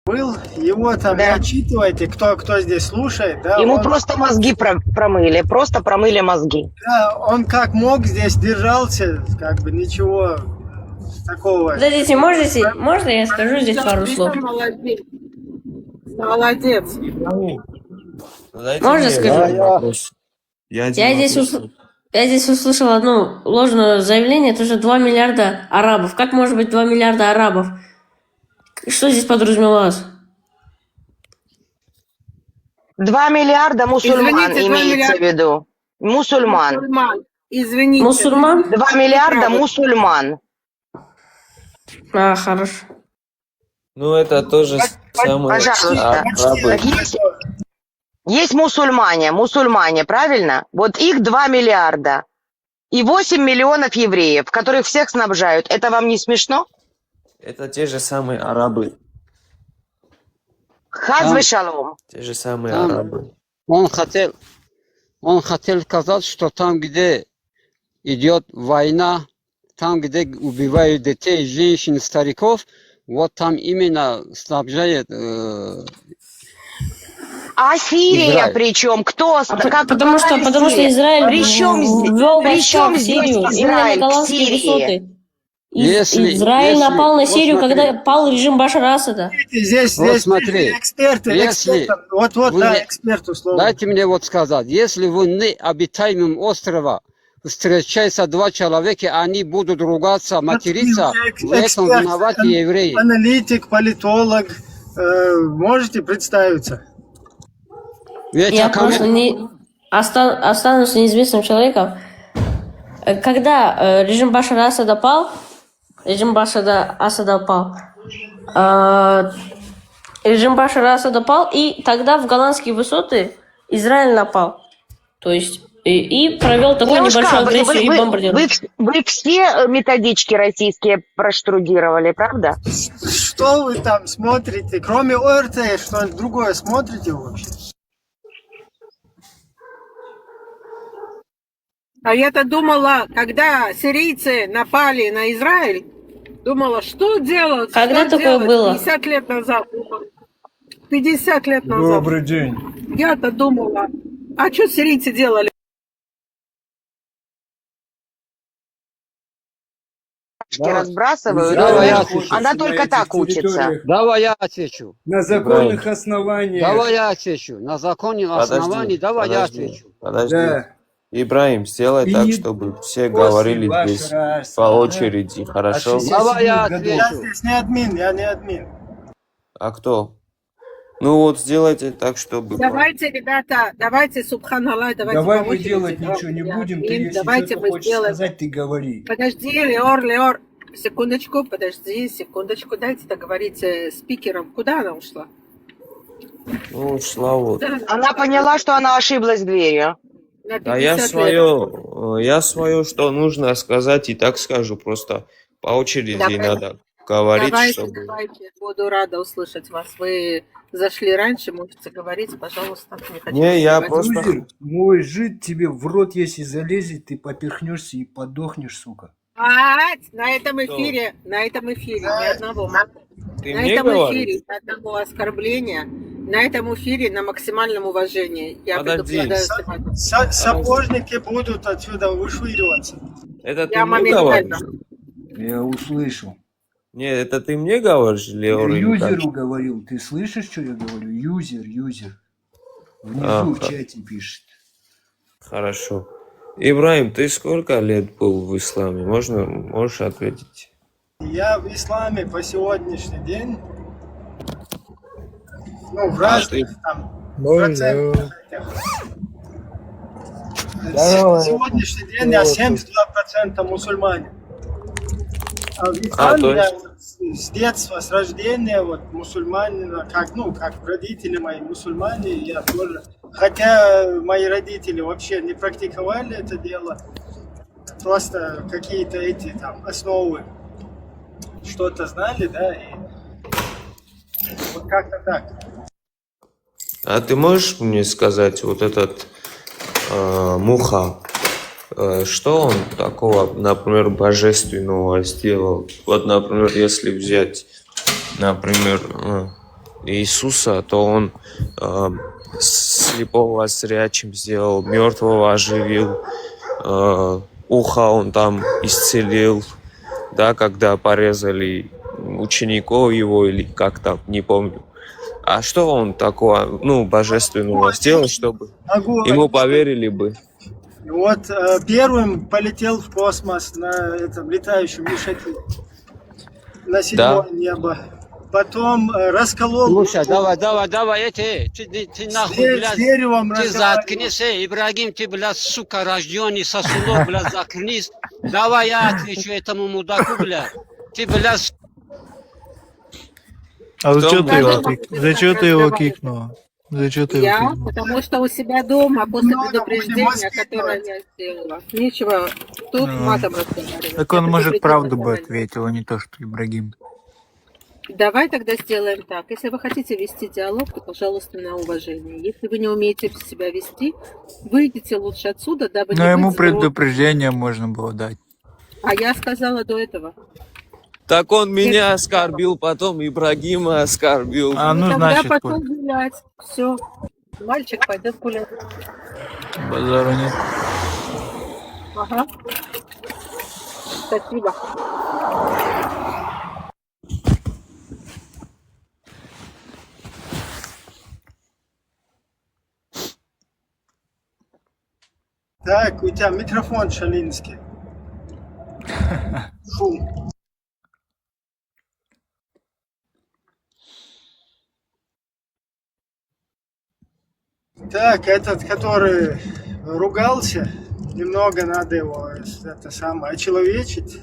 был, его там не Да. отчитывайте, кто здесь слушает, да, Ему он, просто мозги промыли мозги. да, он как мог здесь держался, как бы ничего такого. Подождите, можно я скажу здесь пару слов? Молодец. Молодец. Дайте Можно мне скажу? один вопрос. Я здесь услышал одно ложное заявление, это же 2 миллиарда арабов. Как может быть 2 миллиарда арабов? Что здесь подразумевалось? 2 миллиарда мусульман Извините, 2 имеется в миллиарда. виду. Мусульман. Мусульман. Извините. Мусульман? 2 миллиарда Правда. мусульман. А, хорошо. Ну, это тоже самое Пожалуйста. арабы. Так есть мусульмане, правильно? Вот их 2 миллиарда. И 8 миллионов евреев, которых всех снабжают. Это вам не смешно? Это те же самые арабы. Хазвы шалом. Те же самые Там. арабы. Он хотел сказать, что там, где идет война, там, где убивают детей, женщин, стариков, вот там именно снабжает А Сирия Израиль. причем? Кто? Потому что Израиль Причем ввел войска в здесь Сирию, именно на Израиль к Голландские Сирии? высоты. Если- Израиль если- напал на вот Сирию, смотри. когда пал режим Башара Асада. Здесь Вот смотри, эксперты, если вот, вы да, не- эксперт условно. дайте мне вот сказать, если в необитаемом острове встречаются два человека, они будут ругаться, материться, в этом виноваты евреи. Аналитик, политолог, можете представиться? Ведь Я а кому- просто останусь неизвестным человеком. Когда режим Башара Асада пал, режим Башара Асада пал, и тогда в голландские высоты Израиль напал. То есть и провел такую Девушка, небольшую агрессию и бомбардировку. вы все методички российские проштудировали, правда? Что вы там смотрите? Кроме ОРТ, что другое смотрите вообще? А я-то думала, когда сирийцы напали на Израиль, думала, что делать? Когда что такое делать? было? 50 лет назад. 50 лет назад. Добрый день. Я-то думала, а что сирийцы делали? Разбрасывают. Давай я думаю, отвечу. она только так учится. Давай я отвечу. На законных основаниях. Давай я отвечу. На законном основании давай я отвечу. Подожди. Да. Ибраим, сделай И так, чтобы все после говорили Башара здесь Асада, по очереди, хорошо? 67 Давай я годов. Я отвечу. здесь не админ, я не админ. А кто? Ну вот сделайте так, чтобы... Давайте, ребята, давайте, субханаллах, давайте Давай по мы очереди. делать ничего не будем. Ты, если Давайте что-то мы хочешь сделаем. сказать, ты говори. Подожди, Леор, секундочку, подожди, секундочку, дайте договорить с спикером. Куда она ушла? Ну, ушла вот. Она поняла, что она ошиблась дверью. На А я 50 лет. свое, что нужно сказать, и так скажу. Просто по очереди Давай. надо говорить, Давайте, чтобы... давайте, буду рада услышать вас. Вы зашли раньше, можете говорить, пожалуйста. Не, хочу Не, я перебивать. просто- Юзер, мой жид тебе в рот, если залезет, ты поперхнешься и подохнешь, сука. На этом эфире ни одного. Ты На мне этом говоришь? эфире ни одного оскорбления. На этом эфире на максимальном уважении. Я Подожди. предупреждаю. Сапожники будут отсюда вышвыриваться. Это ты Я мне моментально. говоришь? Я услышал. Не, это ты мне говоришь, Я Леор? или как? юзеру говорил. Ты слышишь, что я говорю? Юзер. Внизу Ага. в чате пишет. Хорошо. Ибраим, ты сколько лет был в исламе? Можешь ответить? Я в исламе по сегодняшний день, ну, в разных там процентах. Сегодняшний день я 72% мусульманин. А в исламе то я есть- вот с детства, с рождения, вот мусульманина, как родители мои мусульмане, я тоже. Хотя мои родители вообще не практиковали это дело, просто какие-то эти там основы что-то знали, да, и вот как-то так. А ты можешь мне сказать, вот этот Муха, что он такого, например, божественного сделал? Вот, например, если взять, например, Иисуса, то он слепого зрячим сделал, мертвого оживил, ухо он там исцелил, да, когда порезали учеников его или как там, не помню. А что он такого, божественного сделал, чтобы Могу ему поверили бы? Вот первым полетел в космос на этом летающем мишаке, на седьмое небо. Потом расколол Слушай, давай, ты нахуй, с блядь, деревом, ты разговаривал. заткнись, Ибрагим, ты, блядь, сука, рожденный сосунок, блядь, заткнись. Давай я отвечу этому мудаку, блядь. Ты, блядь, А зачем ты его Скажи, кикнула? Зачем ты его кикнула? Зачем ты его Я, кикнула? потому что у себя дома, после Много предупреждения, будем которое я сделала. Нечего тут матом разговаривать. Так Я он, может, предупредила правду бы заранее. ответил, а не то, что Ибрагим. Давай тогда сделаем так. Если вы хотите вести диалог, то, пожалуйста, на уважение. Если вы не умеете себя вести, выйдите лучше отсюда, дабы Но не ему быть злом. предупреждение можно было дать. А я сказала до этого. Так он меня оскорбил, потом Ибрагима оскорбил. А ну, Тогда значит, пошел гулять. Все. Мальчик пойдет гулять. базара нет. Ага. Спасибо. Так, у тебя микрофон шалинский. Шум. Так, этот, который ругался, немного надо его это самое очеловечить.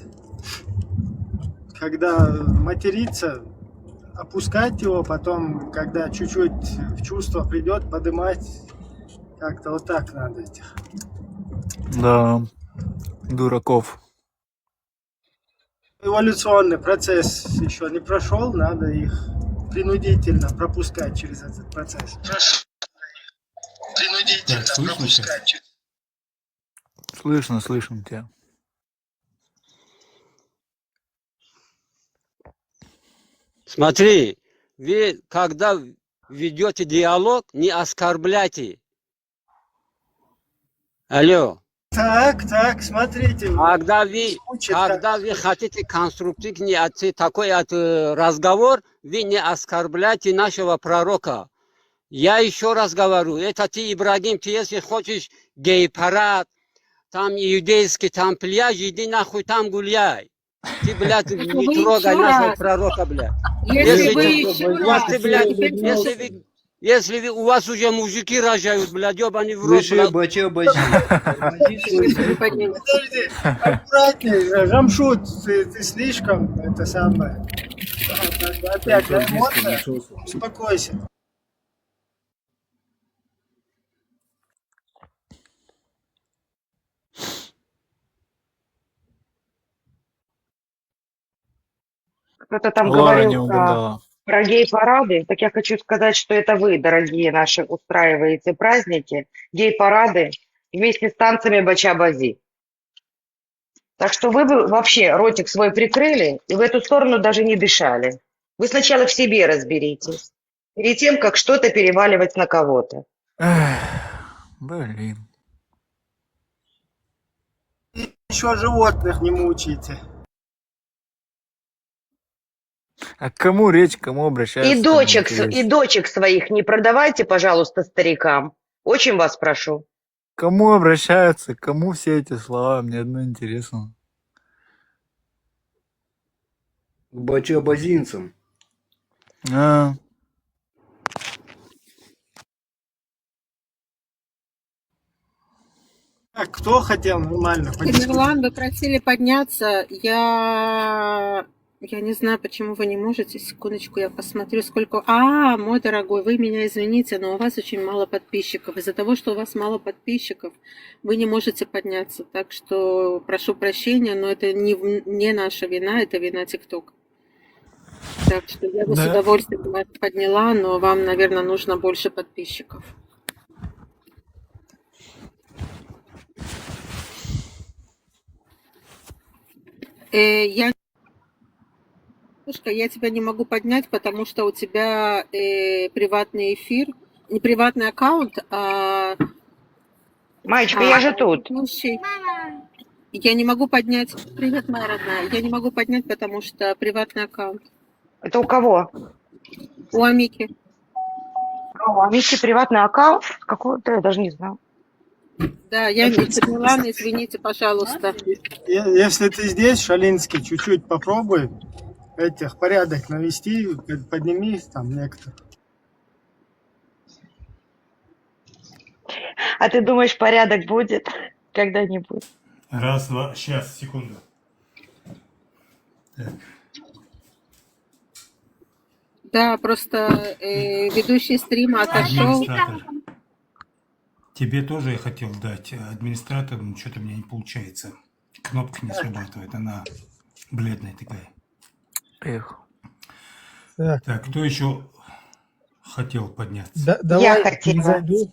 Когда матерится, опускать его, потом, когда чуть-чуть в чувство придет, поднимать. Как-то вот так надо этих. Да, дураков. Эволюционный процесс еще не прошел, надо их принудительно пропускать через этот процесс. Принудительно Так, слышно пропускать через... Слышно тебя. смотри, вы, когда ведете диалог, не оскорбляйте. Алло. Так, смотрите. Когда вы Учит, хотите конструктивный такой разговор, вы не оскорбляйте нашего пророка. Я еще раз говорю, это ты, Ибрагим, ты если хочешь гей-парад, там иудейский, там пляж, иди нахуй там гуляй. Ты, блядь, не Вы трогай еще нашего раз. пророка, блядь. Если вы ты- еще у вас, раз, ты, блядь, теперь если вы, у вас уже мужики рожают, блядь, ебаный в рот, Слышь, блядь. бача, бачи. не поднимете. Подожди, аккуратнее, Жамшут, ты слишком, это самое. Опять эмоция, успокойся. Кто-то там Лора не говорил угадала. про гей-парады. Так я хочу сказать, что это вы, дорогие наши, устраиваете праздники, гей-парады вместе с танцами бача-бази. Так что вы бы вообще ротик свой прикрыли и в эту сторону даже не дышали. Вы сначала в себе разберитесь, перед тем, как что-то переваливать на кого-то. Эх, блин. Еще животных не мучайте. А к кому речь, к кому обращаются? И дочек своих не продавайте, пожалуйста, старикам. Очень вас прошу. К кому обращаются, к кому все эти слова? Мне одно интересно. К бача-базинцам. А, Так, кто хотел нормально подискутировать? Тамерлан, вы просили подняться. Я не знаю, почему вы не можете. Секундочку, я посмотрю, сколько... мой дорогой, вы меня извините, но у вас очень мало подписчиков. Из-за того, что у вас мало подписчиков, вы не можете подняться. Так что прошу прощения, но это не наша вина, это вина ТикТок. Так что я бы с Да. удовольствием вас подняла, но вам, наверное, нужно больше подписчиков. Я Слушай, я тебя не могу поднять, потому что у тебя приватный эфир, не приватный аккаунт, а Маечка, я же тут. предыдущий. Я не могу поднять. Привет, моя родная. Я не могу поднять, потому что приватный аккаунт. Это у кого? У Амики. А Миссии приватный аккаунт? Какого-то я даже не знаю. Да, я не подняла, но извините, пожалуйста. Если ты здесь, Шалинский, чуть-чуть попробуй этих порядок навести, подними там некоторых. А ты думаешь, порядок будет когда-нибудь? Раз, два, сейчас, секунду. Так. Да, просто ведущий стрима отошел. Администратор. Тебе тоже я хотел дать. Администратор, но что-то у меня не получается. Кнопка не срабатывает, она бледная такая. Эх. Так, кто еще хотел подняться? Да, Я хотела. перезайду.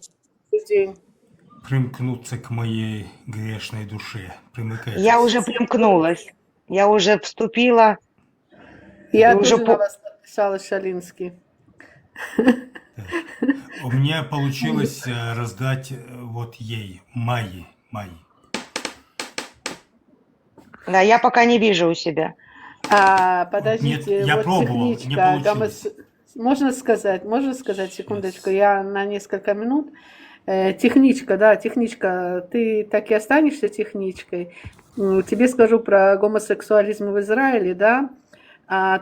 Примкнуться к моей грешной душе. Примыкайтесь. Я уже примкнулась. Я уже вступила. Я И уже тоже на вас подписалась, Шалинский. У меня получилось раздать вот ей, Майи. Да, я пока не вижу у себя. Подождите, Нет, я вот пробовал, не техничка. получилось. Можно сказать, секундочку, я на несколько минут. Техничка, да, техничка, ты так и останешься техничкой. Тебе скажу про гомосексуализм в Израиле, да.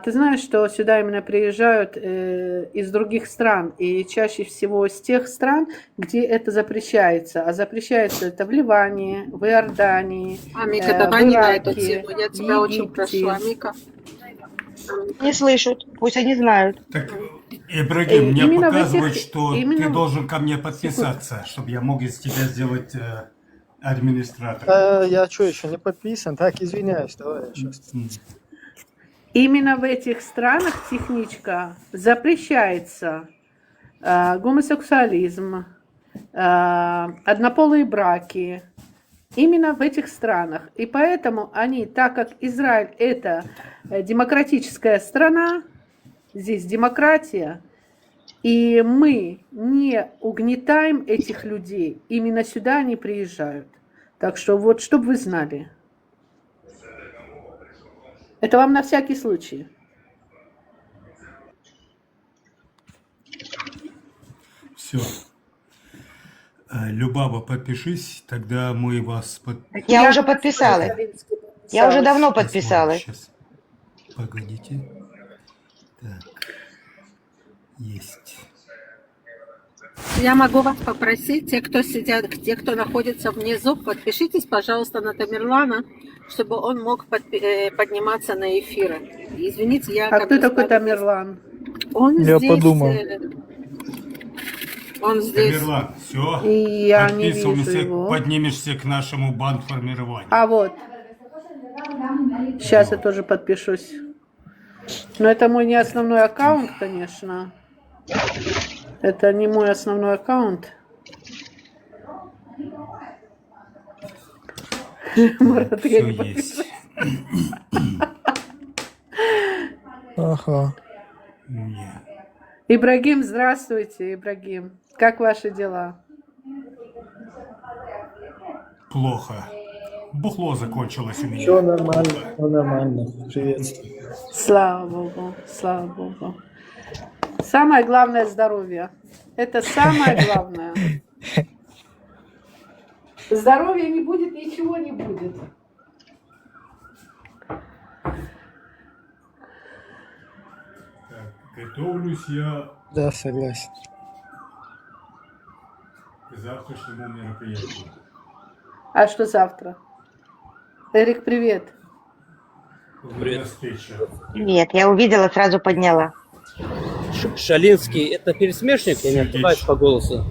Ты знаешь, что сюда именно приезжают из других стран, и чаще всего из тех стран, где это запрещается. А запрещается это в Ливане, в Иордании, Амика, в давай не на эту Ираке, тему. Я в тебя очень Египте. прошу, Амика. Не слышат, пусть они знают. Так, Ибрагим, мне именно в показывают, этих- что именно ты в- должен ко мне подписаться, чтобы я мог из тебя сделать администратора. Я что, еще не подписан? Так, извиняюсь, давай я сейчас. Именно в этих странах, техничка, запрещается гомосексуализм, однополые браки. Именно в этих странах. И поэтому они, так как Израиль это демократическая страна, здесь демократия, и мы не угнетаем этих людей, именно сюда они приезжают. Так что вот, чтобы вы знали. Это вам на всякий случай. Все. Любава, подпишись, тогда мы вас Я уже подписалась. Я уже давно подписалась. Сейчас. Погодите. Так. Есть. Я могу вас попросить, те, кто сидят, те, кто находится внизу, подпишитесь, пожалуйста, на Тамерлана, чтобы он мог подниматься на эфиры. Извините, я... А кто такой Тамерлан? Он Я здесь... подумал. Он здесь... Тамерлан, все. И я не вижу его. Поднимешься к нашему бандформированию. А вот. Сейчас я тоже подпишусь. Но это мой не основной аккаунт, конечно. Это не мой основной аккаунт. Марат, я Все не есть. подпишусь. Ага. Не. Ибрагим, здравствуйте, Ибрагим. Как ваши дела? Плохо. Бухло закончилось у меня. Все нормально, все нормально. Приветствую. Слава Богу, слава Богу. Самое главное здоровье. Это самое главное. Здоровья не будет, ничего не будет. Так, готовлюсь я Да, согласен. к завтрашнему мероприятию. А что завтра? Эрик, привет. Привет. Встреча. Нет, я увидела, сразу подняла. Шалинский, это пересмешник, я не ошибаюсь по голосу.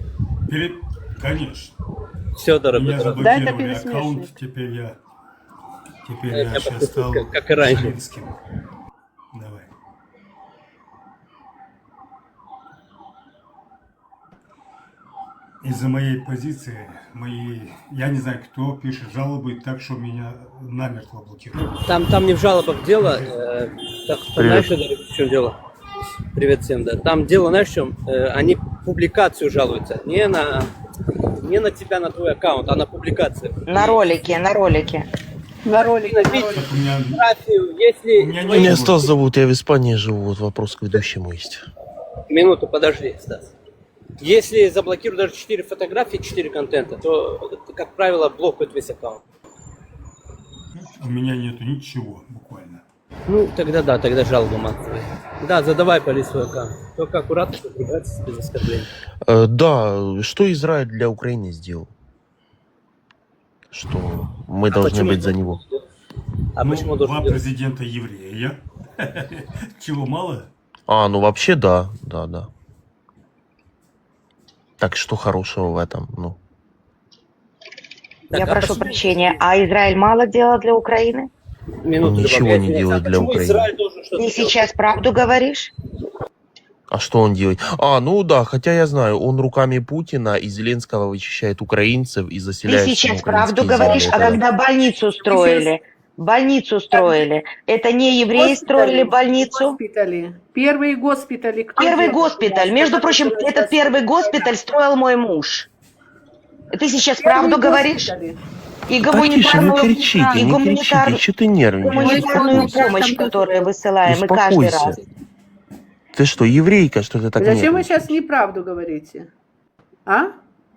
Конечно. Все, дорогой Меня брат. Да, это заблокировали пересмешник. аккаунт, теперь я Я сейчас стал как и раньше. Шалинским. Давай. из-за моей позиции, я не знаю, кто пишет жалобы так, что меня намертво блокируют. Там не в жалобах дело. Знаешь, в чем дело? Привет всем, да. Там дело, знаешь, в чем? Они публикацию жалуются. Не на тебя, на твой аккаунт, а на публикацию. На ролике, на ролике. На ролике. У меня Меня Стас зовут, я в Испании живу. Вот вопрос к ведущему есть. Минуту, подожди, Стас. Если заблокируют даже 4 фотографии, 4 контента, то, как правило, блокают весь аккаунт. у меня нету ничего, буквально. Ну, тогда да, тогда жалобу массовая. Да, задавай полис свой аккаунт. Только аккуратно, чтобы ругаться без оскорблений. Да, что Израиль для Украины сделал? Что мы должны почему быть за это? него? А почему должен Два делать? президента еврея. Чего, мало? Ну вообще да. Так что хорошего в этом? Ну, Я Так, прошу почему- прощения, а Израиль мало делал для Украины? Минуту, Ничего Любовь, я не извиняюсь. делает А для почему Украины. Израиль должен что-то Ты делать? сейчас правду говоришь? а что он делает? Ну да, хотя я знаю, он руками Путина и Зеленского вычищает украинцев и Ты заселяет всем сейчас украинские правду говоришь, земли. а Это да. когда больницу строили, это не евреи строили больницу? Госпитали. Первые госпитали. Кто Первый делал? госпиталь. Между прочим, этот первый госпиталь строил мой муж. Ты сейчас Первые правду говоришь? госпитали. И Да тише, не гуманитарную, кричите, и не кричите, гуманитар- что ты нервничаешь? гуманитарную помощь, которую высылаем, мы каждый Успокойся. раз. Ты что, еврейка, что ты так Зачем вы нервничаешь? сейчас неправду говорите? А?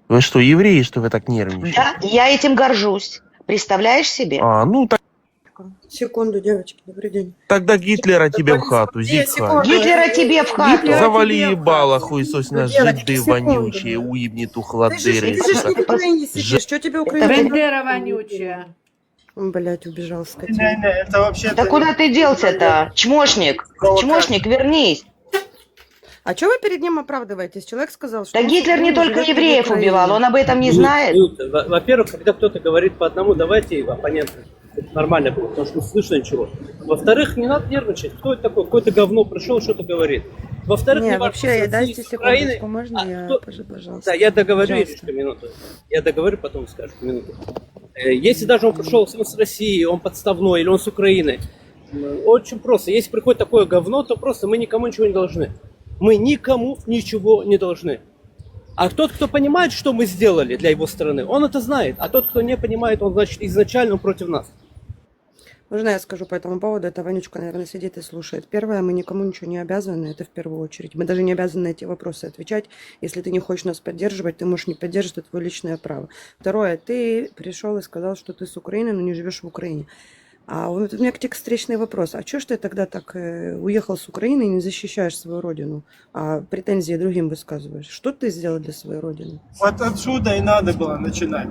Вы что, евреи, что вы так нервничаете? Да, я этим горжусь. Представляешь себе? Ну Секунду, девочки, добрый день. тогда Гитлера тебе в хату, зиг хату. Гитлера тебе в хату. Гитлера Завали тебе в ебало, хату. хуесосня, Девочки, жиды секунду. вонючие, уебни тухладыры. Ты же не в Украине сидишь, что тебе Украина? Бендера вонючая. Блять, убежал, скотина. Не, это вообще-то... Да куда ты делся-то? Чмошник, вернись. А что вы перед ним оправдываетесь? Человек сказал, что... Да он Гитлер не живет только в евреев Украине. убивал, он об этом не знает. Во-первых, когда кто-то говорит по одному, давайте оппоненту. Это нормально будет, потому что не слышно ничего. Во-вторых, не надо нервничать. Кто это такой? Какое-то говно пришел, что-то говорит. Во-вторых, Не, важно, вообще, что дайте с Украины- секундочку, можно я, пожалуйста? Да, я договорю, Пожалуйста. Иришка, минуту. Я договорю, потом скажу, минуту. Если даже он пришел он с России, он подставной, или он с Украины, очень просто. Если приходит такое говно, то просто мы никому ничего не должны. Мы никому ничего не должны. А тот, кто понимает, что мы сделали для его страны, он это знает. А тот, кто не понимает, он, значит, изначально против нас. Можно я скажу по этому поводу? Эта вонючка, наверное, сидит и слушает. Первое, мы никому ничего не обязаны, это в первую очередь. Мы даже не обязаны на эти вопросы отвечать. Если ты не хочешь нас поддерживать, ты можешь не поддерживать, это твое личное право. Второе, ты пришел и сказал, что ты с Украины, но не живешь в Украине. А вот у меня к тебе встречный вопрос. А что ж ты тогда так уехал с Украины и не защищаешь свою родину, а претензии другим высказываешь? Что ты сделал для своей родины? Вот отсюда и надо было начинать.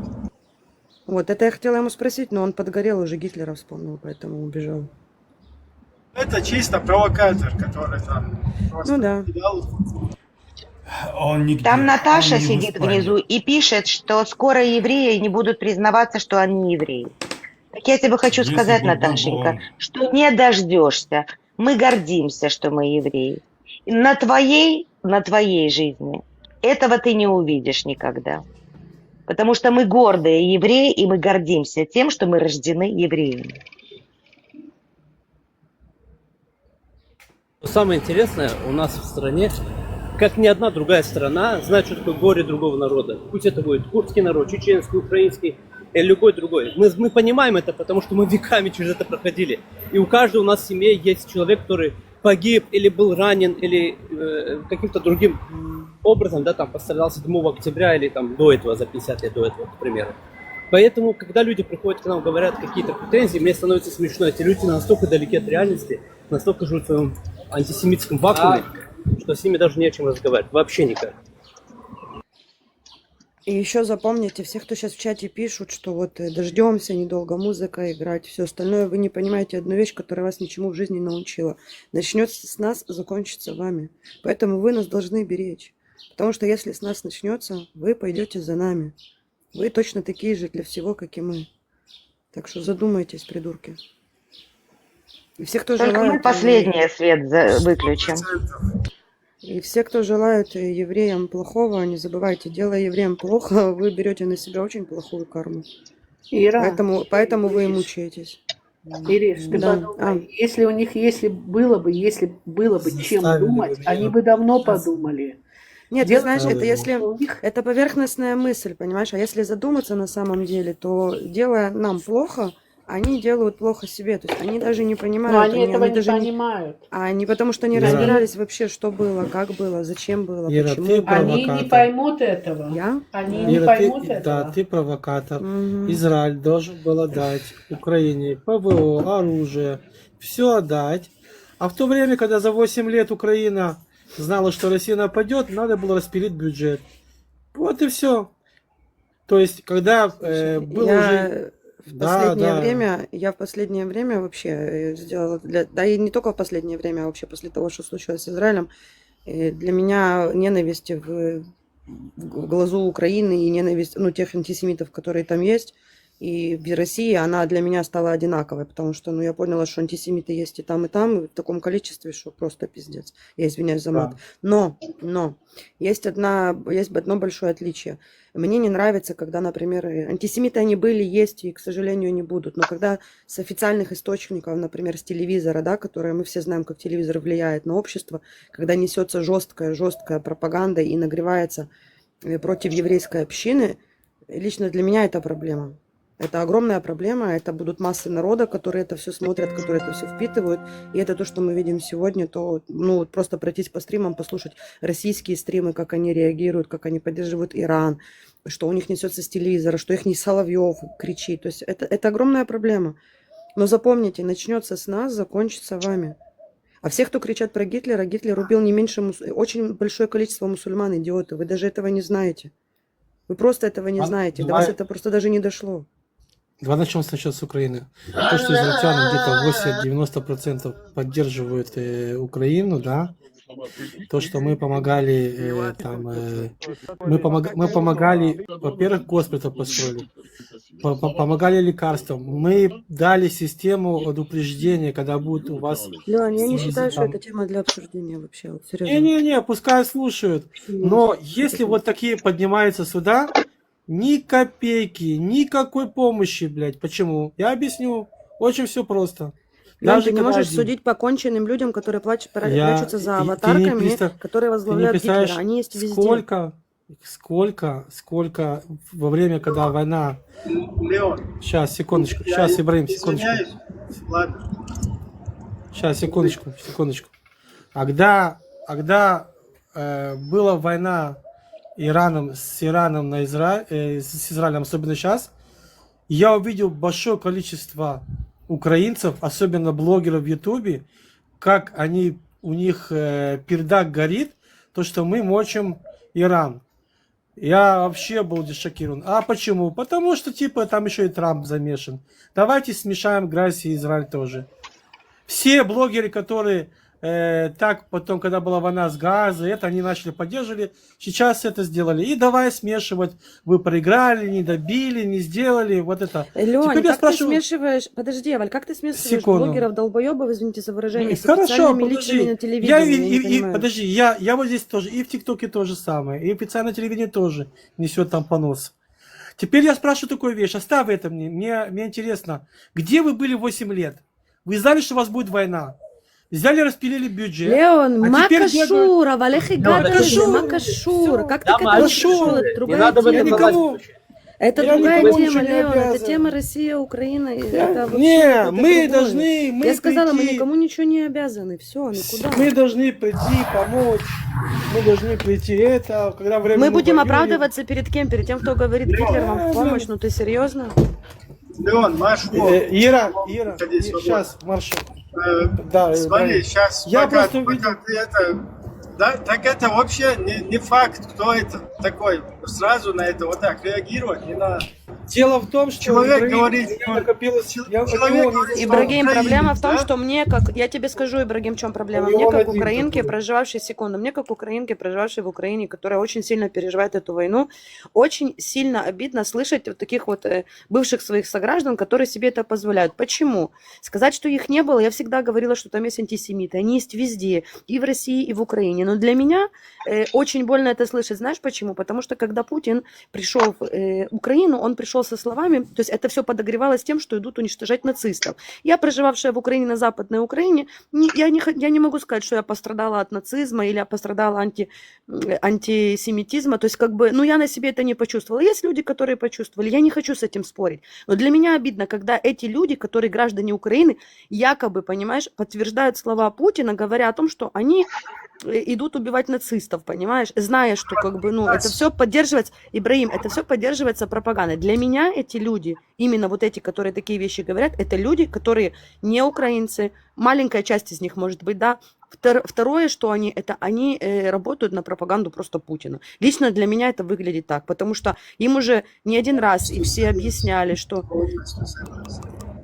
Вот, это я хотела ему спросить, но он подгорел, уже Гитлера вспомнил, поэтому убежал. Это чисто провокатор, который там просто Ну да. кидал. Он нигде. Там Наташа он не в сидит Испании. внизу и пишет, что скоро евреи не будут признаваться, что они евреи. Так я тебе хочу Если сказать, бы был Наташенька, он. что не дождешься. Мы гордимся, что мы евреи. И на твоей жизни этого ты не увидишь никогда. Потому что мы гордые евреи, и мы гордимся тем, что мы рождены евреями. Самое интересное, у нас в стране, как ни одна другая страна, знает, что такое горе другого народа. Пусть это будет курдский народ, чеченский, украинский или любой другой. Мы понимаем это, потому что мы веками через это проходили. И у каждого у нас в семье есть человек, который погиб или был ранен, или каким-то другим образом, да, там пострадал 7 октября или там до этого, за 50 лет до этого, к примеру. Поэтому, когда люди приходят к нам, говорят какие-то претензии, мне становится смешно. Эти люди настолько далеки от реальности, настолько живут в своем антисемитском вакууме, что с ними даже не о чем разговаривать. Вообще никак. И еще запомните, все, кто сейчас в чате пишут, что вот дождемся, недолго музыка играть, все остальное, вы не понимаете одну вещь, которая вас ничему в жизни не научила. Начнется с нас, закончится вами. Поэтому вы нас должны беречь. Потому что если с нас начнется, вы пойдете за нами. Вы точно такие же для всего, как и мы. Так что задумайтесь, придурки. И все, кто Только желает... мы последнее свет выключим. И все, кто желает евреям плохого, не забывайте, делая евреям плохо, вы берете на себя очень плохую карму. Ира, Поэтому вы и мучаетесь. Ириш, ты Да. подумай, если у них, если было бы чем Заставили думать, бы они меня. бы давно подумали. Нет, ты Дело знаешь, в том, это если что у них это поверхностная мысль, понимаешь? А если задуматься на самом деле, то делая нам плохо, они делают плохо себе. То есть они даже не Но понимают, они этого не даже понимают. они потому что не Ира. разбирались вообще, что было, как было, зачем было, Ира, почему ты было. Они не провокатор. поймут этого. Я? Они Да. не Ира, поймут да, этого. ты провокатор. Мгм. Израиль должен был отдать Украине ПВО, оружие, все отдать. А в то время, когда за 8 лет Украина знала, что Россия нападет, надо было распилить бюджет. Вот и все. То есть, когда было уже... Я в последнее время вообще сделала, да и не только в последнее время, а вообще после того, что случилось с Израилем, для меня ненависть в глазу Украины и ненависть, тех антисемитов, которые там есть, и в России, она для меня стала одинаковой, потому что, я поняла, что антисемиты есть и в таком количестве, что просто пиздец. Я извиняюсь за мат. Но есть одно большое отличие. Мне не нравится, когда, например, антисемиты они были, есть и, к сожалению, не будут. Но когда с официальных источников, например, с телевизора, да, которые мы все знаем, как телевизор влияет на общество, когда несется жесткая пропаганда и нагревается против еврейской общины, лично для меня это проблема. Это огромная проблема, это будут массы народа, которые это все смотрят, которые это все впитывают. И это то, что мы видим сегодня, то просто пройтись по стримам, послушать российские стримы, как они реагируют, как они поддерживают Иран, что у них несется с телевизора, что их Соловьев кричит. То есть это огромная проблема. Но запомните, начнется с нас, закончится вами. А все, кто кричат про Гитлера, Гитлер убил не меньше, очень большое количество мусульман, идиоты. Вы даже этого не знаете. Вы просто этого не знаете. До вас это просто даже не дошло. Давай начнем сначала с Украины. То, что израильтяне где-то 80-90% поддерживают Украину, да, то, что мы помогали, мы помогали, во-первых, госпиталь построили, помогали лекарствам, мы дали систему предупреждения, когда будет у вас... Лёнь, я не считаю, что это тема для обсуждения вообще, вот серьезно. Не, пускай слушают, но если вот такие поднимаются сюда, ни копейки, никакой помощи, блядь. Почему? Я объясню. Очень все просто. Лёнь, ты не можешь судить по конченным людям, которые прячутся за аватарками, которые возглавляют Гитлера. Они есть везде. Сколько во время, когда война... Леон. Сейчас, секундочку. Сейчас, Ибрагим, секундочку. Ладно. Сейчас, секундочку. Когда была война с Ираном с Израилем, особенно сейчас, я увидел большое количество украинцев, особенно блогеров в Ютубе, как у них пердак горит, то, что мы мочим Иран. Я вообще был шокирован. А почему? Потому что, там еще и Трамп замешан. Давайте смешаем Россию и Израиль тоже. Все блогеры, которые так потом, когда была война с Газой, они начали поддерживали, сейчас это сделали. И давай смешивать, вы проиграли, не добили, не сделали, вот это. Лёнь, ты смешиваешь, подожди, Валь, как ты смешиваешь блогеров долбоебов, извините за выражение, с официальными лицами на телевидении? Подожди, я вот здесь тоже, и в ТикТоке то же самое, и официальное телевидение тоже несет там понос. Теперь я спрашиваю такую вещь, оставь это мне интересно, где вы были 8 лет? Вы знали, что у вас будет война? Взяли, распилили бюджет. Леон, Макашура, Валехи Гаджи, Макашура. Как ты к этому пришел? Это другая тема. Это другая тема, Леон. Это тема Россия, Украина. Мы должны... Я сказала, мы никому ничего не обязаны. Все, никуда. Мы должны прийти, помочь. Мы должны прийти когда время... Мы будем оправдываться перед кем? Перед тем, кто говорит, Гитлер вам в помощь? Ну ты серьезно? Леон, марш. Ира, сейчас, марш. Да, смотри, сейчас пока ты это... Да, так это вообще не факт, кто это такой. Сразу на это вот так реагировать не надо. Дело в том, что Человек Ибрагим, говорит, у меня он- накопилось... Я, человек он- говорит, что Ибрагим, украинец, проблема в том, да? что мне, как... Я тебе скажу, Ибрагим, в чем проблема. И Мне, он как один украинке, такой. проживавшей, секунду, мне, как украинке, проживавшей в Украине, которая очень сильно переживает эту войну, очень сильно обидно слышать вот таких вот бывших своих сограждан, которые себе это позволяют. Почему? Сказать, что их не было, я всегда говорила, что там есть антисемиты. Они есть везде, и в России, и в Украине. Но для меня очень больно это слышать. Знаешь почему? Потому что когда Путин пришел в Украину, он пришел со словами, то есть это все подогревалось тем, что идут уничтожать нацистов. Я, проживавшая в Украине, на Западной Украине, я не могу сказать, что я пострадала от нацизма или я пострадала антисемитизма. То есть как бы, ну я на себе это не почувствовала. Есть люди, которые почувствовали. Я не хочу с этим спорить. Но для меня обидно, когда эти люди, которые граждане Украины, якобы, понимаешь, подтверждают слова Путина, говоря о том, что они идут убивать нацистов, понимаешь, зная, что как бы, ну, это все поддерживается, Ибраим, это все поддерживается пропагандой. Для меня эти люди, именно вот эти, которые такие вещи говорят, это люди, которые не украинцы, маленькая часть из них может быть, да. Второе, что они, это они работают на пропаганду просто Путина. Лично для меня это выглядит так, потому что им уже не один раз и все объясняли, что...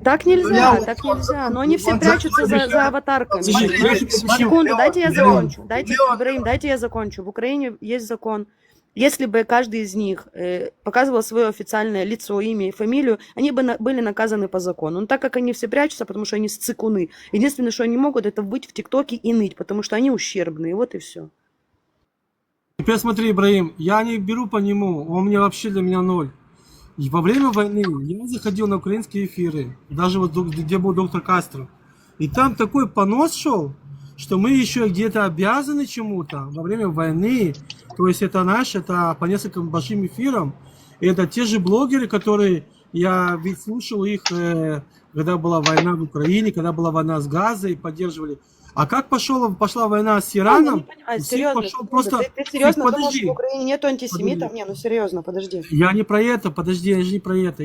Так нельзя, но они все прячутся за аватарками. Секунду, дайте я закончу. Ибраим, дайте я закончу. В Украине есть закон. Если бы каждый из них показывал свое официальное лицо, имя и фамилию, они бы были наказаны по закону. Но так как они все прячутся, потому что они сцикуны, единственное, что они могут, это быть в ТикТоке и ныть, потому что они ущербные. Вот и все. Теперь смотри, Ибраим, я не беру по нему, он мне вообще для меня ноль. И во время войны я заходил на украинские эфиры, даже вот где был доктор Кастро. И там такой понос шел, что мы еще где-то обязаны чему-то во время войны. То есть это это по нескольким большим эфирам. И это те же блогеры, которые, я ведь слушал их, когда была война в Украине, когда была война с Газой, поддерживали. А как пошла война с Ираном? Серьезно, ты серьезно думал, что в Украине нету антисемитов? Не, ну серьезно, подожди. Я не про это, подожди, я же не про это.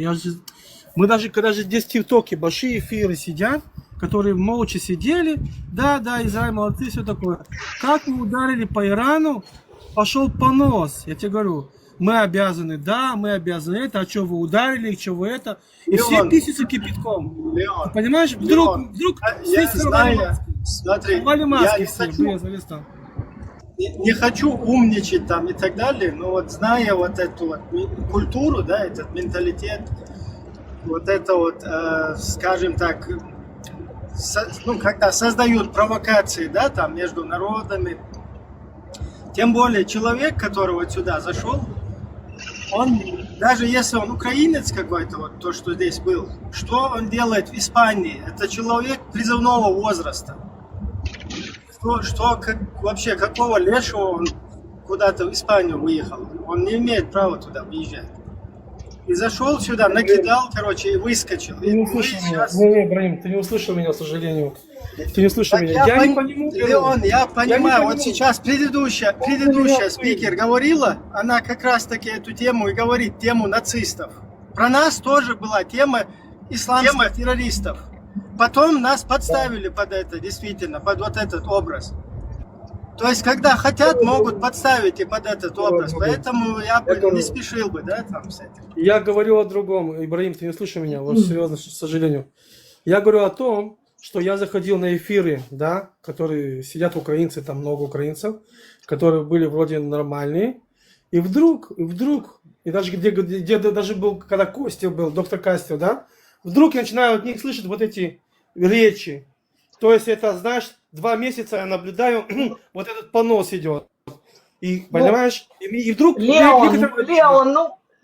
Мы даже, когда же здесь в ТикТоке большие эфиры сидят, которые молча сидели, да, Израиль молодцы, все такое. Как мы ударили по Ирану, пошел понос. Я тебе говорю, мы обязаны это, а что вы ударили, что вы это. И все писаются кипятком. Леон, Понимаешь, вдруг я все знаю, смотри, не хочу умничать там и так далее, но вот зная вот эту вот культуру, да, этот менталитет, вот это вот, скажем так, когда создают провокации, да, там между народами, тем более человек, который вот сюда зашел, он, даже если он украинец какой-то, вот то, что здесь был, что он делает в Испании? Это человек призывного возраста. Вообще, какого лешего он куда-то в Испанию выехал? Он не имеет права туда выезжать. И зашел сюда, накидал, короче, и выскочил. Ты не услышал меня. Не, Ибраим, ты не услышал меня, к сожалению. Ты не услышал меня. Леон, я понимаю, вот сейчас предыдущая спикер говорила, она как раз таки эту тему и говорит, тему нацистов. Про нас тоже была тема исламских террористов. Потом нас подставили под это, действительно, под вот этот образ. То есть, когда хотят, могут подставить и под этот образ. Поэтому я бы не спешил бы, да, там с этим. Я говорю о другом. Ибраим, ты не слышал меня, вот серьезно, к сожалению. Я говорю о том, что я заходил на эфиры, да, которые сидят украинцы, там много украинцев, которые были вроде нормальные. И вдруг, и даже где даже был, когда Костя был, доктор Костя, да, вдруг я начинаю от них слышать вот эти речи. То есть это, знаешь, 2 месяца я наблюдаю, вот этот понос идет. И, понимаешь, и вдруг...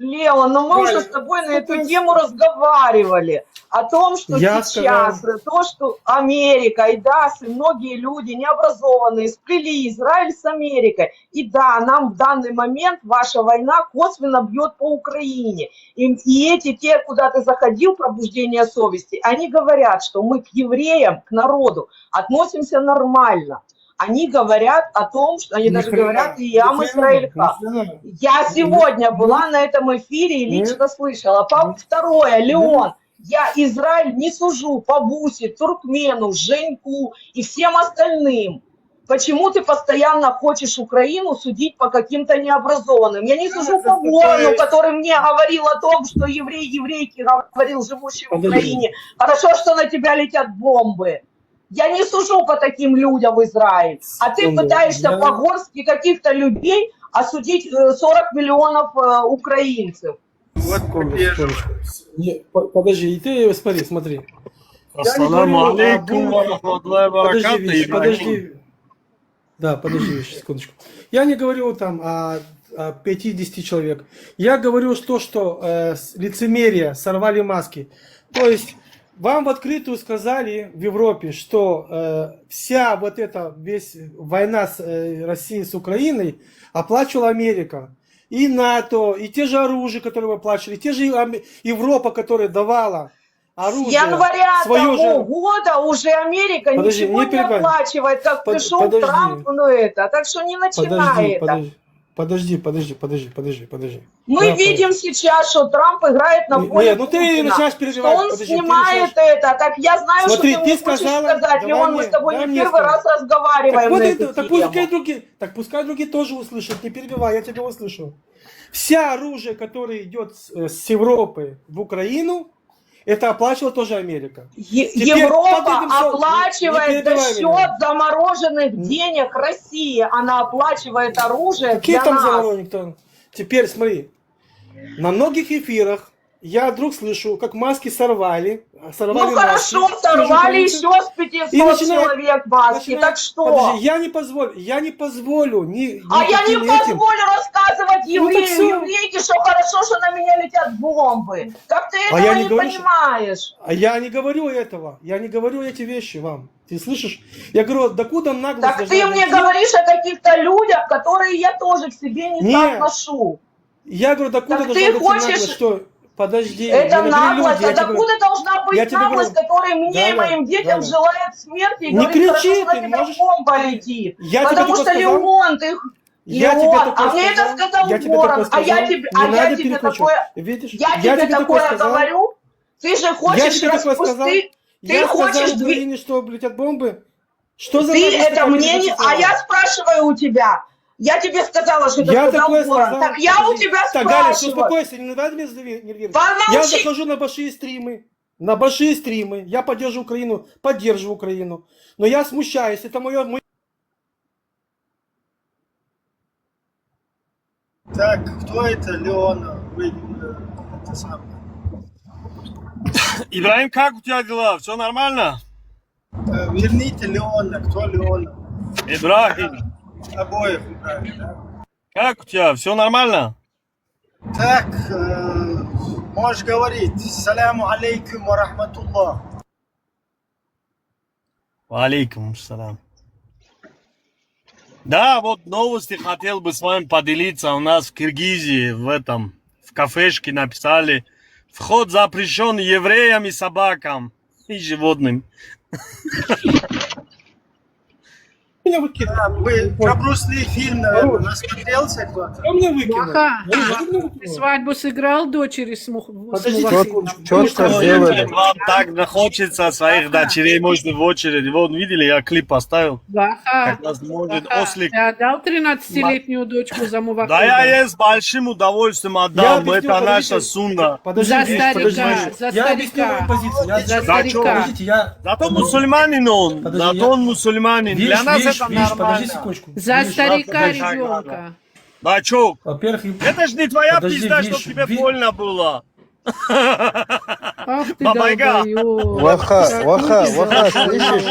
Леон, мы уже с тобой на эту тему разговаривали. О том, что сейчас, то, что Америка и ДАС, и многие люди необразованные сплели Израиль с Америкой. И да, нам в данный момент ваша война косвенно бьет по Украине. И те, куда ты заходил, пробуждение совести, они говорят, что мы к евреям, к народу относимся нормально. Они говорят о том, что они даже говорят, я израилька. Я сегодня была на этом эфире и лично слышала. Второе, Леон, я Израиль не сужу по Бусе, Туркмену, Женьку и всем остальным. почему ты постоянно хочешь Украину судить по каким-то необразованным. Я не сужу по Ворону, который мне говорил о том, что еврей еврейке говорил, живущий в Украине, хорошо, что на тебя летят бомбы. Я не сужу по таким людям в Израиль. А ты пытаешься по горстке каких-то людей осудить 40 миллионов украинцев. Вот Подожди, и ты смотри. Ассаламу алейкум ва рахматуллахи ва баракатуху. Подожди. Да, подожди секундочку. Я не говорю там о 50 человек. Я говорю то, что лицемерие, сорвали маски. То есть вам в открытую сказали в Европе, что вся вот эта война России с Украиной оплачивала Америка. И НАТО, и те же оружия, которые вы оплачивали, и те же Европа, которая давала оружие. С января того же... года уже Америка ничего не оплачивает, как пришел Трамп, так что не начинай это. Подожди. Мы видим сейчас, что Трамп играет на поле Путина, что он снимает это. Так я знаю, смотри, что ты мне хочешь сказать, Леон, мы с тобой не первый раз разговариваем на эту тему. Пускай другие тоже услышат, не перебивай, я тебя услышу. Вся оружие, которое идет с Европы в Украину, это оплачивала тоже Америка. Европа оплачивает за счет замороженных денег России. Она оплачивает оружие Какие для там нас. замороженные? Теперь смотри. На многих эфирах я вдруг слышу, как маски сорвали. Ну хорошо, сорвали еще с 500 человек маски. Так что? Подожди, я не позволю. Я не позволю рассказывать еврею, еврейке, что хорошо, что на меня летят бомбы. Как ты этого не понимаешь? А я не говорю этого. Я не говорю эти вещи вам. Ты слышишь? Я говорю, докуда наглость? Так ты мне говоришь о каких-то людях, которые я тоже к себе не так ношу. Я говорю, докуда должна быть наглость, что... Подожди. Это наглость. А докуда должна быть наглость, которая мне и моим детям желает смерти и говорит, хорошо, что на тебя бомба летит? Потому что, Леон, ты... Леон, а мне это сказал Ворон, а я тебе такое говорю? Ты же хочешь распустить... Ты хочешь... Украине, что летят бомбы? Что за... Ты это мне не... А я спрашиваю у тебя... Я тебе сказала, что это сказал Ворон. Так я у тебя спрашиваю. Галя, успокойся, не надо меня нервировать. Я захожу на большие стримы. Я поддерживаю Украину. Но я смущаюсь. Это мое... Так, кто это, Леона? Это самое. Ибрагим, как у тебя дела? Все нормально? Верните Леона. Кто Леона? Ибрагим. Обоих, да. Как у тебя? Все нормально? Так, можешь говорить. Саляму алейкум ва рахматуллах. Алейкум салам. Да, вот новости хотел бы с вами поделиться. У нас в Киргизии в кафешке написали: вход запрещен евреям и собакам и животным. Про Брусли фильм, наверное, насмотрелся кто-то. Ты свадьбу сыграл дочери с Четко сделали. Вам так хочется своих дочерей, может, в очереди. Вот, видели, я клип поставил. Как нас может ослик. Ты отдал 13-летнюю дочку за Муваха? Да, я с большим удовольствием отдал. Это наша сунна. За старика. Я объясню мою позицию. Зато мусульманин он. Зато он мусульманин. Для нас это нормально. Подожди секундочку. За старика ребенка. Бачок, во-первых, это же не твоя пизда, чтобы тебе больно было. Ах ты Бабайга. Ваха, слышишь?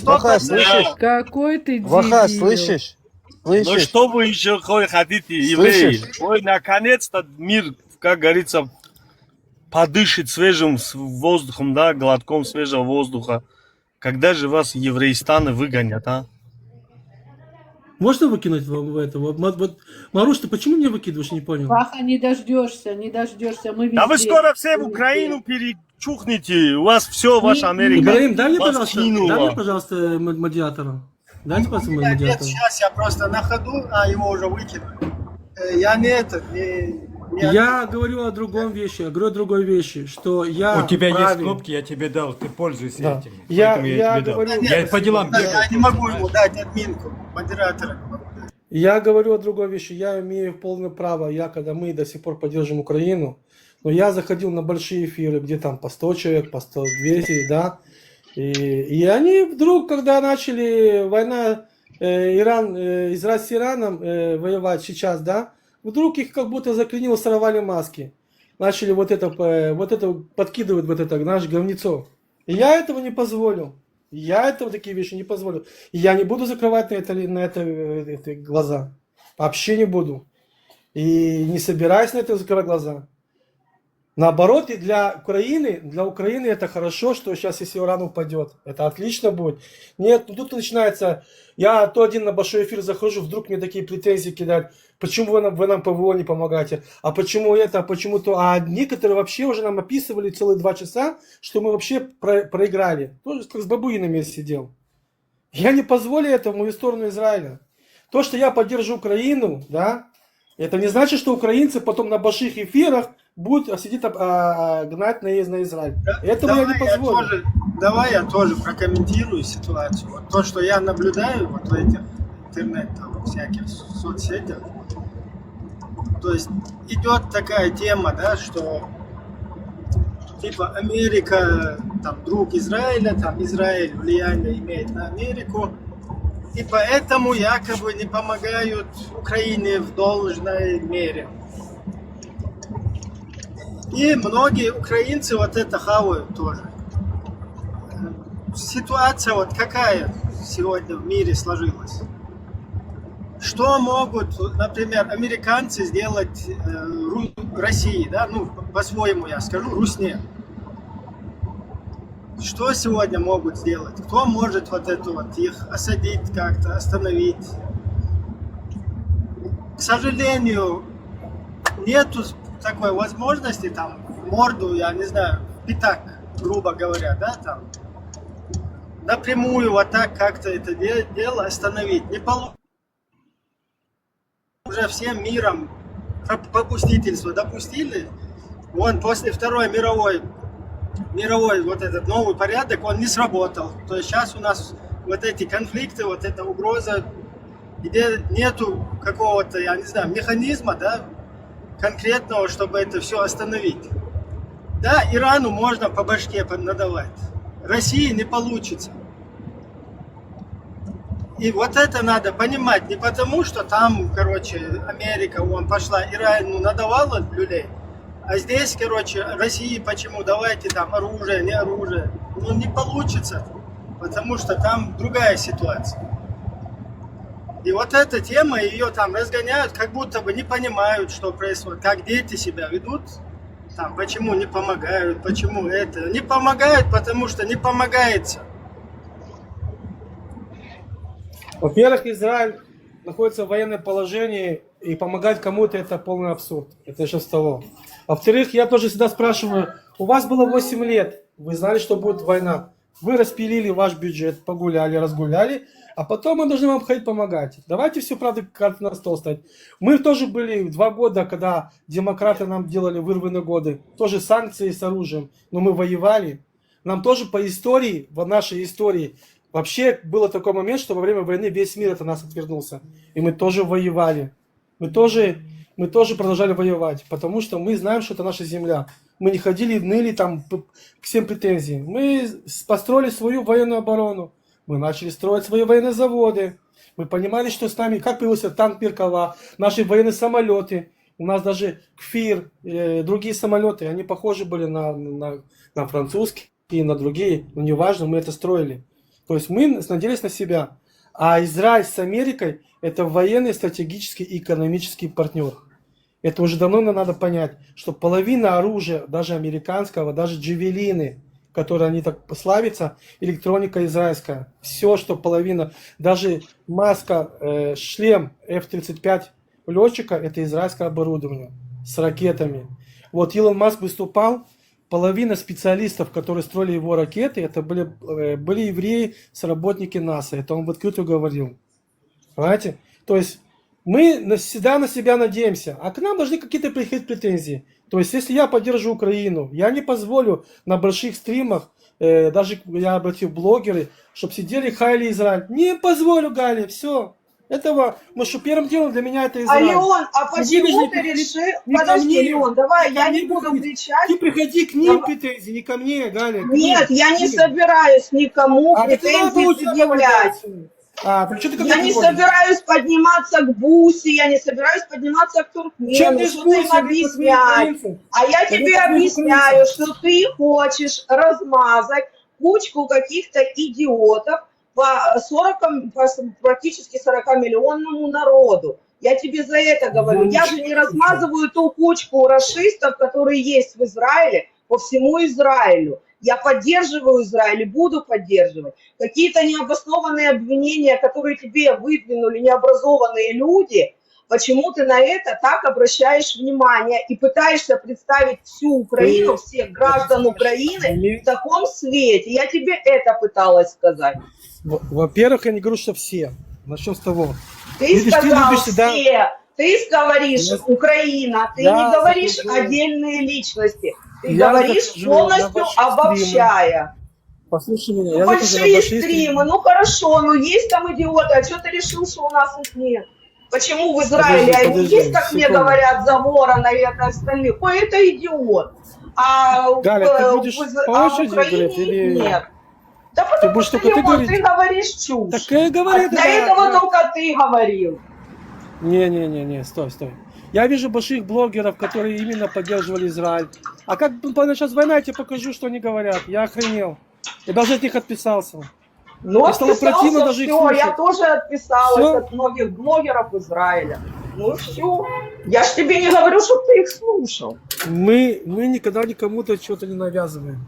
Ваха, слышишь? Какой ты дебил. Ваха, слышишь? Ну что вы еще хотите, евреи? Ой, наконец-то мир, как говорится, подышит свежим воздухом, да, глотком свежего воздуха. Когда же вас евреистаны выгонят, а? Можно выкинуть в этого? Вот, Маруш, ты почему меня выкидываешь, не понял? Ваха, не дождешься, мы везде. Да вы скоро все в Украину перечухнете, у вас все, ваша Америка. Ибрагим, дай мне, пожалуйста, модератора. Дайте, пожалуйста, модератора. Нет, сейчас я просто на ходу, его уже выкину. Я не Я говорю о другом вещи, я говорю о другой вещи, что я У тебя есть правильно. кнопки, я тебе дал, ты пользуйся Да. этими. Я Поэтому я тебе говорю- дал. Да Я нет, по делам да, бегаю. я не могу ему дать админку, модератора. Я говорю о другой вещи. Я имею полное право, когда мы до сих пор поддерживаем Украину, но я заходил на большие эфиры, где там по 100 человек, по 100, 200, да, и они вдруг, когда начали война, Израиль с Ираном воевать сейчас, да, вдруг их как будто заклинило, сорвали маски. Начали вот это подкидывать, вот это, наш говнецо. И я этого не позволю. Я этого такие вещи не позволю. И я не буду закрывать на это глаза. Вообще не буду. И не собираюсь на это закрывать глаза. Наоборот, и для Украины это хорошо, что сейчас, если Иран упадет, это отлично будет. Нет, ну тут начинается, я то один на большой эфир захожу, вдруг мне такие претензии кидают, почему вы нам ПВО не помогаете, а почему это, а почему то, а некоторые вообще уже нам описывали целые 2 часа, что мы вообще проиграли. Тоже как с бабуинами я сидел. Я не позволю этому в мою сторону Израиля. То, что я поддержу Украину, да, это не значит, что украинцы потом на больших эфирах будут сидеть гнать наезд на Израиль. Этого я не позволю. Давай я тоже прокомментирую ситуацию. Вот то, что я наблюдаю вот в этих интернетах, всяких соцсетях. То есть идет такая тема, да, что типа Америка, там, друг Израиля, там Израиль влияние имеет на Америку. И поэтому якобы не помогают Украине в должной мере. И многие украинцы вот это хавают тоже. Ситуация вот какая сегодня в мире сложилась? Что могут, например, американцы сделать России, да, ну, по-своему я скажу, Русне? Что сегодня могут сделать? Кто может вот это вот их осадить как-то, остановить? К сожалению, нету такой возможности там морду, я не знаю, пятак, грубо говоря, да, там напрямую вот так как-то это дело остановить. Не получится. Уже всем миром попустительство допустили. Вон после Второй мировой вот этот новый порядок, он не сработал. То есть сейчас у нас вот эти конфликты, вот эта угроза, где нету какого-то, я не знаю, механизма, да, конкретного, чтобы это все остановить. Да, Ирану можно по башке надавать. России не получится. И вот это надо понимать. Не потому, что там, короче, Америка, вон пошла, Ирану надавала люлей. А здесь, короче, России почему? Давайте там оружие, не оружие. Ну, не получится, потому что там другая ситуация. И вот эта тема, ее там разгоняют, как будто бы не понимают, что происходит, как дети себя ведут, там, почему не помогают, почему это. Не помогают, потому что не помогается. Во-первых, Израиль находится в военном положении, и помогать кому-то это полный абсурд. Это еще с того. Во-вторых, я тоже всегда спрашиваю, у вас было 8 лет, вы знали, что будет война. Вы распилили ваш бюджет, погуляли, разгуляли, а потом мы должны вам ходить помогать. Давайте все правда карты на стол ставить. Мы тоже были 2 года, когда демократы нам делали вырванные годы, тоже санкции с оружием, но мы воевали. Нам тоже по истории, в нашей истории, вообще был такой момент, что во время войны весь мир от нас отвернулся. И мы тоже воевали. Мы тоже продолжали воевать, потому что мы знаем, что это наша земля. Мы не ходили, ныли там к всем претензиям. Мы построили свою военную оборону. Мы начали строить свои военные заводы. Мы понимали, что с нами, как появился танк Меркава, наши военные самолеты. У нас даже Кфир, другие самолеты, они похожи были на французские и на другие. Но неважно, мы это строили. То есть мы надеялись на себя. А Израиль с Америкой это военный, стратегический и экономический партнер. Это уже давно надо понять, что половина оружия, даже американского, даже джавелины, которые они так славятся, электроника израильская. Все, что половина, даже маска, шлем F-35 летчика, это израильское оборудование с ракетами. Вот Илон Маск выступал, половина специалистов, которые строили его ракеты, это были евреи, работники НАСА. Это он в открытую говорил. Понимаете? То есть Мы всегда на себя надеемся, а к нам должны какие-то приходить претензии. То есть, если я поддерживаю Украину, я не позволю на больших стримах, даже я обратил блогеры, чтобы сидели хаяли Израиль. Не позволю, Галя, все. Этого, потому что первым делом для меня это Израиль. Леон, а почему ты решил... Подожди, Леон, давай, я не буду кричать. Ты приходи к ним претензии, не ко мне, Галя. Нет, я не собираюсь никому претензий предъявлять. Я не собираюсь подниматься к Бусе, я не собираюсь подниматься к Туркмену, что ты им объяснять. А я тебе объясняю, что ты хочешь размазать кучку каких-то идиотов по практически 40-миллионному народу. Я тебе за это говорю. Я же не размазываю ту кучку расистов, которые есть в Израиле, по всему Израилю. Я поддерживаю Израиль и буду поддерживать. Какие-то необоснованные обвинения, которые тебе выдвинули необразованные люди, почему ты на это так обращаешь внимание и пытаешься представить всю Украину, всех граждан Украины в таком свете? Я тебе это пыталась сказать. Во-первых, я не говорю, что все. Начнем с того. Ты сказал все. Ты говоришь Украина, ты не говоришь отдельные личности. Ты говоришь полностью обобщая. Послушай меня. Большие стримы, ну хорошо, но есть там идиоты, а что ты решил, что у нас их нет? Почему в Израиле они есть, как мне говорят, за ворона и это остальных? Ой, это идиот. А Галя, ты будешь по очереди говорить или... нет? Да потому что, Леон, ты говоришь чушь. Так я говорю, до этого только ты говорил. Не, стой. Я вижу больших блогеров, которые именно поддерживали Израиль. А как началась война, я тебе покажу, что они говорят. Я охренел. Я даже от них отписался. Ну, отписался, все, я тоже отписалась все? От многих блогеров Израиля. Ну, все. Я ж тебе не говорю, чтобы ты их слушал. Мы никогда никому-то что-то не навязываем.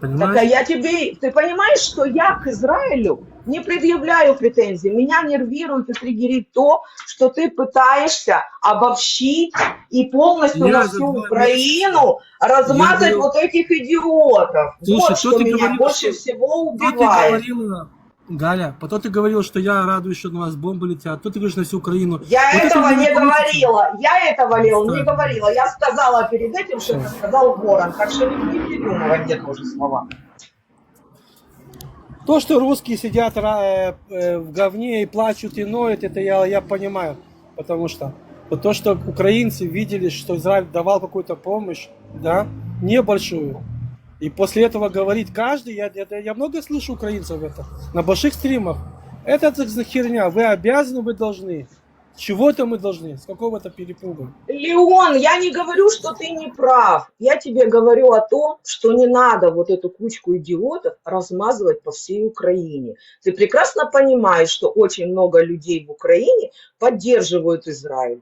Понимаешь? Так, а я тебе... Ты понимаешь, что я к Израилю не предъявляю претензий. Меня нервирует и триггерит то, что ты пытаешься обобщить и полностью на всю Украину размазать вот этих идиотов. Слушай, вот что меня больше всего убивает. Галя, потом ты говорила, что я радуюсь, что на вас бомбы летят. Тут ты говоришь на всю Украину. Я вот этого не говорила. Я этого, Леон, не говорила. Я сказала перед этим, что это сказал Ворон. Так что не придумывай мне тоже слова. То, что русские сидят в говне и плачут и ноют, это я понимаю. Потому что вот то, что украинцы видели, что Израиль давал какую-то помощь, да, небольшую. И после этого говорит каждый, я много слышу украинцев это, на больших стримах. Это за херня, вы обязаны, вы должны. Чего-то мы должны, с какого-то перепуга. Леон, я не говорю, что ты не прав. Я тебе говорю о том, что не надо вот эту кучку идиотов размазывать по всей Украине. Ты прекрасно понимаешь, что очень много людей в Украине поддерживают Израиль.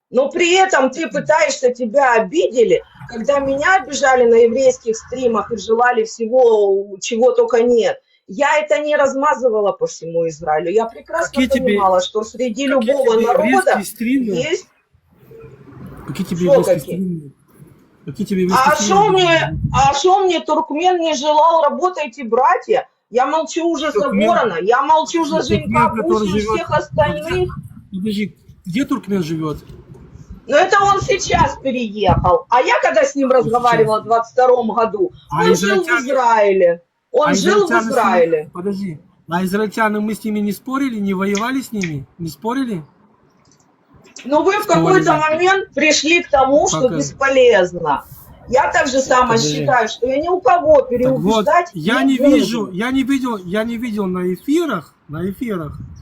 Но при этом ты пытаешься, тебя обидели, когда меня обижали на еврейских стримах и желали всего, чего только нет. Я это не размазывала по всему Израилю. Я прекрасно понимала, что среди любого народа есть... Какие тебе еврейские стримы? Какие тебе еврейские стримы? А что мне туркмен не желал, работайте, братья? Я молчу уже за Ворона, я молчу за Женька Пусть и всех остальных. Подожди, где туркмен живет? Но это он сейчас переехал. А я когда с ним разговаривала в 22-м году, он жил в Израиле. Он жил в Израиле. Подожди, а израильтяне мы с ними не спорили, не воевали с ними? Не спорили? Но вы в какой-то момент пришли к тому, что бесполезно. Я так же само считаю, что я ни у кого переубеждать я не видел на эфирах,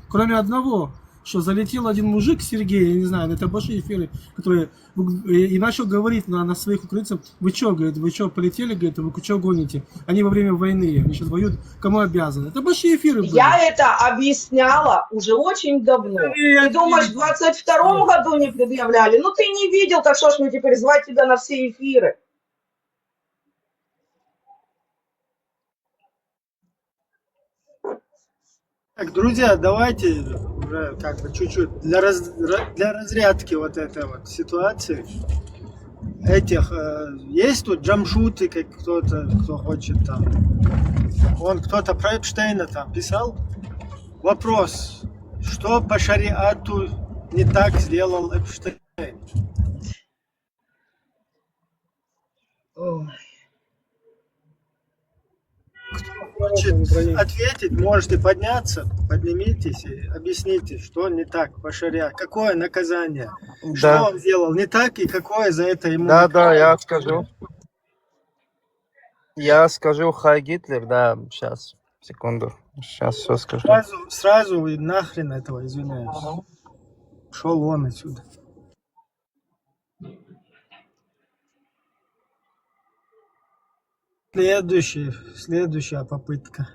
кроме одного, что залетел один мужик, Сергей, я не знаю, это большие эфиры, которые, и начал говорить на своих украинцев, вы что, говорит, вы что, полетели, говорит, вы что гоните? Они во время войны, они сейчас воюют, кому обязаны? Это большие эфиры были. Я это объясняла уже очень давно. Ты думаешь, в 22-м году не предъявляли? Ну ты не видел, так что ж мне теперь звать тебя на все эфиры? Так, друзья, давайте уже как бы чуть-чуть для разрядки вот этой вот ситуации. Есть тут джамшуты, как кто хочет там. Кто-то про Эпштейна там писал. Вопрос. Что по шариату не так сделал Эпштейн? Кто хочет ответить, можете подняться, поднимитесь и объясните, что не так по шариату. Какое наказание? Что Да, он сделал не так и какое за это ему да, наказание? я скажу. Я скажу Хай Гитлер, да, сейчас, секунду. Сейчас все скажу. Сразу и нахрен этого, извиняюсь. Шел он отсюда. Следующая попытка.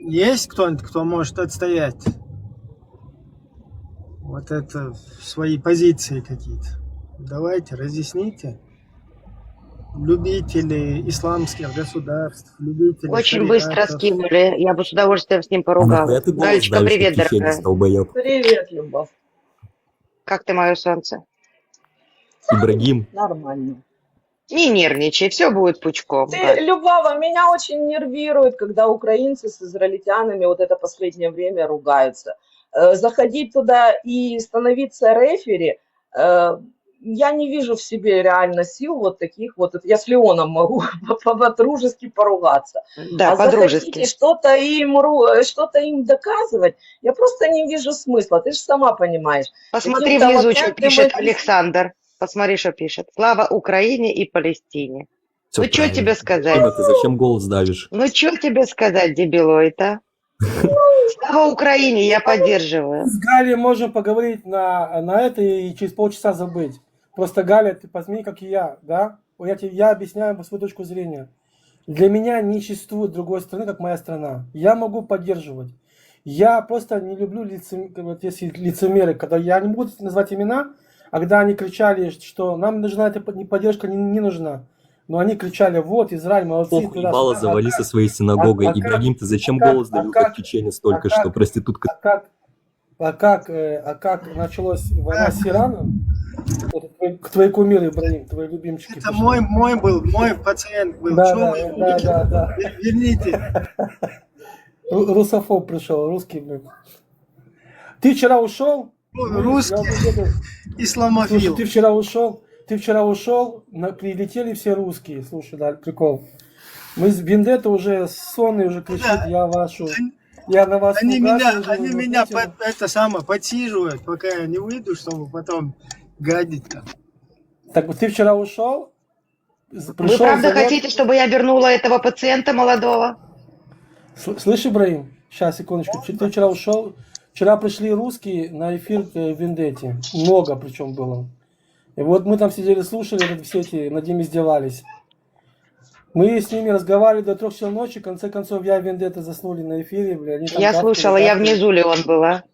Есть кто-нибудь, кто может отстоять вот это свои позиции какие-то? Давайте, разъясните. Любители исламских государств, любители Очень быстро шариатов. скинули. Я бы с удовольствием с ним А нахуя поругалась. ты голос Галечка, давишь, привет, как чеченец, дорогая. долбоеб? Привет, Любовь. Как ты, мое солнце? Ибрагим. Нормально. Не нервничай, все будет пучком, Ты, Галь. Любава, меня очень нервирует, когда украинцы с израильтянами вот это последнее время ругаются. Заходить туда и становиться рефери, я не вижу в себе реально сил вот таких вот. Я с Леоном могу по-дружески поругаться. Да, А заходить и по-дружески. что-то им доказывать, я просто не вижу смысла. Ты же сама понимаешь. Посмотри Каким-то внизу, что латентным пишет этим- Александр. Посмотри, что пишет. Слава Украине и Палестине. Всё Ну, что правильно. тебе сказать? Дима, ты зачем голос давишь? Ну, что тебе сказать, дебилоид-то? Слава Украине, я поддерживаю. С Галей можем поговорить на это и через полчаса забыть. Просто, Галя, ты посмотри, как и я, да? Я объясняю свою точку зрения. Для меня не существует другой страны, как моя страна. Я могу поддерживать. Я просто не люблю лицемеры, когда я не буду назвать имена, а когда они кричали, что нам нужна эта поддержка, не нужна. Но они кричали, вот, Израиль, молодцы. Похуй, ебало, завали со своей синагогой. Ибрагим, ты зачем голос давил, как чеченец только что? Проститутка. А как началась война с Ираном? Вот, твои кумиры, Ибрагим, твои любимчики. Это мой был, мой пациент был. Да, Чё да, вы? да. Верните. Русофоб пришел, русский, блин. Ты вчера ушел? Русский исламофил. Слушай, ты вчера ушел, прилетели все русские. Слушай, да, прикол. Мы с Вендетта уже сонный уже кричит, я на вас Они ругаться уже меня, не меня буду. подсиживают, пока я не выйду, чтобы потом гадить там. Так вот ты вчера ушел? Вы правда хотите, чтобы я вернула этого пациента молодого? Слышь, Ибраим, сейчас, секундочку. Ты вчера ушел. Вчера пришли русские на эфир в Вендетте. Много причем было. И вот мы там сидели, слушали, вот все эти над ними издевались. Мы с ними разговаривали до 3 часов ночи. В конце концов, я и Вендетта заснули на эфире. Бля, они там Я гавкали, слушала, я внизу Леон была.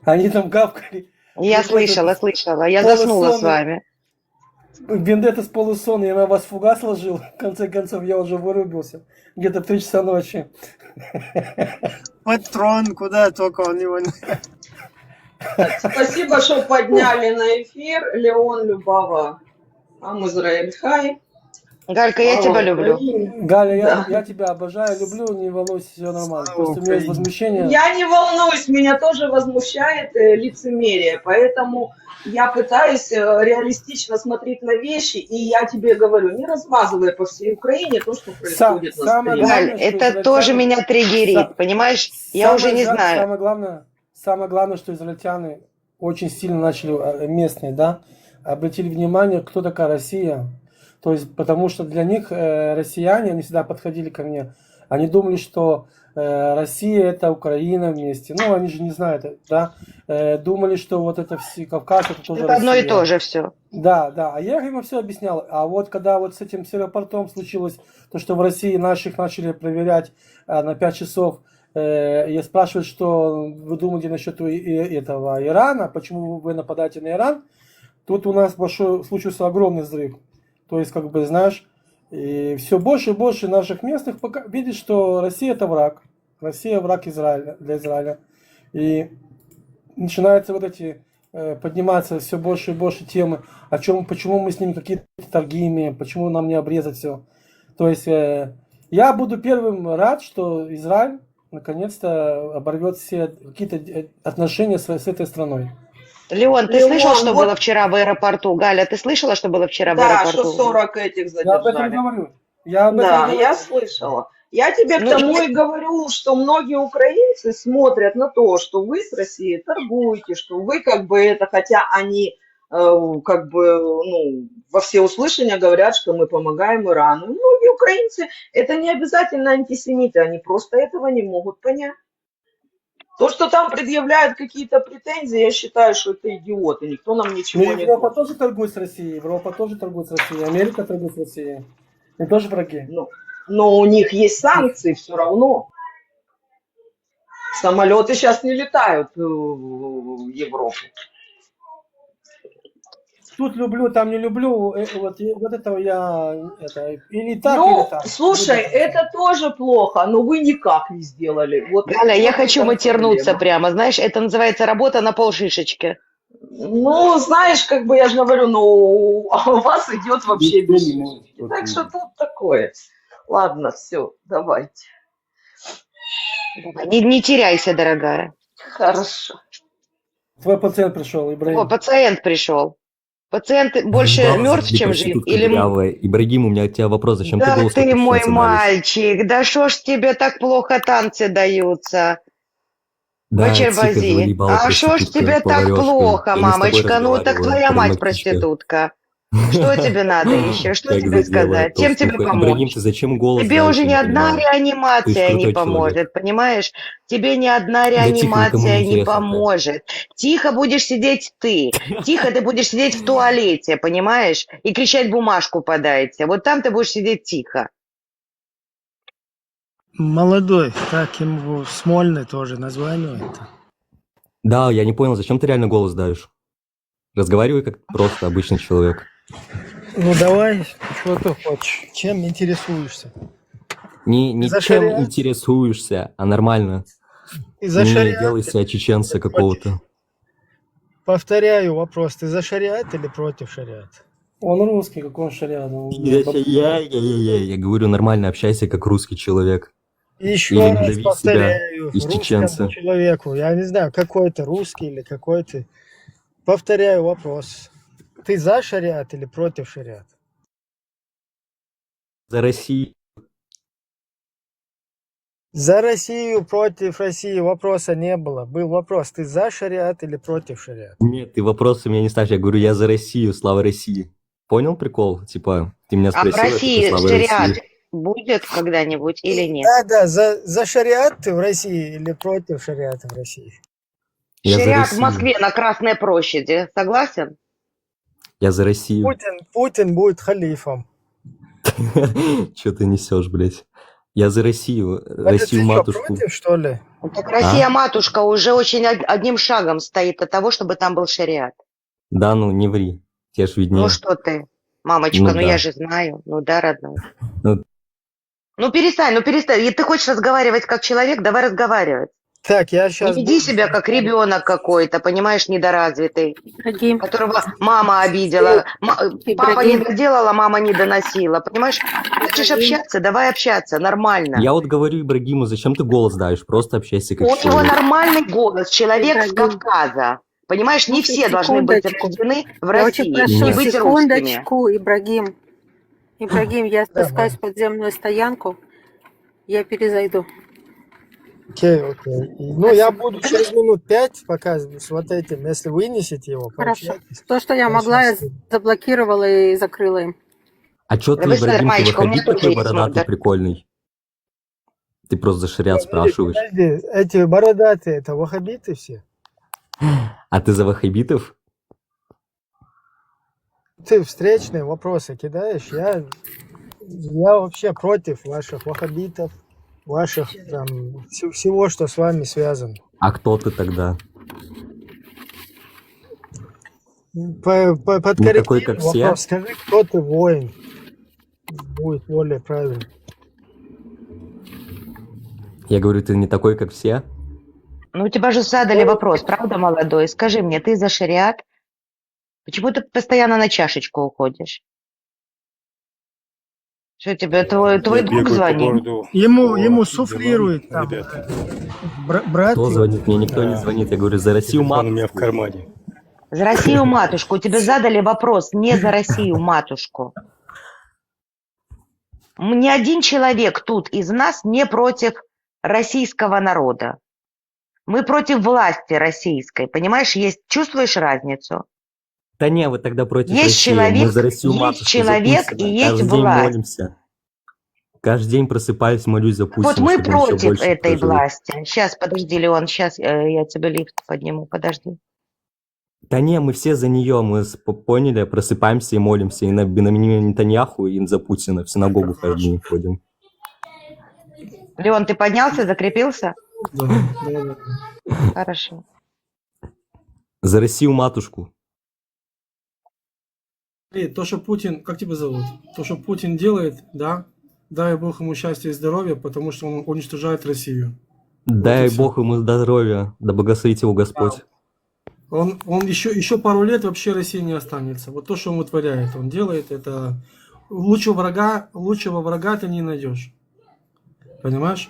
Они там гавкали. Я слышала. Я заснула с вами. Вендетта с полусона, я на вас фугас ложил. В конце концов, я уже вырубился. Где-то в 3 часа ночи. Патрон, куда только он его... Спасибо, что подняли на эфир. Леон, Любава, Израиль, хай. Галька, я тебя люблю. Галя, я тебя обожаю, люблю, не волнуйся, все нормально. Просто у меня есть возмущение. Я не волнуюсь, меня тоже возмущает лицемерие, поэтому я пытаюсь реалистично смотреть на вещи, и я тебе говорю, не размазывай по всей Украине то, что происходит на стриме. Галь, это тоже меня триггерит, понимаешь? Я уже не знаю. Самое главное, что израильтяне очень сильно начали, местные, да, обратили внимание, кто такая Россия. То есть, потому что для них россияне, они всегда подходили ко мне, они думали, что Россия это Украина вместе. Ну, они же не знают, да. Думали, что вот это все Кавказ, это тоже это Россия. одно и то же все. Да. А я им все объяснял. А вот когда вот с этим аэропортом случилось, то, что в России наших начали проверять на 5 часов, я спрашиваю, что вы думаете насчет этого Ирана, почему вы нападаете на Иран? Тут у нас случился огромный взрыв. То есть, как бы, знаешь, и все больше и больше наших местных видят, что Россия это враг. Россия враг для Израиля. И начинаются вот эти подниматься все больше и больше темы, почему мы с ними какие-то торги имеем, почему нам не обрезать все. То есть я буду первым рад, что Израиль наконец-то оборвет все какие-то отношения с этой страной. Леон, ты Леон, слышал, что вот- было вчера в аэропорту? Галя, ты слышала, что было вчера в Да, аэропорту? что 40 этих Я об этом задержали. говорю. Я об этом Да, говорю. я слышала. Я тебе к Ну, тому и говорю, что многие украинцы смотрят на то, что вы с Россией торгуете, что вы как бы это, хотя они как бы, ну, во всеуслышание говорят, что мы помогаем Ирану. И многие украинцы, это не обязательно антисемиты, они просто этого не могут понять. То, что там предъявляют какие-то претензии, я считаю, что это идиоты, никто нам Ну, ничего не Европа должен. тоже торгует с Россией, Европа тоже торгует с Россией, Америка торгует с Россией. Они тоже враги. Но у них есть санкции все равно. Самолеты сейчас не летают в Европу. Тут люблю, там не люблю, вот этого я, или так, Ну, или так. слушай, это тоже плохо, но вы никак не сделали. Вот, Галя, я вот хочу это матернуться проблема. прямо. Знаешь, это называется работа на полшишечки. Ну, знаешь, как бы я же говорю, ну, а у вас идет вообще без шишечки. Так что тут такое. Ладно, все, давайте. Давай, не теряйся, дорогая. Хорошо. Твой пациент пришел, Ибрагим. О, пациент пришел. Пациент больше Заебала мертв, ты чем жив? проститутка Или... дырявая. Ибрагим, у меня от тебя вопрос. Зачем ты Да голос ты как мой чеченца даешь? мальчик, да шо ж тебе так плохо танцы даются? Да, тихо, Бачарбази. завалибала А шо ж проститутка, тебе так поварёшка. плохо, Я не с тобой мамочка? Ну так разговариваю, твоя мать прям проститутка. Что тебе надо еще? Что Как тебе задела сказать? Чем тебе толстуха. Ибрагим, помочь? ты зачем голос Тебе даешь, уже я ни не одна понимаю. Ты ж реанимация не крутой поможет, человек. понимаешь? Тебе ни одна Да тихо, никому не реанимация не интересно. поможет. Тихо будешь сидеть ты. Тихо ты будешь сидеть в туалете, понимаешь? И кричать бумажку подайте. Вот там ты будешь сидеть тихо. Молодой, как ему Смольный тоже название это. Да, я не понял, зачем ты реально голос даешь? Разговаривай как просто обычный человек. Ну давай, что ты хочешь? Чем интересуешься? Не За чем шариат? интересуешься, а нормально. Ты за Не шариат? делай себя чеченца какого-то. Повторяю вопрос, ты за шариат или против шариата? Он русский, какой он шариат. Я говорю, нормально общайся как русский человек. Еще Или не раз дави себя повторяю, из чеченца. русскому человеку, я не знаю, какой ты русский или какой ты. Повторяю вопрос. Ты за шариат или против шариата? За Россию. За Россию, против России вопроса не было. Был вопрос, ты за шариат или против шариата? Нет, ты вопросы меня не ставишь. Я говорю, я за Россию, слава России. Понял прикол? Типа, ты меня А в спросил, России слава шариат России. будет когда-нибудь или нет? Да, за шариат ты в России или против шариата в России? Я за Шариат в Россию. Москве на Красной площади. Согласен? Я за Россию. Путин будет халифом. Че ты несешь, блядь? Я за Россию. Это Россию ты что, матушку. против, что ли? Так Россия-матушка уже очень одним шагом стоит от того, чтобы там был шариат. Да, ну не ври. Тебе ж виднее. Ну что ты, мамочка, Ну ну да. я же знаю. Ну да, родной. Ну, Ну перестань. И ты хочешь разговаривать как человек, давай разговаривать. Так, я Не сейчас веди себя как ребенок какой-то, понимаешь, недоразвитый, Ибрагим, которого мама обидела, папа не Ибрагим. доделала, мама не доносила, понимаешь? Хочешь общаться, давай общаться, нормально. я вот говорю Ибрагиму, зачем ты голос даешь? Просто общайся как У него человек. нормальный голос, человек с Ибрагим. Кавказа. Понимаешь, не Слушай, все должны быть секундочку. рождены в Я очень России, прошу, не быть русскими. секундочку, Ибрагим. Ибрагим, я спускаюсь в подземную стоянку. Я перезайду. Окей. Ну, я буду через минут 5 пока с вот этим, если вынесете его, Хорошо. пообщайтесь. То, что я Я могла, я щас- заблокировала и закрыла им. А чё ты, Да вы что, Ибрагим, ты Маечка, у меня выходи тоже такой есть бородатый, модуль. прикольный? Ты просто за шариат спрашиваешь. Подожди, эти бородатые, это ваххабиты все? А ты за ваххабитов? Ты встречные вопросы кидаешь, я вообще против ваших ваххабитов, ваших там, всего, что с вами связано. А кто ты тогда? Подкорректируй такой, как все? вопрос, скажи, кто ты воин, будет более правильно. Я говорю, ты не такой, как все? Ну, у тебя же задали вопрос, правда, молодой? Скажи мне, ты за шариат? Почему ты постоянно на чашечку уходишь? Что тебе, твой друг звонит? Ему суфлирует там брат. Кто звонит? Мне никто не звонит. Я говорю, за Россию матушку. У меня в кармане. За Россию матушку. Тебе задали вопрос не за Россию матушку. Ни один человек тут из нас не против российского народа. Мы против власти российской. Понимаешь, чувствуешь разницу? Да не, вы тогда против Есть России. человек, Мы за Россию есть матушку, за человек Путина. и есть Каждый день власть. молимся. Каждый день просыпаюсь, молюсь за Путина, Вот мы чтобы он еще против больше этой прожил. власти. Сейчас, подожди, Леон, сейчас я тебе лифт подниму, подожди. Да не, мы все за нее, мы поняли, просыпаемся и молимся. И на Беньямина Нетаньяху, и за Путина. В синагогу каждый день ходим. Леон, ты поднялся, закрепился? Да. Хорошо. За Россию матушку. Смотри, то, что Путин, как тебя зовут? То, что Путин делает, да, дай Бог ему счастья и здоровья, потому что он уничтожает Россию. Дай Вот и всё. Бог ему здоровья, да благословит его Господь. Он еще пару лет вообще России не останется. Вот то, что он вытворяет, он делает, это лучшего врага ты не найдешь. Понимаешь?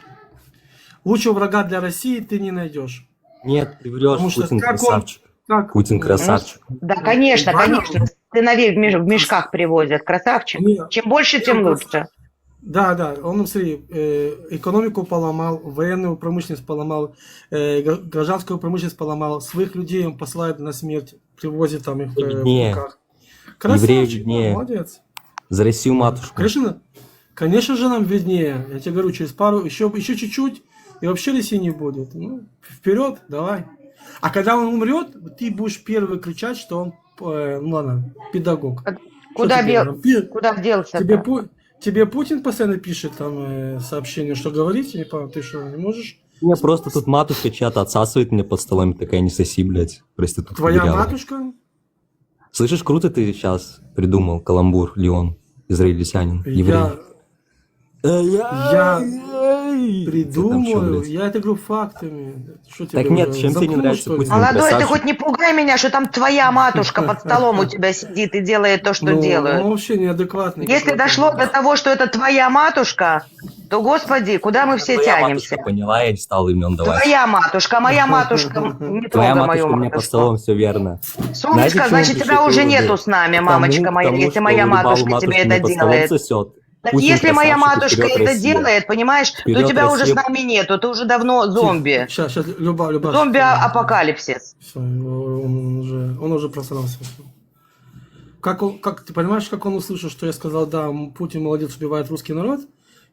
Лучшего врага для России ты не найдешь. Нет, ты врешь, Потому что Путин как он- красавчик. как- Путин красавчик. Да, конечно, Правильно? конечно. Сыновей в мешках привозят. Красавчик. Нет. Чем больше, тем лучше. Да, он, смотри, экономику поломал, военную промышленность поломал, гражданскую промышленность поломал, своих людей он посылает на смерть, привозит там их в Виднее. руках. Еврею Красавчик, виднее. молодец. За Россию матушку. Конечно же нам виднее. Я тебе говорю, через еще чуть-чуть, и вообще России не будет. Ну, вперед, давай. А когда он умрет, ты будешь первый кричать, что он, ну ладно, педагог. Куда, Что тебе, куда делся? тебе Путин постоянно пишет там сообщение, что говорить, не понял, ты что, не можешь? Мне просто тут матушка чья-то отсасывает мне под столом, и такая, не соси, блядь, проститутка. Твоя дырявая. матушка? Слышишь, круто ты сейчас придумал каламбур, Леон, израильтянин, еврей. Я придумываю, я это говорю фактами. Что Так тебе нет, уже, чем тебе не замкнул, нравится что ли? Путин? Молодой, ты красавчик. хоть не пугай меня, что там твоя матушка под столом у тебя сидит и делает то, что Ну, делают. он вообще неадекватный. Если какой-то. дошло до того, что это твоя матушка, то, господи, куда мы все Твоя тянемся? матушка поняла, я не стал имен давать. Твоя матушка, моя матушка, не Твоя трогай матушка мою у меня под матушку. столом, все верно. Солнышко, Знаете, почему значит, пишут тебя уже выводы? нету с нами, Потому- мамочка моя, потому если что моя Лыбалу матушка матушка тебе мне это под столом делает. сосет. Так Путин если моя красавчик, и матушка вперед это Россия. делает, понимаешь, то Вперед тебя уже с Россия. нами нету, ты уже давно зомби. Сейчас, Люба. Зомби-апокалипсис. Всё, он уже просрался. Как ты понимаешь, как он услышал, что я сказал, да, Путин молодец, убивает русский народ,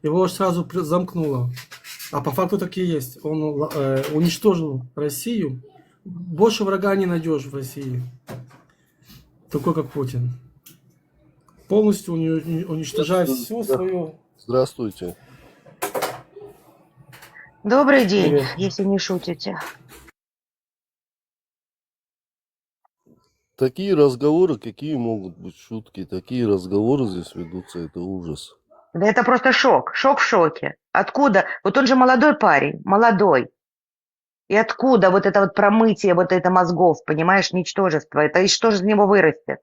его аж сразу замкнуло. А по факту так и есть. Он уничтожил Россию. Больше врага не найдешь в России. Такой, как Путин. Полностью уничтожает всю свою... Здравствуйте. Добрый день, Привет. если не шутите. Такие разговоры, какие могут быть шутки, такие разговоры здесь ведутся, это ужас. Да это просто шок. Шок в шоке. Откуда? Вот он же молодой парень, молодой. И откуда вот это вот промытие вот это мозгов, понимаешь, ничтожество? Это и что же из него вырастет?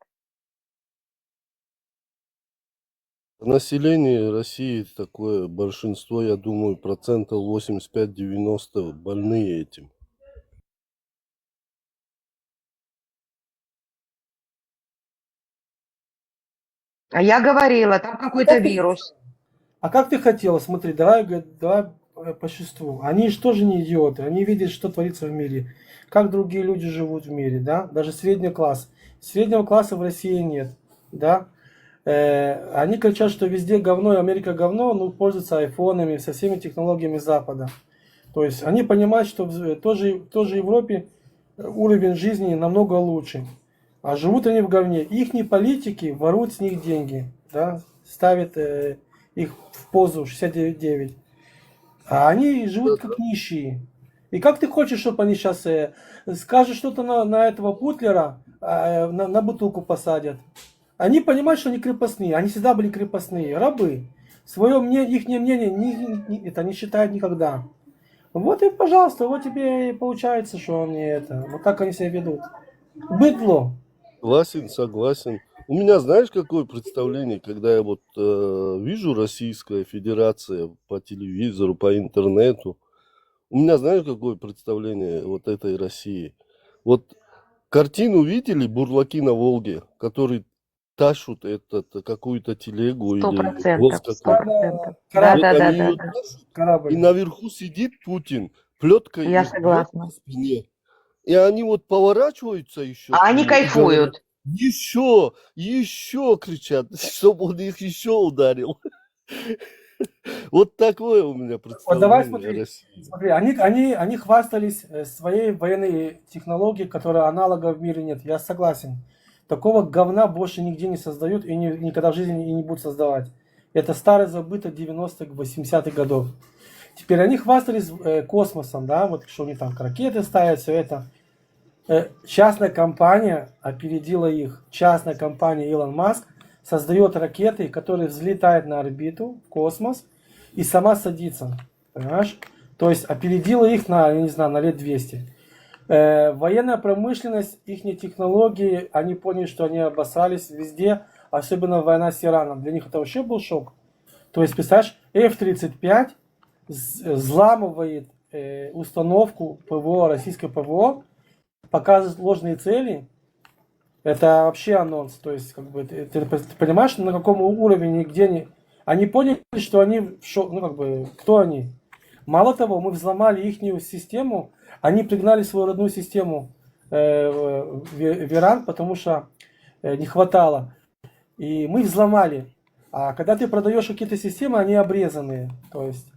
Население России такое большинство, я думаю, 85-90% больные этим. А я говорила, там какой-то вирус. А как ты хотела? Смотри, давай по существу. Они же тоже не идиоты. Они видят, что творится в мире. Как другие люди живут в мире, да? Даже средний класс. Среднего класса в России нет, да? Они кричат, что везде говно, и Америка говно, но пользуются айфонами, со всеми технологиями Запада. То есть они понимают, что в той же Европе уровень жизни намного лучше. А живут они в говне. Ихние политики воруют с них деньги, да? Ставят их в позу 69. А они живут как нищие. И как ты хочешь, чтобы они сейчас скажут что-то на этого Путлера, на бутылку посадят? Они понимают, что они крепостные. Они всегда были крепостные, рабы. Свое мнение, их мнение это не считают никогда. Вот и, пожалуйста, вот тебе и получается, что они это... Вот так они себя ведут. Быдло. Согласен, согласен. У меня, знаешь, какое представление, когда я вот вижу Российская Федерация по телевизору, по интернету. У меня, знаешь, какое представление вот этой России? Вот картину видели «Бурлаки на Волге», которые тащут какую-то телегу или 100%. воз 100%. какой-то. Корабль. Вот Да-да-да. они ее Да. тащат, Корабль. и наверху сидит Путин, плеткой Я их бьет согласна. по спине. И они вот поворачиваются еще А к они нему и говорят, кайфуют. еще кричат, чтобы он их еще ударил. Вот такое у меня Вот давай представление о смотри. России. Смотри, они хвастались своей военной технологией, которой аналога в мире нет. Я согласен. Такого говна больше нигде не создают и никогда в жизни и не будут создавать. Это старое забыто 90-х, 80-х годов. Теперь они хвастались космосом, да, вот что они там ракеты ставят, все это. Частная компания опередила их. Частная компания Илон Маск создает ракеты, которые взлетают на орбиту, в космос, и сама садится. Понимаешь? То есть опередила их на, я не знаю, на лет 200. Военная промышленность, их технологии, они поняли, что они обосрались везде, особенно война с Ираном. Для них это вообще был шок. То есть, представляешь, F-35 взламывает установку ПВО, российской ПВО, показывает ложные цели. Это вообще анонс. То есть, как бы, ты понимаешь, на каком уровне, где они поняли, что они в шок, ну, как бы, кто они? Мало того, мы взломали их систему, они пригнали свою родную систему в Иран, потому что не хватало. И мы взломали. А когда ты продаешь какие-то системы, они обрезанные. То есть,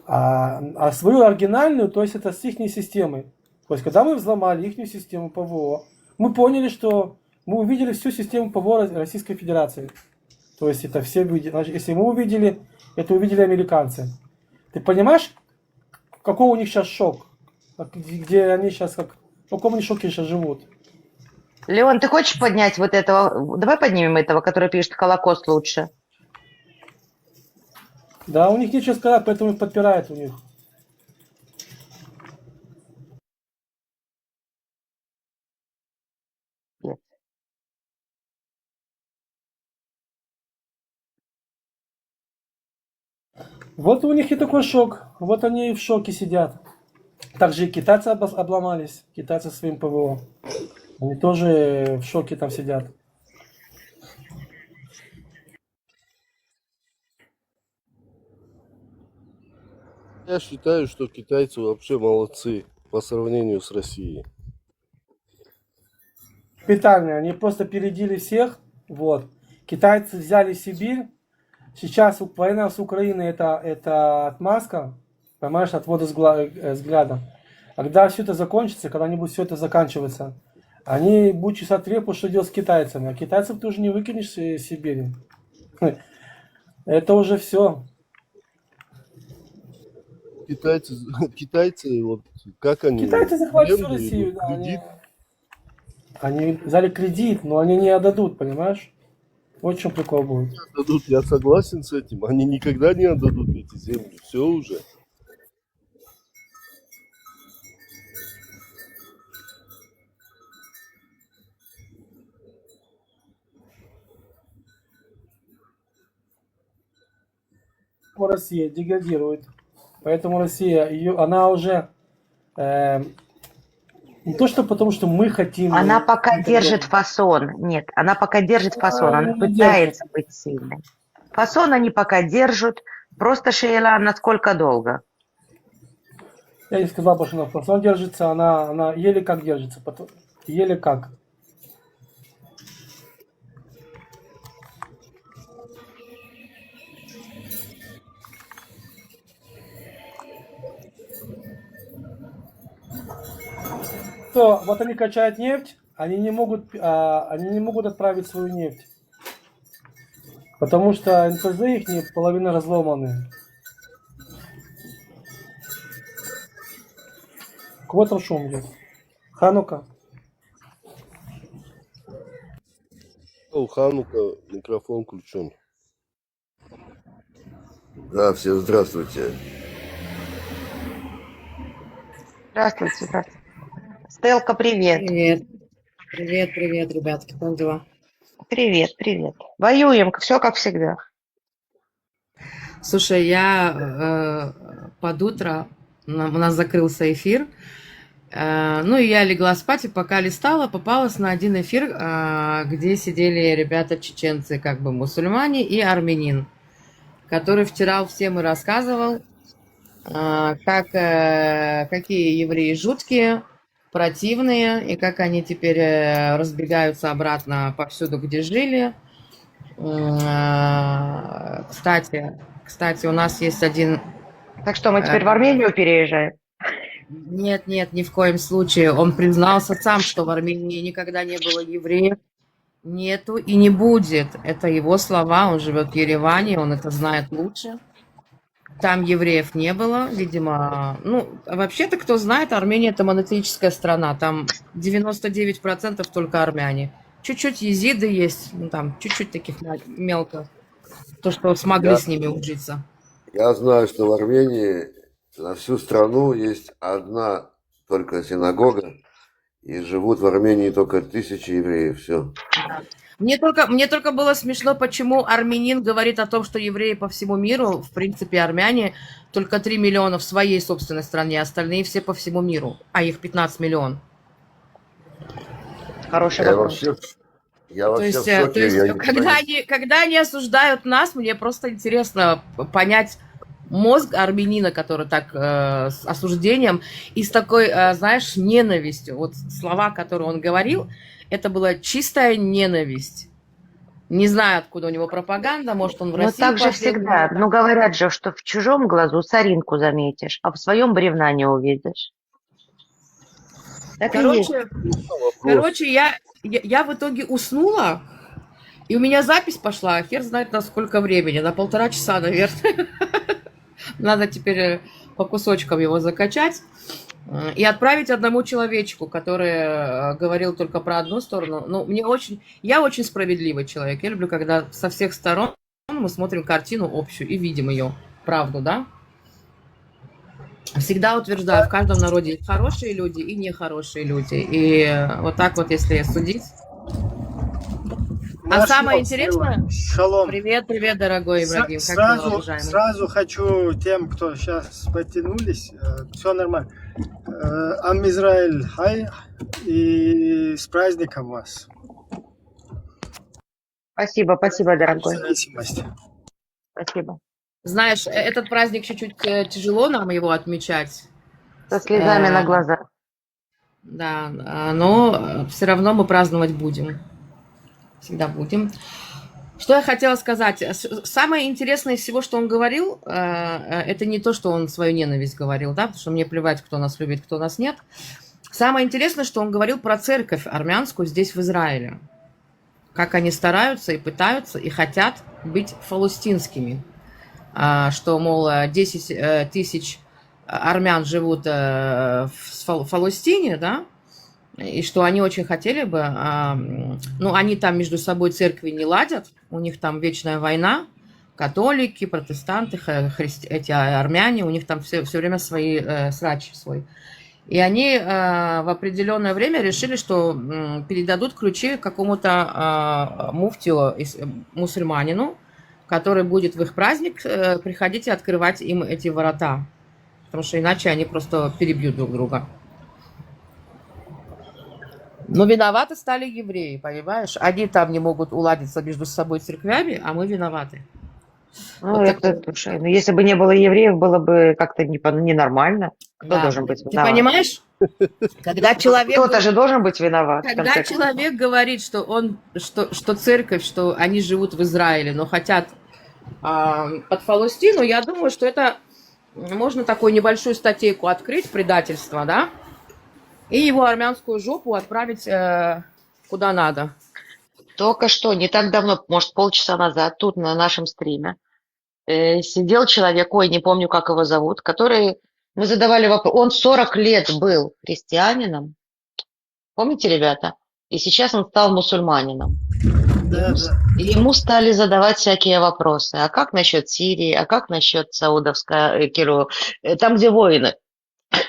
а свою оригинальную, то есть это с их системы. То есть, когда мы взломали их систему ПВО, мы поняли, что мы увидели всю систему ПВО Российской Федерации. То есть, это все видели. Значит, если мы увидели, это увидели американцы. Ты понимаешь, какой у них сейчас шок? Где они сейчас, в каком они шоке сейчас живут? Леон, ты хочешь поднять вот этого? Давай поднимем этого, который пишет «Холокост лучше». Да, у них нечего сказать, поэтому их подпирают у них. Вот у них и такой шок. Вот они и в шоке сидят. Также и китайцы обломались. Китайцы своим ПВО. Они тоже в шоке там сидят. Я считаю, что китайцы вообще молодцы по сравнению с Россией. Капитально. Они просто опередили всех. Вот. Китайцы взяли Сибирь. Сейчас война с Украиной это отмазка. Понимаешь, отвода взгляда. А когда все это закончится, когда-нибудь все это заканчивается, они будут чесать репу, что делать с китайцами. А китайцев ты уже не выкинешь из Сибири. Это уже все. Китайцы, вот как они? Китайцы захватят всю Россию. Да, они взяли кредит, но они не отдадут, понимаешь? Вот в чем прикол будет. Отдадут, я согласен с этим. Они никогда не отдадут эти земли. Все уже. Россия деградирует. Поэтому Россия, она уже не то, что потому, что мы хотим... Она пока держит фасон. Нет, она пока держит фасон. Она пытается быть сильной. Фасон они пока держат. Просто, Шейла, насколько долго? Я не сказал, что она фасон держится. Она еле как держится. Еле как. То, вот они качают нефть, они не могут отправить свою нефть. Потому что НПЗ их половина разломаны. Кого там шум идет? Ханука. У Ханука микрофон включен. Да, всем здравствуйте. Здравствуйте, здравствуйте. Стелка, привет. Привет. Привет, привет, ребятки, как дела? Привет, привет. Воюем, все как всегда. Слушай, я под утро, у нас закрылся эфир, ну и я легла спать, и пока листала, попалась на один эфир, где сидели ребята-чеченцы, как бы мусульмане и армянин, который втирал всем и рассказывал, какие евреи жуткие, противные, и как они теперь разбегаются обратно повсюду, где жили. Кстати, у нас есть один... Так что, мы теперь в Армению переезжаем? Нет, ни в коем случае. Он признался сам, что в Армении никогда не было евреев. Нету и не будет. Это его слова. Он живет в Ереване, он это знает лучше. Там евреев не было, видимо. Ну, вообще-то, кто знает, Армения – это монотеистическая страна. Там 99% только армяне. Чуть-чуть езиды есть, ну, там чуть-чуть таких мелко. То, что смогли с ними ужиться. Я знаю, что в Армении на всю страну есть одна только синагога, и живут в Армении только 1000 евреев. Все. Мне только было смешно, почему армянин говорит о том, что евреи по всему миру, в принципе, армяне, только 3 миллиона в своей собственной стране, остальные все по всему миру, а их 15 миллионов. Хороший вопрос. Я вообще в шоке. Когда они осуждают нас, мне просто интересно понять мозг армянина, который так с осуждением и с такой, знаешь, ненавистью. Вот слова, которые он говорил, это была чистая ненависть. Не знаю, откуда у него пропаганда, может, он в России... Но так же всегда. Ну, говорят же, что в чужом глазу соринку заметишь, а в своем бревна не увидишь. Так Короче, я в итоге уснула, и у меня запись пошла, хер знает на сколько времени, на 1,5 часа, наверное. Надо теперь по кусочкам его закачать и отправить одному человечку, который говорил только про одну сторону. Ну, я очень справедливый человек. Я люблю, когда со всех сторон мы смотрим картину общую и видим ее, правду, да? Всегда утверждаю, в каждом народе есть хорошие люди и нехорошие люди. И вот так вот, если судить. А самое интересное... Шалом. Привет, дорогой Ибрагим. Как дела, уважаемый? Сразу хочу тем, кто сейчас подтянулись, все нормально. Ам Израиль, хай, и с праздником вас. Спасибо, дорогой. Спасибо. Знаешь, этот праздник чуть-чуть тяжело нам его отмечать. Со слезами на глазах. Да, но все равно мы праздновать будем. Всегда будем. Что я хотела сказать? Самое интересное из всего, что он говорил, это не то, что он свою ненависть говорил, да, потому что мне плевать, кто нас любит, кто нас нет. Самое интересное, что он говорил про церковь армянскую здесь, в Израиле. Как они стараются и пытаются, и хотят быть фалустинскими. Что, мол, 10 тысяч армян живут в Фалустине, да, и что они очень хотели бы, ну, они там между собой церкви не ладят, у них там вечная война, католики, протестанты, эти армяне, у них там все время свои срач свой. И они в определенное время решили, что передадут ключи какому-то муфтию, мусульманину, который будет в их праздник приходить и открывать им эти ворота. Потому что иначе они просто перебьют друг друга. Но виноваты стали евреи, понимаешь? Они там не могут уладиться между собой церквями, а мы виноваты. Ну, вот это, слушай, ну, если бы не было евреев, было бы как-то ненормально. Кто должен быть виноват? Ты понимаешь? Когда человек... Кто-то же должен быть виноват. Когда человек говорит, что церковь, что они живут в Израиле, но хотят под Фалустину, я думаю, что это можно такую небольшую статейку открыть, предательство, да? И его армянскую жопу отправить куда надо. Только что, не так давно, может, полчаса назад, тут на нашем стриме, сидел человек, ой, не помню, как его зовут, который, мы задавали вопрос, он 40 лет был христианином, помните, ребята? И сейчас он стал мусульманином. И ему стали задавать всякие вопросы. А как насчет Сирии? А как насчет Саудовской, там, где воины?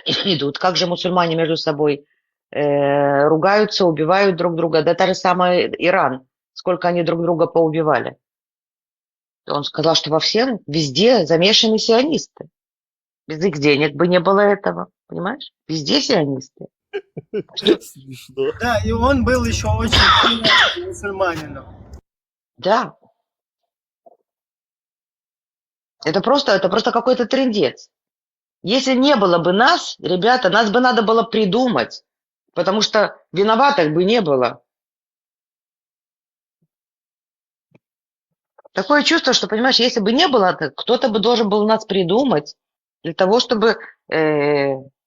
идут. Как же мусульмане между собой ругаются, убивают друг друга. Да та же самая Иран. Сколько они друг друга поубивали. Он сказал, что во всем, везде замешаны сионисты. Без их денег бы не было этого. Понимаешь? Везде сионисты. Смешно. Да, и он был еще очень сильным мусульманином. Да. Это просто какой-то трындец. Если не было бы нас, ребята, нас бы надо было придумать, потому что виноватых бы не было. Такое чувство, что, понимаешь, если бы не было, кто-то бы должен был нас придумать для того, чтобы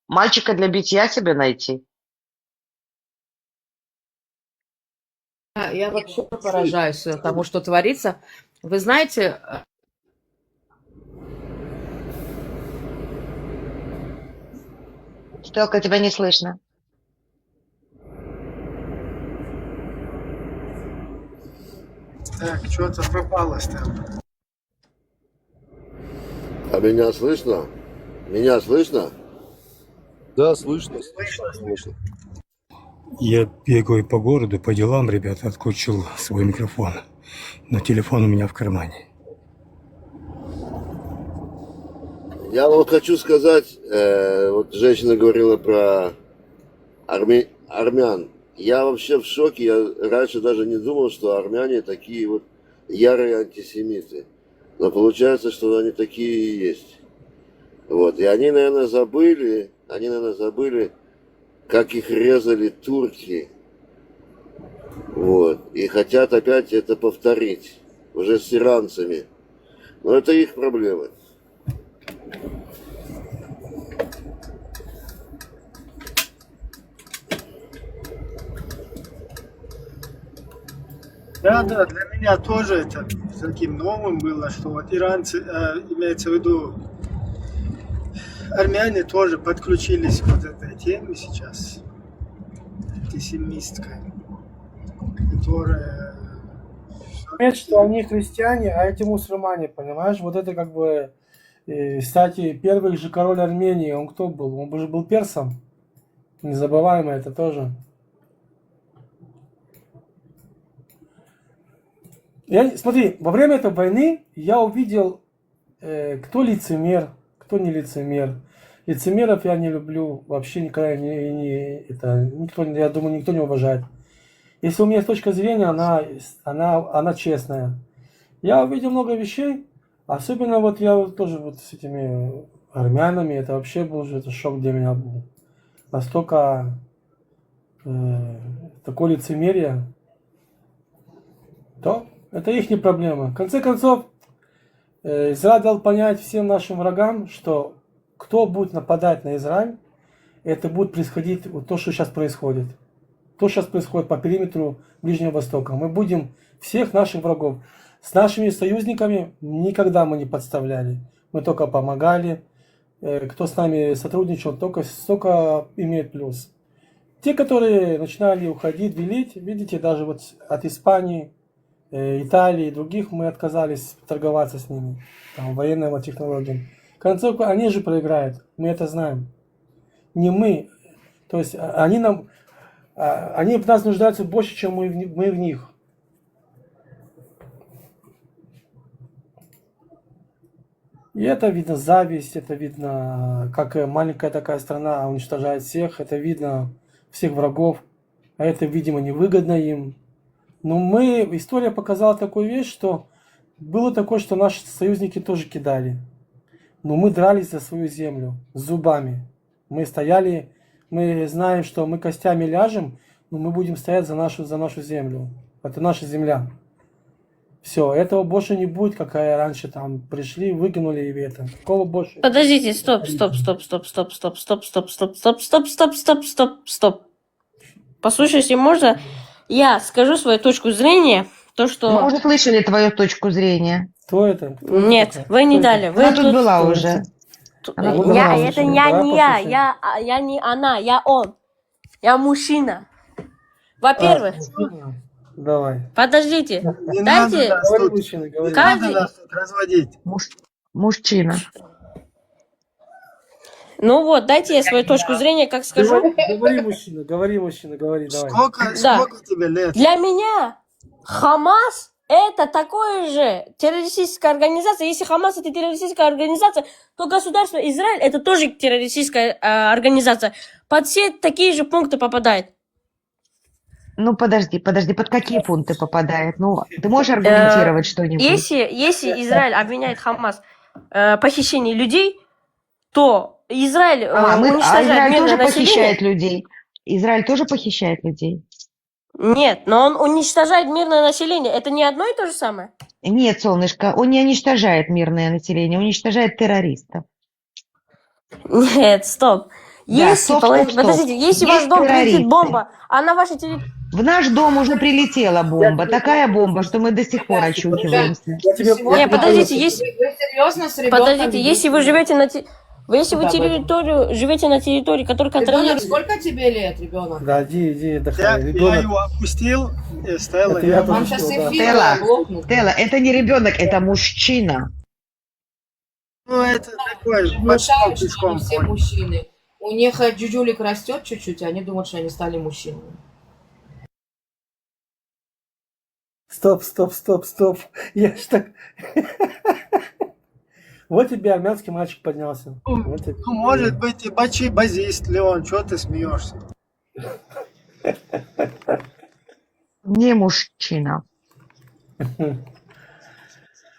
мальчика для битья себе найти. Я вообще поражаюсь тому, что творится. Вы знаете, Стелка, тебя не слышно. Так, что-то пропало, Стелка. А меня слышно? Меня слышно? Да, слышно. Слышно. Я бегаю по городу, по делам, ребята, отключил свой микрофон. Но телефон у меня в кармане. Я вот хочу сказать, вот женщина говорила про армян. Я вообще в шоке, я раньше даже не думал, что армяне такие вот ярые антисемиты. Но получается, что они такие и есть. Вот. И они, наверное, забыли, как их резали турки. Вот. И хотят опять это повторить, уже с иранцами. Но это их проблемы. Да, для меня тоже это таким новым было, что вот иранцы, имеется в виду, армяне тоже подключились к вот этой теме сейчас, антисемитской, которая... Понять, что они христиане, а эти мусульмане, понимаешь? Вот это как бы... Кстати, первый же король Армении, он кто был? Он же был персом. Незабываемо это тоже. Смотри, во время этой войны я увидел, кто лицемер, кто не лицемер. Лицемеров я не люблю, вообще никогда никто, я думаю, никто не уважает. Если у меня есть точка зрения, она честная. Я увидел много вещей, особенно вот я вот тоже вот с этими армянами, это вообще был же это шок для меня был. Настолько такое лицемерие, то это их не проблема. В конце концов, Израиль дал понять всем нашим врагам, что кто будет нападать на Израиль, это будет происходить вот то, что сейчас происходит. То, что сейчас происходит по периметру Ближнего Востока. Мы будем всех наших врагов. С нашими союзниками никогда мы не подставляли. Мы только помогали. Кто с нами сотрудничал, только имеет плюс. Те, которые начинали уходить, делить, видите, даже вот от Испании, Италии и других мы отказались торговаться с ними, там, военными технологиями. В конце концов, они же проиграют, мы это знаем. Не мы. То есть они в нас нуждаются больше, чем мы в них. И это видно зависть, это видно, как маленькая такая страна уничтожает всех, это видно всех врагов, а это, видимо, невыгодно им. Но история показала такую вещь, что было такое, что наши союзники тоже кидали. Но мы дрались за свою землю с зубами. Мы стояли, мы знаем, что мы костями ляжем, но мы будем стоять за нашу землю. Это наша земля. Все, этого больше не будет, как раньше там пришли, выкинули и это. Такого больше. Подождите, стоп. Послушайте, можно я скажу свою точку зрения? То, что... Мы уже слышали твою точку зрения. Кто это? Нет, вы не дали. Она тут была уже. Это не я не она, я он. Я мужчина. Во-первых, давай. Подождите, Не дайте... надо нас тут разводить. Мужчина. Ну вот, дайте я свою точку зрения, как скажу. Говори, мужчина, говори, давай. Сколько тебе лет? Для меня Хамас это такое же террористическая организация. Если Хамас это террористическая организация, то государство Израиль это тоже террористическая организация. Под все такие же пункты попадает. Ну, подожди, под какие пункты попадает? Ну, ты можешь аргументировать что-нибудь? Если Израиль обвиняет Хамас в похищении людей, то Израиль уничтожает Израиль мирное тоже население. похищает людей. Израиль тоже похищает людей. Нет, но он уничтожает мирное население. Это не одно и то же самое? Нет, солнышко, он не уничтожает мирное население, уничтожает террористов. Нет, стоп. Да, Если, стоп. подождите, если в ваш Есть дом прилетит террористы. бомба, а на вашей территории... В наш дом уже прилетела бомба, такая бомба, что мы до сих пор очухиваемся. Нет, подождите, если... Вы серьезно с ребенком? Подождите, если вы живете на... Если вы живете на территории, которая Ребенок, контролирует... сколько тебе лет, ребенок? Да, иди, Я отдыхай. Ребенок. его опустил, Стелла. Это я Вам тоже сейчас хотел, да. эфир оглохнут. Стелла, это не ребенок, это мужчина. Ну, это такой, пошел Внушают, что пешком. они все мужчины. У них джуджулик растет чуть-чуть, и они думают, что они стали мужчинами. Стоп. Я ж так... Вот тебе армянский мальчик поднялся. Вот тебе. Ну, может быть, и базист, Леон, что ты смеешься? Не мужчина.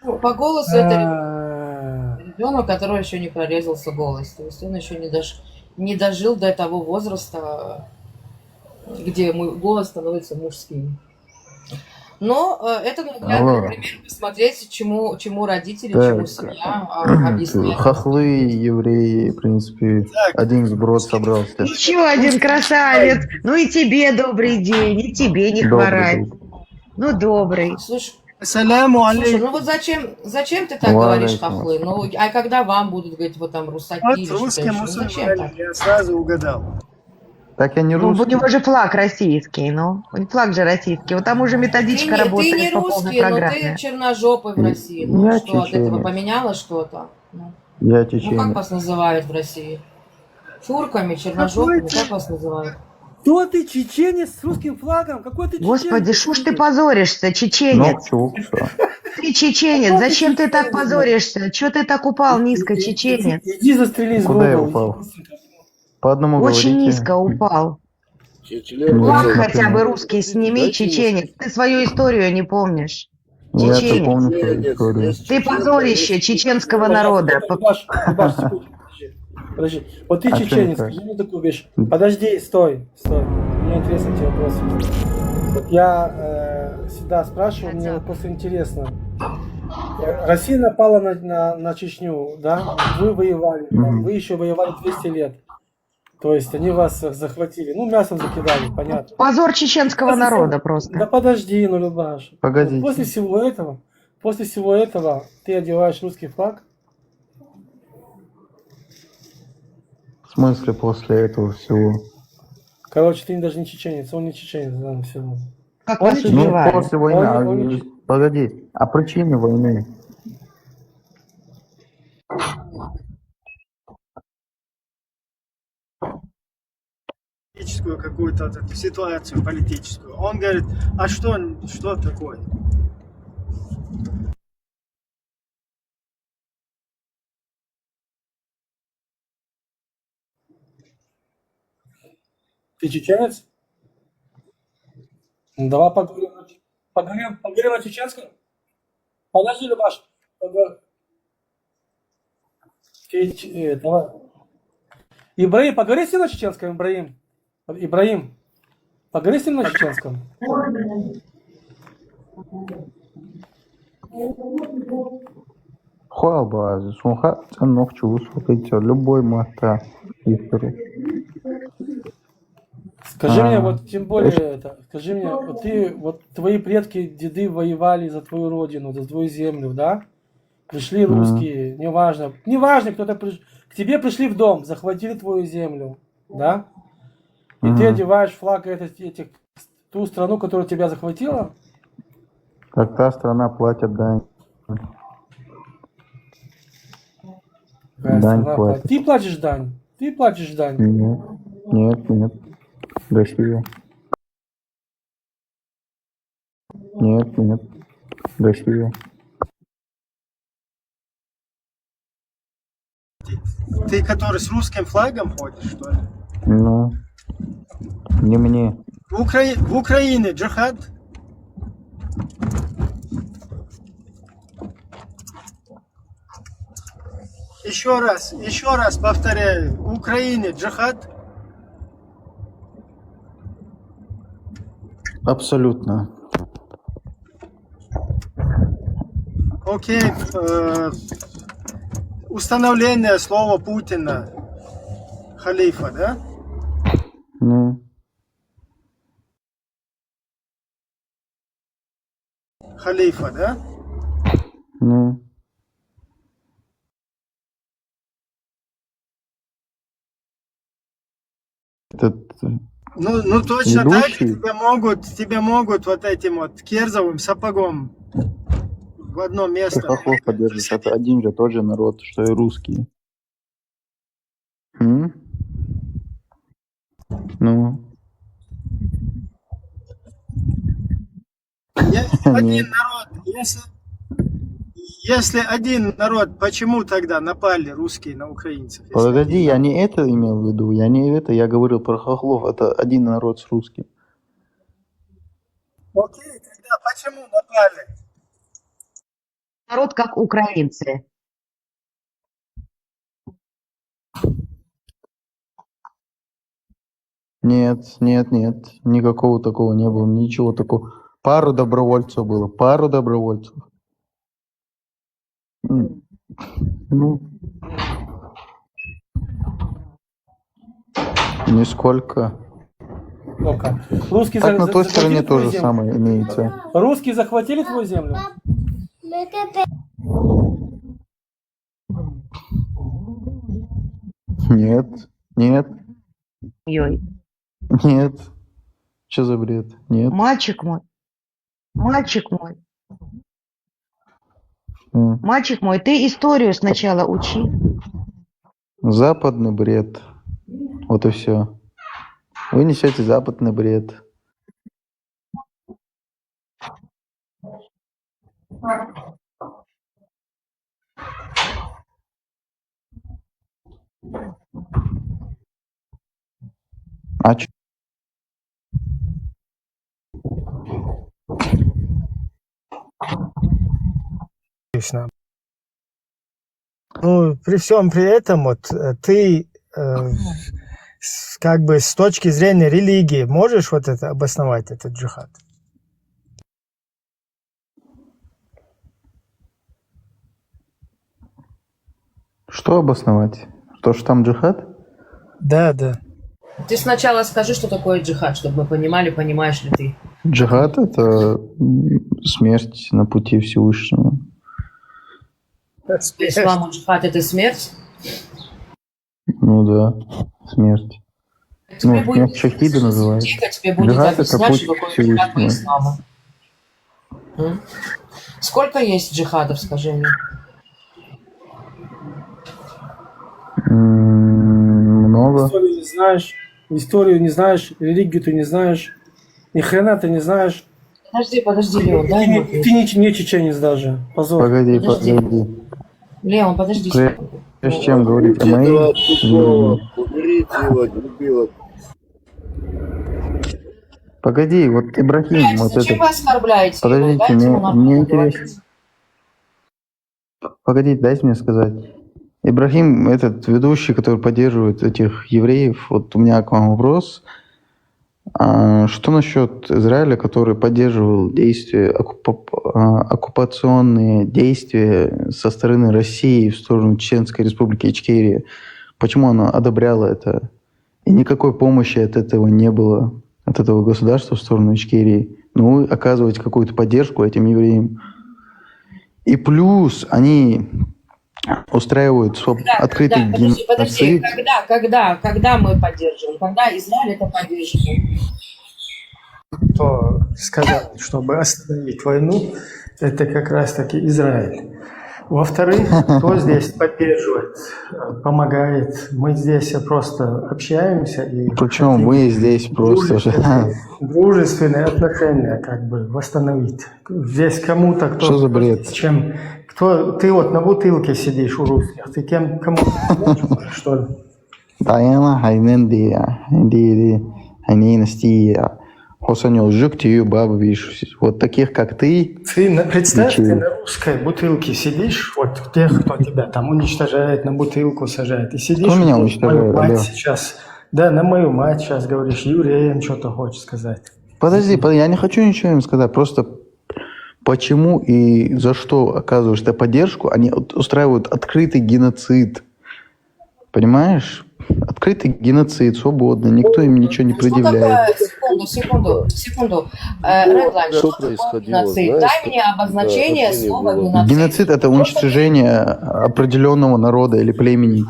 Ну, по голосу это ребенок, который еще не прорезался голос. То есть он еще не дожил до того возраста, где мой голос становится мужским. Но это наглядный пример посмотреть, чему родители, чему семья объясняют. Хохлы, евреи, в принципе, один сброд собрался. Еще один красавец. Ну и тебе добрый день, и тебе не хворать. Ну, добрый. Слушай, Саляму алейкум. ну вот зачем ты так говоришь, хохлы? Ну, а когда вам будут говорить, вот там русаки Вот или что-то русский еще? Ну, зачем мусульманин, так? я сразу угадал. Так я не Ну, у русский. него же флаг российский, ну. Флаг же российский. Вот там уже методичка Ты работает не по полной русский, но программе. ты черножопый в России. Ну Я что, от этого чеченец. поменялось что-то? Ну, Я ну, как чеченец. вас называют в России? Турками, черножопыми, как вас называют? Кто ты, чеченец с русским флагом? Какой ты чеченец? Господи, шо ж ты позоришься, чеченец? Чукса. Ты чеченец, зачем ты так позоришься? Чё ты так упал низко, чеченец? Иди застрелись в Куда я голову. упал? По одному Очень говорите. низко упал. Ну, Флаг это хотя бы например. русский сними, чеченец. Ты свою историю не помнишь. Я-то Чеченец. помню свою историю. Ты позорище чеченского народа. Ебаш, секунду, подожди. Вот ты А чеченец, что не так? скажи мне такую вещь. Подожди, стой. Мне интересны эти вопросы. Вот я всегда спрашиваю, мне вот просто интересно. Россия напала на Чечню, да? Вы воевали, вы еще воевали 200 лет. То есть они вас захватили, ну мясом закидали, понятно. Позор чеченского народа Да просто. подожди, ну Любаш. Погодите. После всего этого ты одеваешь русский флаг. В смысле после этого всего? Короче, ты даже не чеченец, он не чеченец, да, на всего. Как Он вас не Ну, убивали? после войны. Он не- Погоди, а причины войны? Политическую какую-то вот эту ситуацию политическую. Он говорит, а что такое? Ты чеченец? Ну, давай поговорим на чеченском. Подожди, Любаш. Давай. Ибраим, поговори с ним на чеченском, Ибраим. Ибраим, поговори с ним на чеченском. Хуаба, сунха, ценох чувств, любой мата истории. Скажи мне, вот тем более это, скажи мне, вот твои предки, деды воевали за твою родину, за твою землю, да? Пришли русские, неважно, кто-то к тебе пришли в дом, захватили твою землю, да? И ты одеваешь флаг ту страну, которая тебя захватила? Как та страна платит дань. Дань платит. Ты платишь дань. Ты платишь дань. Нет, нет, нет. Россия. Нет, нет. Россия. Ты который с русским флагом ходишь, что ли? Ну, не мне. В Украине джихад? Еще раз повторяю. В Украине джихад? Абсолютно. Окей. Установление слова Путина. Халифа, да? Ну, Халифа, да? ну. Этот Ну точно так же ведущий, тебя могут вот этим вот керзовым сапогом в одно место. Хохлов поддерживает. Это один же тот же народ, что и русские. М? Ну. Один народ, если один народ, почему тогда напали русские на украинцев? Погоди, я не это имел в виду, я не это, я говорил про хохлов, это один народ с русским. Окей, тогда почему напали? Народ как украинцы. Нет, нет, нет, никакого такого не было, ничего такого. Пару добровольцев было, пару добровольцев. Ну, нисколько. Ну-ка. Русские Так на той захватили стороне твою тоже землю? самое имеется. Русские захватили твою землю? Нет, нет, Ой. нет. Что за бред? Нет. Мальчик мой, мальчик мой, ты историю сначала учи. Западный бред. Вот и все. Вы несете западный бред. А чё? Ну, при всем при этом, вот ты как бы с точки зрения религии можешь вот это обосновать, этот джихад? Что обосновать? То, что там джихад? Да, да. Ты сначала скажи, что такое джихад, чтобы мы понимали, понимаешь ли ты. Джихад — это смерть на пути Всевышнего. По исламу джихад — это смерть? Ну да, смерть. Тебе Ну, будет смерть шахида называется. тихо, тебе будет Джихад — это объяснять, путь что такое джихад по Всевышнего. исламу. Сколько есть джихадов, скажи мне? Много. Историю не знаешь, религию ты не знаешь, ни хрена ты не знаешь. Подожди, Леон, дай ему ответить. Ты не чеченец даже. Позор. Погоди. Леон, подожди. Прежде чем говорить о моей... Уберите его, дебила. Погоди, вот Ибрахим, вот Зачем вы этот... оскорбляете его? Подождите, Дайте ему мне нормально интересно. говорить. Погодите, дайте мне сказать. Ибрахим, этот ведущий, который поддерживает этих евреев, вот у меня к вам вопрос. Что насчет Израиля, который поддерживал действия, оккупационные действия со стороны России в сторону Чеченской Республики Ичкерия? Почему она одобряла это? И никакой помощи от этого не было, от этого государства в сторону Ичкерии. Ну, вы оказываете какую-то поддержку этим евреям. И плюс они устраивают открытый Подожди, геноцид. когда мы поддерживаем? Когда Израиль это поддерживает? Кто сказал, чтобы остановить войну, это как раз таки Израиль. Во-вторых, кто здесь поддерживает, помогает. Мы здесь просто общаемся и Причем мы здесь просто же. дружественные отношения как бы восстановить. Здесь кому-то, кто... Что за бред? Чем, кто, ты вот на бутылке сидишь у русских, ты кому-то поможешь, что ли? Diana Хосанёл жук тию бабу видишь. Вот таких, как ты. Представь, ничего. ты на русской бутылке сидишь, вот тех, кто тебя там уничтожает, на бутылку сажает, и сидишь... Кто меня вот, уничтожает, мою мать алло? сейчас, да, на мою мать сейчас говоришь, евреям что-то хочешь сказать. Подожди, я не хочу ничего им сказать. Просто почему и за что оказываешь ты поддержку, они устраивают открытый геноцид. Понимаешь? Открытый геноцид, свободно, никто им ничего не Что такое? предъявляет. Секунду. Redline, Что что такое происходило, геноцид? знаешь, Дай мне обозначение общение слова было. геноцид. Геноцид – это уничтожение определенного народа или племени.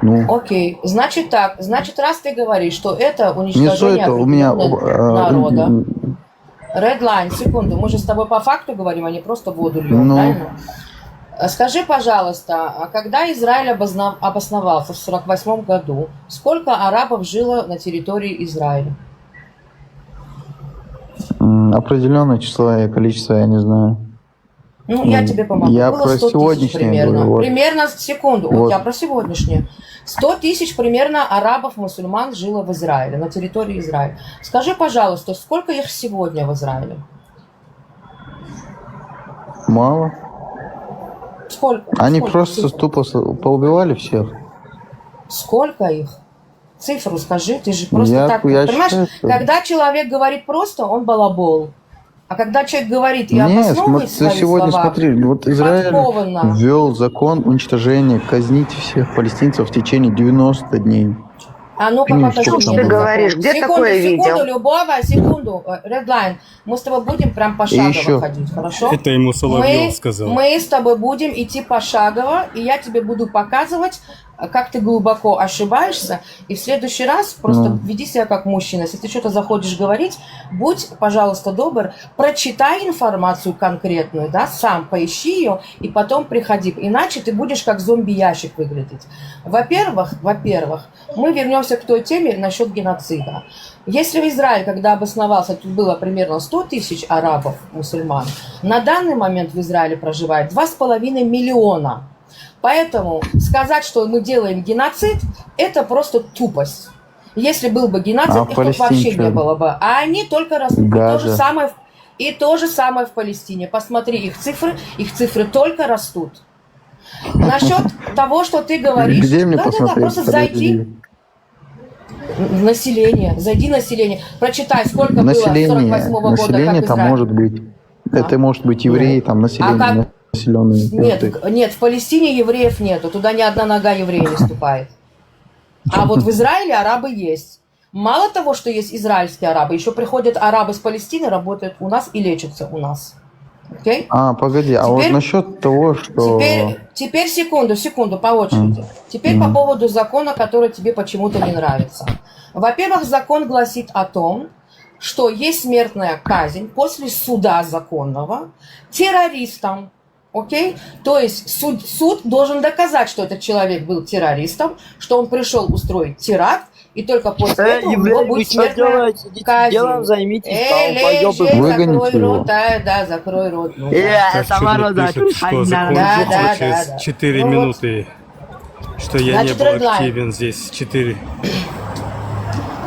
Ну, Окей, значит так, раз ты говоришь, что это не уничтожение стоит у меня... народа. Redline, секунду, мы же с тобой по факту говорим, а не просто воду льем, Ну. правильно? Скажи, пожалуйста, а когда Израиль обосновался в 1948 году, сколько арабов жило на территории Израиля? Определенное число и количество, я не знаю. Ну, я тебе помогу. Я Было про 100 тысяч сегодняшнее примерно. говорю, вот. Примерно, секунду, Вот. я про сегодняшнее. 100 тысяч примерно арабов, мусульман жило в Израиле, на территории Израиля. Скажи, пожалуйста, сколько их сегодня в Израиле? Мало. Сколько? Они Сколько? просто Цифру. тупо поубивали всех. Сколько их? Цифру скажи, ты же просто Я так... Понимаешь, считаю, что- когда человек говорит просто, он балабол. А когда человек говорит и Нет, обосновывает ты свои сегодня слова, смотри, вот Израиль подкованно. ввел закон уничтожения, казнить всех палестинцев в течение 90 дней. А ну-ка Ну, покажи что мне там этот было? говоришь? закон. Где Секунду, такое секунду, видел? Любова, секунду. Redline. Мы с тобой будем прям пошагово еще. ходить, хорошо? Это ему Соловьев сказал. Мы с тобой будем идти пошагово, и я тебе буду показывать, как ты глубоко ошибаешься, и в следующий раз просто Ну. веди себя как мужчина. Если ты что-то заходишь говорить, будь, пожалуйста, добр, прочитай информацию конкретную, да, сам поищи ее, и потом приходи. Иначе ты будешь как зомби-ящик выглядеть. Во-первых, мы вернемся к той теме насчет геноцида. Если в Израиле, когда обосновался, тут было примерно 100 тысяч арабов, мусульман, на данный момент в Израиле проживает 2,5 миллиона. Поэтому сказать, что мы делаем геноцид, это просто тупость. Если был бы геноцид, А их тут Палестине вообще что? не было бы. А они только растут. И Газа. то же самое в Палестине. Посмотри, их цифры только растут. Насчет того, что ты говоришь, Где мне посмотреть? просто зайди в население, зайди в население, прочитай, сколько было с 48 года, Население как там Израиль. может быть. Это может быть евреи, там население, как? населенные пункты. Нет, в Палестине евреев нету, туда ни одна нога еврея не ступает. А вот в Израиле арабы есть. Мало того, что есть израильские арабы, еще приходят арабы с Палестины, работают у нас и лечатся у нас. Окей? А, погоди, а вот насчет того, что... Теперь секунду, по очереди. Теперь по поводу закона, который тебе почему-то не нравится. Во-первых, закон гласит о том, что есть смертная казнь после суда законного террористам. Окей? То есть суд должен доказать, что этот человек был террористом, что он пришел устроить теракт, и только после этого у него будет смертная казнь. Делом займитесь, Выгоните его. Да, закрой рот. Ну, Как Чудо пишет, что закончится через 4 Ну вот. минуты. Что я Значит, не был Redline. активен здесь. 4.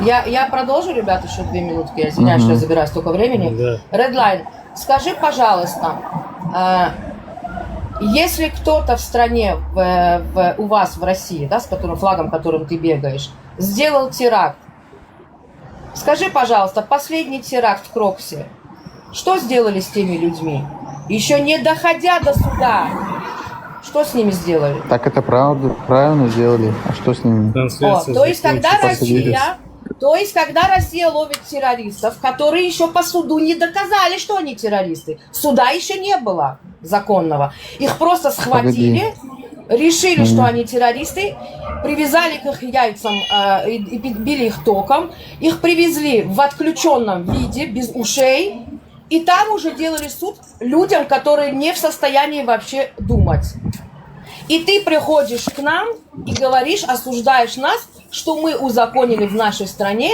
Я продолжу, ребят, еще 2 минутки. Я извиняюсь, что я забираю столько времени. Да. Redline, скажи, пожалуйста, если кто-то в стране, у вас в России, да, с которым флагом, которым ты бегаешь, сделал теракт, скажи, пожалуйста, последний теракт в Кроксе, что сделали с теми людьми? Еще не доходя до суда, что с ними сделали? Так это правильно сделали. А что с ними? То есть, когда Россия ловит террористов, которые еще по суду не доказали, что они террористы, суда еще не было законного, их просто схватили, решили, что они террористы, привязали к их яйцам и били их током, их привезли в отключенном виде, без ушей, И там уже делали суд людям, которые не в состоянии вообще думать. И ты приходишь к нам и говоришь, осуждаешь нас, что мы узаконили в нашей стране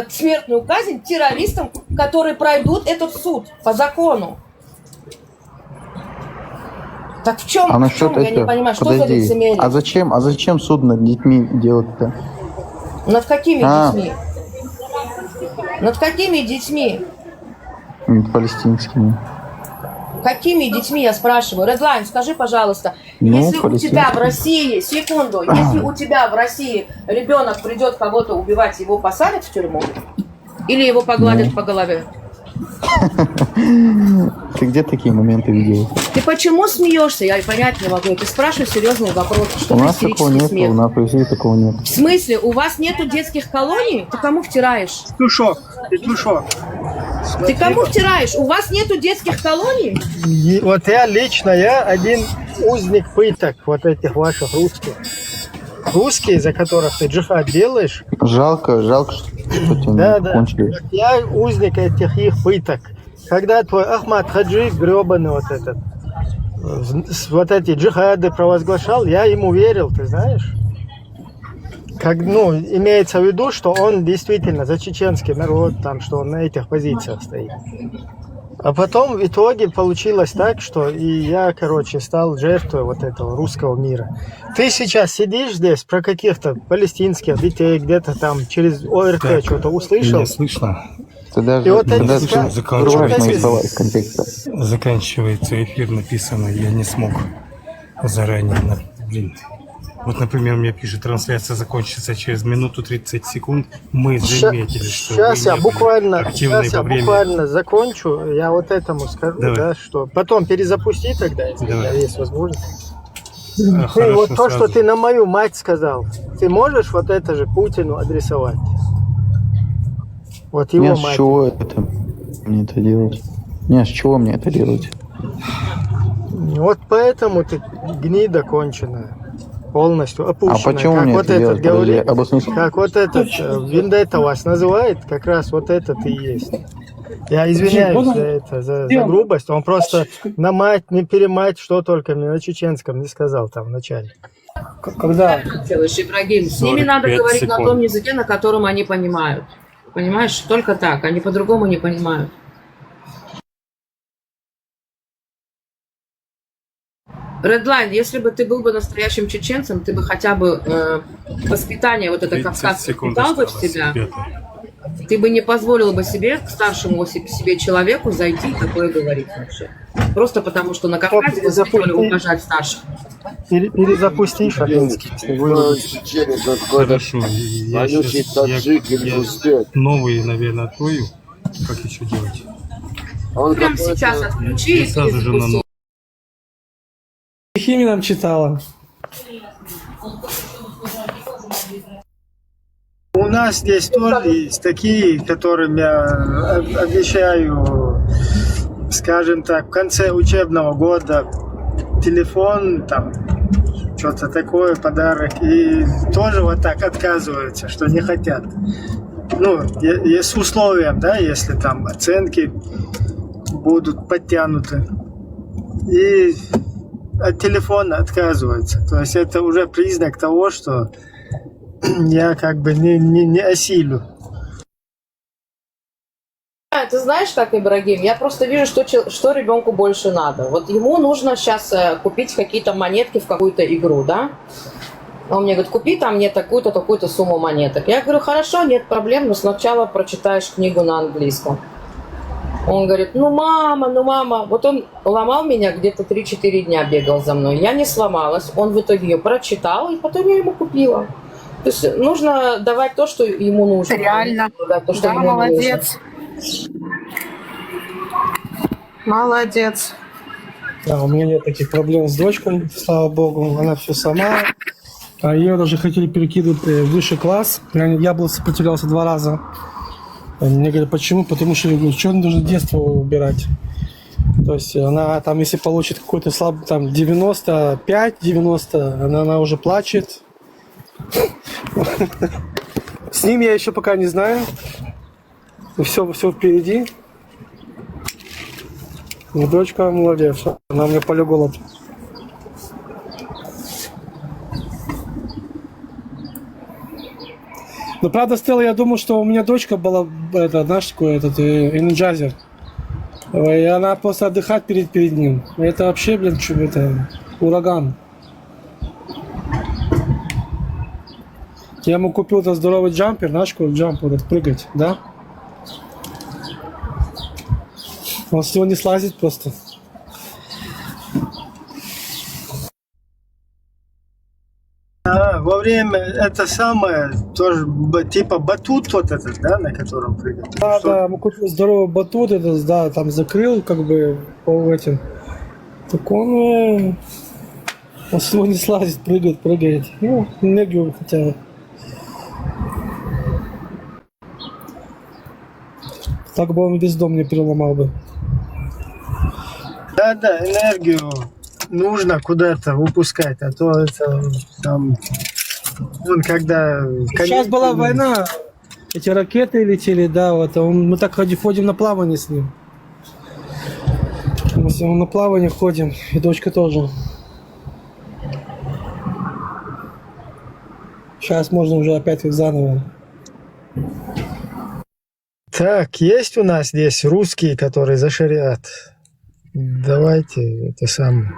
смертную казнь террористам, которые пройдут этот суд по закону. Так в чем, А насчет я не понимаю, что за подожди, лицемерие? а зачем суд над детьми делать-то? Над какими А. детьми? Над какими детьми? Над палестинскими. Какими детьми, я спрашиваю? Редлайн, скажи, пожалуйста, Ну, если у тебя в палестинскими. России, секунду, если у тебя в России ребенок придет кого-то убивать, его посадят в тюрьму? Или его погладят по голове? Ты где такие моменты видел? Ты почему смеешься? Я понять не могу. Ты спрашиваешь серьезные вопросы. Что У за нас такого истерический нет, смех? у нас в России такого нет. В смысле? У вас нету детских колоний? Ты кому втираешь? Петушок. Ты кому втираешь? У вас нету детских колоний? И вот я один узник пыток вот этих ваших русских. Русские, за которых ты джихад делаешь. Жалко, что Да. кончили. Я узник этих их пыток. Когда твой Ахмад Хаджи, гребаный вот эти джихады провозглашал, я ему верил, ты знаешь? Имеется в виду, что он действительно за чеченский народ, там, что он на этих позициях стоит. А потом в итоге получилось так, что и я, стал жертвой вот этого русского мира. Ты сейчас сидишь здесь про каких-то палестинских детей, где-то там через ОРТ Так, что-то услышал. Меня слышно? Ты даже, И вот ты эти даже вырываешь мои слова из контекста. Заканчивается эфир, написано, я не смог заранее. Вот, например, мне пишет, трансляция закончится через минуту 30 секунд. Мы заметили, что Сейчас вы я не были активны во время... буквально закончу. Я вот этому скажу, Давай. да, что потом перезапусти тогда, если у тебя есть возможность. Ты Хорошо, вот то, сразу. что ты на мою мать сказал, ты можешь вот это же Путину адресовать? Вот его Не, с мать. чего мне это делать? Не, с чего мне это делать? Вот поэтому ты гнида конченая. Полностью опущенная. почему как мне вот это этот делать? Подожди, говорит, обоснуй. как вот этот Вендетта вас называет, как раз вот это ты и есть. Я извиняюсь за это, за грубость. Он просто на мать, не перемать, что только мне на чеченском не сказал там вначале. Когда? Делаешь, Ибрагим, с ними надо 45 говорить на секунд. том языке, на котором они понимают. Понимаешь? Только так, они по-другому не понимают. Редлайн, если бы ты был бы настоящим чеченцем, ты бы хотя бы воспитание вот это 30 кавказское секунд впитал бы в осталось, себя, ребята. ты бы не позволил бы себе, к старшему себе человеку, зайти и такое говорить вообще. Просто потому, что на Кавказе воспитывали уважать старших. Перезапусти шатинский. Чеченец, он какой-то Хорошо, я вонючий сейчас таджик или узбек. новый, наверное, открою. Как еще делать? Он Прямо какой-то- сейчас отключи и Сразу же на перезапусти. Стихи нам читала. У нас здесь тоже есть такие, которым я обещаю, скажем так, в конце учебного года телефон, там, что-то такое, подарок. И тоже вот так отказываются, что не хотят. С условием, да, если там оценки будут подтянуты. И от телефона отказываются. То есть это уже признак того, что я как бы не осилю. Ты знаешь, как, Ибрагим, я просто вижу, что ребенку больше надо. Вот ему нужно сейчас купить какие-то монетки в какую-то игру, да? Он мне говорит, купи там мне такую-то, такую-то сумму монеток. Я говорю, хорошо, нет проблем, но сначала прочитаешь книгу на английском. Он говорит, ну мама. Вот он ломал меня где-то 3-4 дня, бегал за мной. Я не сломалась. Он в итоге ее прочитал, и потом я ему купила. То есть нужно давать то, что ему нужно. Реально. Да, то, что Да, ему не молодец. Молодец. Да, у меня нет таких проблем с дочкой, слава богу, она все сама. Ее даже хотели перекидывать в высший класс. Я был сопротивлялся 2 раза. Мне говорят, почему? Потому что, я говорю, что нужно детство убирать. То есть она там, если получит какой-то слабый, там, 95-90, она уже плачет. С ним я еще пока не знаю. Все впереди. Дочка молодец, она мне полюбила. Но правда, Стелла, я думал, что у меня дочка была, это, знаешь, такой этот энерджайзер. И она просто отдыхает перед ним. Это вообще, блин, это ураган. Я ему купил этот здоровый джампер, знаешь, какой джампер, этот прыгать, да? Он с него не слазит просто. Во время это самое, тоже типа батут вот этот, да, на котором прыгает. Да, да, мы купили здоровый батут, это, да, там закрыл, как бы, по этим. Так он с него не слазит, прыгает. Ну, энергию хотя бы. Так бы он весь дом не переломал бы. Да, энергию нужно куда-то выпускать, а то это там, он когда... Сейчас была война, эти ракеты летели, да, вот, мы так ходим на плавание с ним. Мы с ним на плавание ходим, и дочка тоже. Сейчас можно уже опять их заново. Так, есть у нас здесь русские, которые за шариат. Давайте, это самое.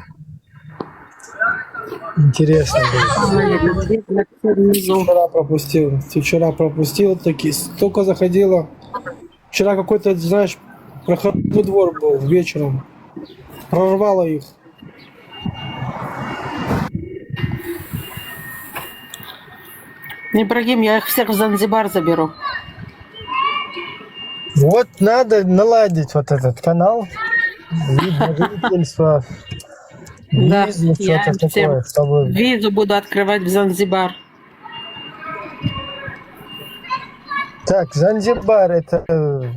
Интересно было. Вчера пропустил, таки столько заходило. Вчера какой-то, знаешь, проходной двор был вечером. Прорвало их. Ибрагим, я их всех в Занзибар заберу. Вот надо наладить вот этот канал. Видно жительство. Да, Визу, я что-то всем такое, чтобы... визу буду открывать в Занзибар. Так, Занзибар, это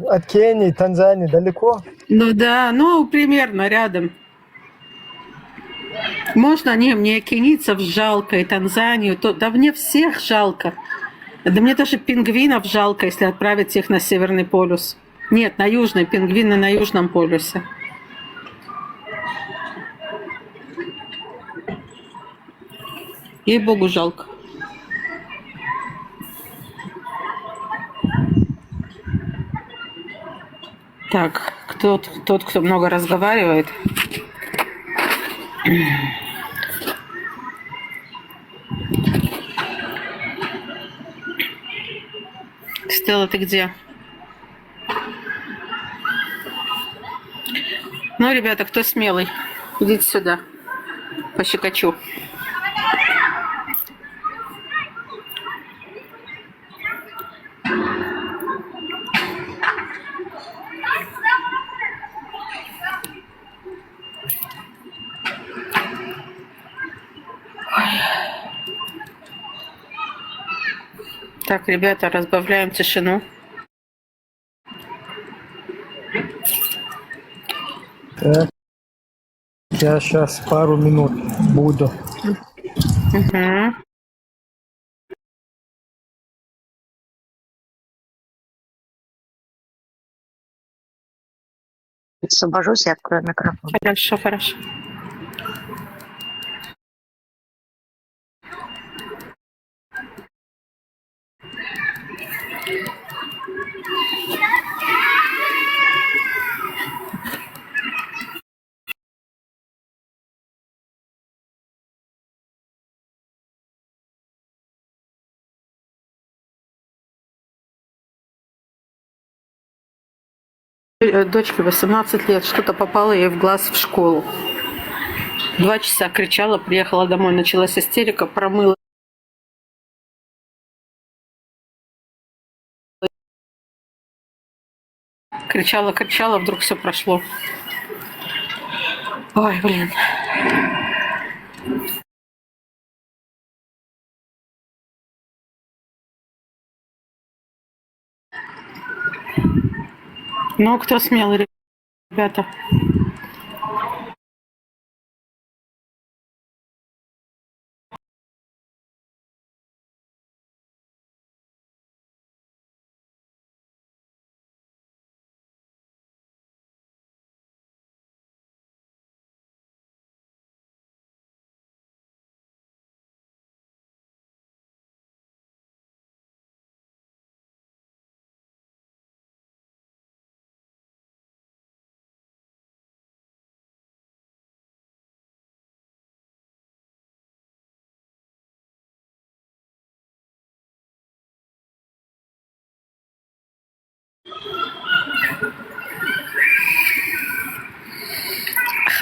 от Кении, Танзании далеко? Ну да, ну примерно рядом. Можно, не, мне кенийцев жалко, и Танзанию, да мне всех жалко. Да мне даже пингвинов жалко, если отправить их на Северный полюс. Нет, на Южный, пингвины на Южном полюсе. Ей-богу, жалко. Так, тот, кто много разговаривает. Стелла, ты где? Ну, ребята, кто смелый, идите сюда, пощекочу. Так, ребята, разбавляем тишину. Так, я сейчас пару минут буду. Угу. Освобожусь и открою микрофон. Хорошо, хорошо. Дочке 18 лет, что-то попало ей в глаз в школу. 2 часа кричала, приехала домой, началась истерика, промыла. Кричала, вдруг все прошло. Ой, блин. Ну, кто смелый, ребята?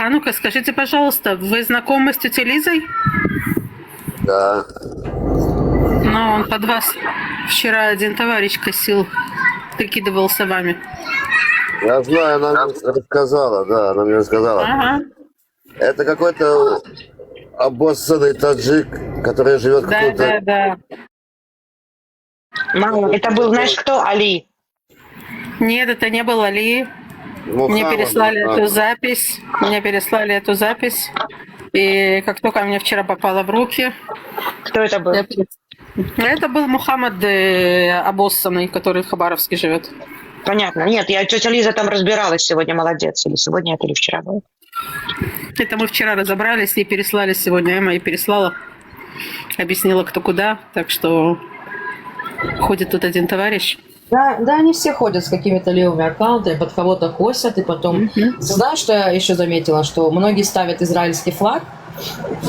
Ханука, скажите, пожалуйста, вы знакомы с тетей Лизой? Да. Ну, он под вас вчера один товарищ косил, прикидывался вами. Я знаю, она мне рассказала, да, она мне рассказала. Ага. Это какой-то обоссанный таджик, который живет Да, какой-то... да. Мама, это был, знаешь кто? Али. Нет, это не был Али. Мне Мухаммад, переслали Мухаммад. эту запись. Мне переслали эту запись. И как только мне вчера попало в руки... Кто это был? Это был Мухаммад обоссанный, который в Хабаровске живет. Понятно. Нет, я тетя Лиза там разбиралась сегодня, молодец. Или сегодня это, или вчера было. Это мы вчера разобрались и переслали сегодня. Эмма и переслала. Объяснила, кто куда. Так что ходит тут один товарищ. Да, да, они все ходят с какими-то левыми аккаунтами, под кого-то косят, и потом... Знаешь, что я еще заметила? Что многие ставят израильский флаг,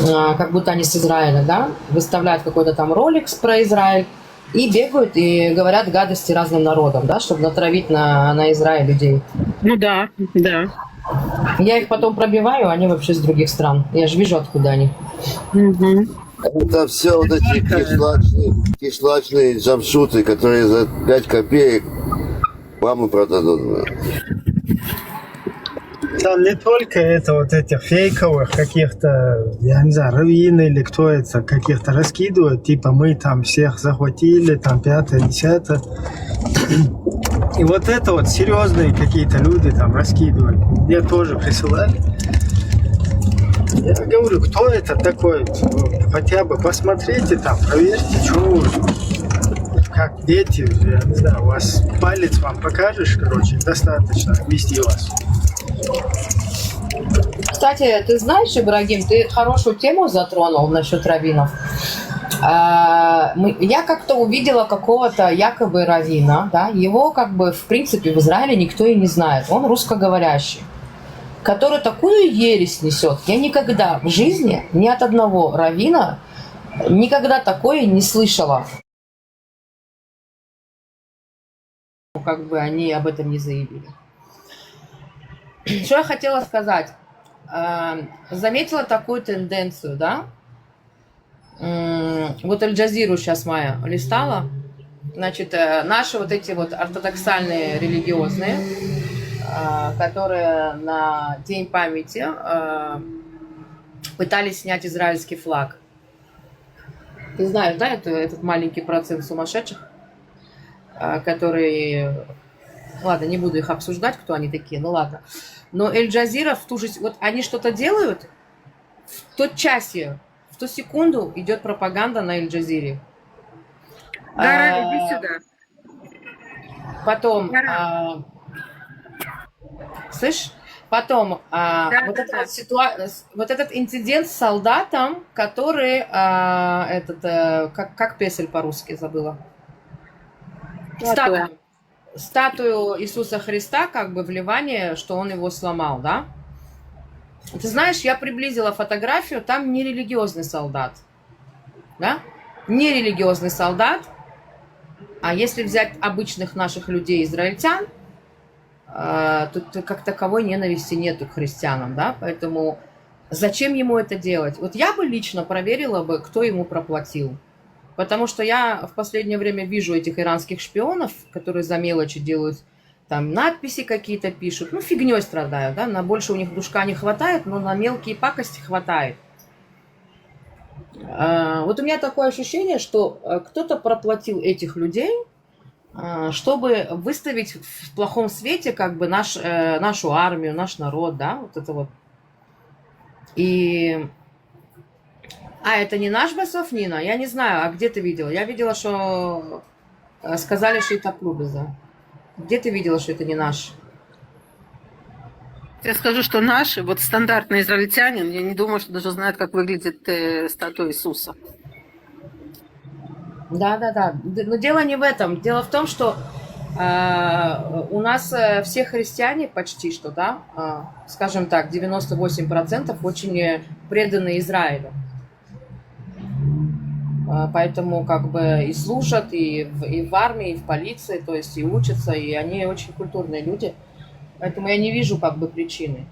как будто они с Израиля, да? Выставляют какой-то там ролик про Израиль, и бегают и говорят гадости разным народам, да, чтобы натравить на Израиль людей. Ну да, да. Я их потом пробиваю, они вообще с других стран. Я же вижу, откуда они. Это все вот эти кишлачные джамшуты, которые за 5 копеек маму продадут. Там не только это вот этих фейковых каких-то, я не знаю, раввины или кто это, каких-то раскидывают, типа мы там всех захватили, там 5-10. И вот это вот серьезные какие-то люди там раскидывают. Мне тоже присылали. Я говорю, кто это такой? Хотя бы посмотрите там, проверьте, что вы, как дети, я не знаю, у вас палец вам покажешь, короче, достаточно вести вас. Кстати, ты знаешь, Ибрагим, ты хорошую тему затронул насчет раввинов. Я как-то увидела какого-то якобы раввина, да, его как бы в принципе в Израиле никто и не знает, он русскоговорящий, который такую ересь несет. Я никогда в жизни ни от одного раввина никогда такое не слышала. Как бы они об этом не заявили. Что я хотела сказать? Заметила такую тенденцию, да? Вот Аль-Джазиру сейчас моя листала. Значит, наши вот эти вот ортодоксальные религиозные, которые на День памяти пытались снять израильский флаг. Ты знаешь, да, этот маленький процент сумасшедших, которые... Ладно, не буду их обсуждать, кто они такие, ну ладно. Но Эль-Джазира в ту же... Вот они что-то делают, в тот часе, в ту секунду идет пропаганда на Эль-Джазире. Да, иди сюда. Потом... слышь? Потом вот этот инцидент с солдатом, который... как песель по-русски забыла? Статую Иисуса Христа, как бы в Ливане, что он его сломал, да? Ты знаешь, я приблизила фотографию, там не религиозный солдат, да? Не религиозный солдат, а если взять обычных наших людей, израильтян, тут как таковой ненависти нету к христианам, да? Поэтому зачем ему это делать? Вот я бы лично проверила бы, кто ему проплатил. Потому что я в последнее время вижу этих иранских шпионов, которые за мелочи делают, там надписи какие-то пишут, ну фигней страдают, да, на больше у них душка не хватает, но на мелкие пакости хватает. Вот у меня такое ощущение, что кто-то проплатил этих людей, чтобы выставить в плохом свете как бы нашу армию, наш народ, да, вот это вот. И... это не наш Басов, Нина? Я не знаю, а где ты видела? Я видела, что сказали, что это Плюбеза. Где ты видела, что это не наш? Я скажу, что наши, вот стандартный израильтянин, я не думаю, что даже знает, как выглядит статуя Иисуса. Да. Но дело не в этом. Дело в том, что у нас все христиане почти что, да, скажем так, 98% очень преданы Израилю. Поэтому как бы и служат, и в армии, и в полиции, то есть и учатся, и они очень культурные люди. Поэтому я не вижу как бы причины.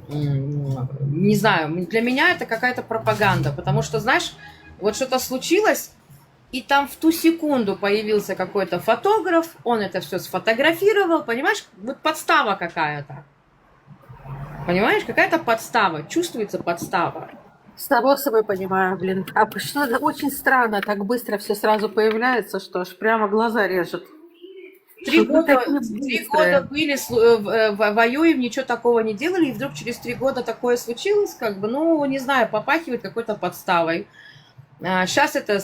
Не знаю, для меня это какая-то пропаганда, потому что, знаешь, вот что-то случилось, и там в ту секунду появился какой-то фотограф, он это все сфотографировал, понимаешь, вот подстава какая-то. Понимаешь, какая-то подстава, чувствуется подстава. Само собой понимаю, блин. А что это очень странно, так быстро все сразу появляется, что аж прямо глаза режет. 3 Что вы года, такие 3 быстрые? года были, воюем, ничего такого не делали, и вдруг через 3 года такое случилось, как бы, ну, не знаю, попахивает какой-то подставой. Сейчас это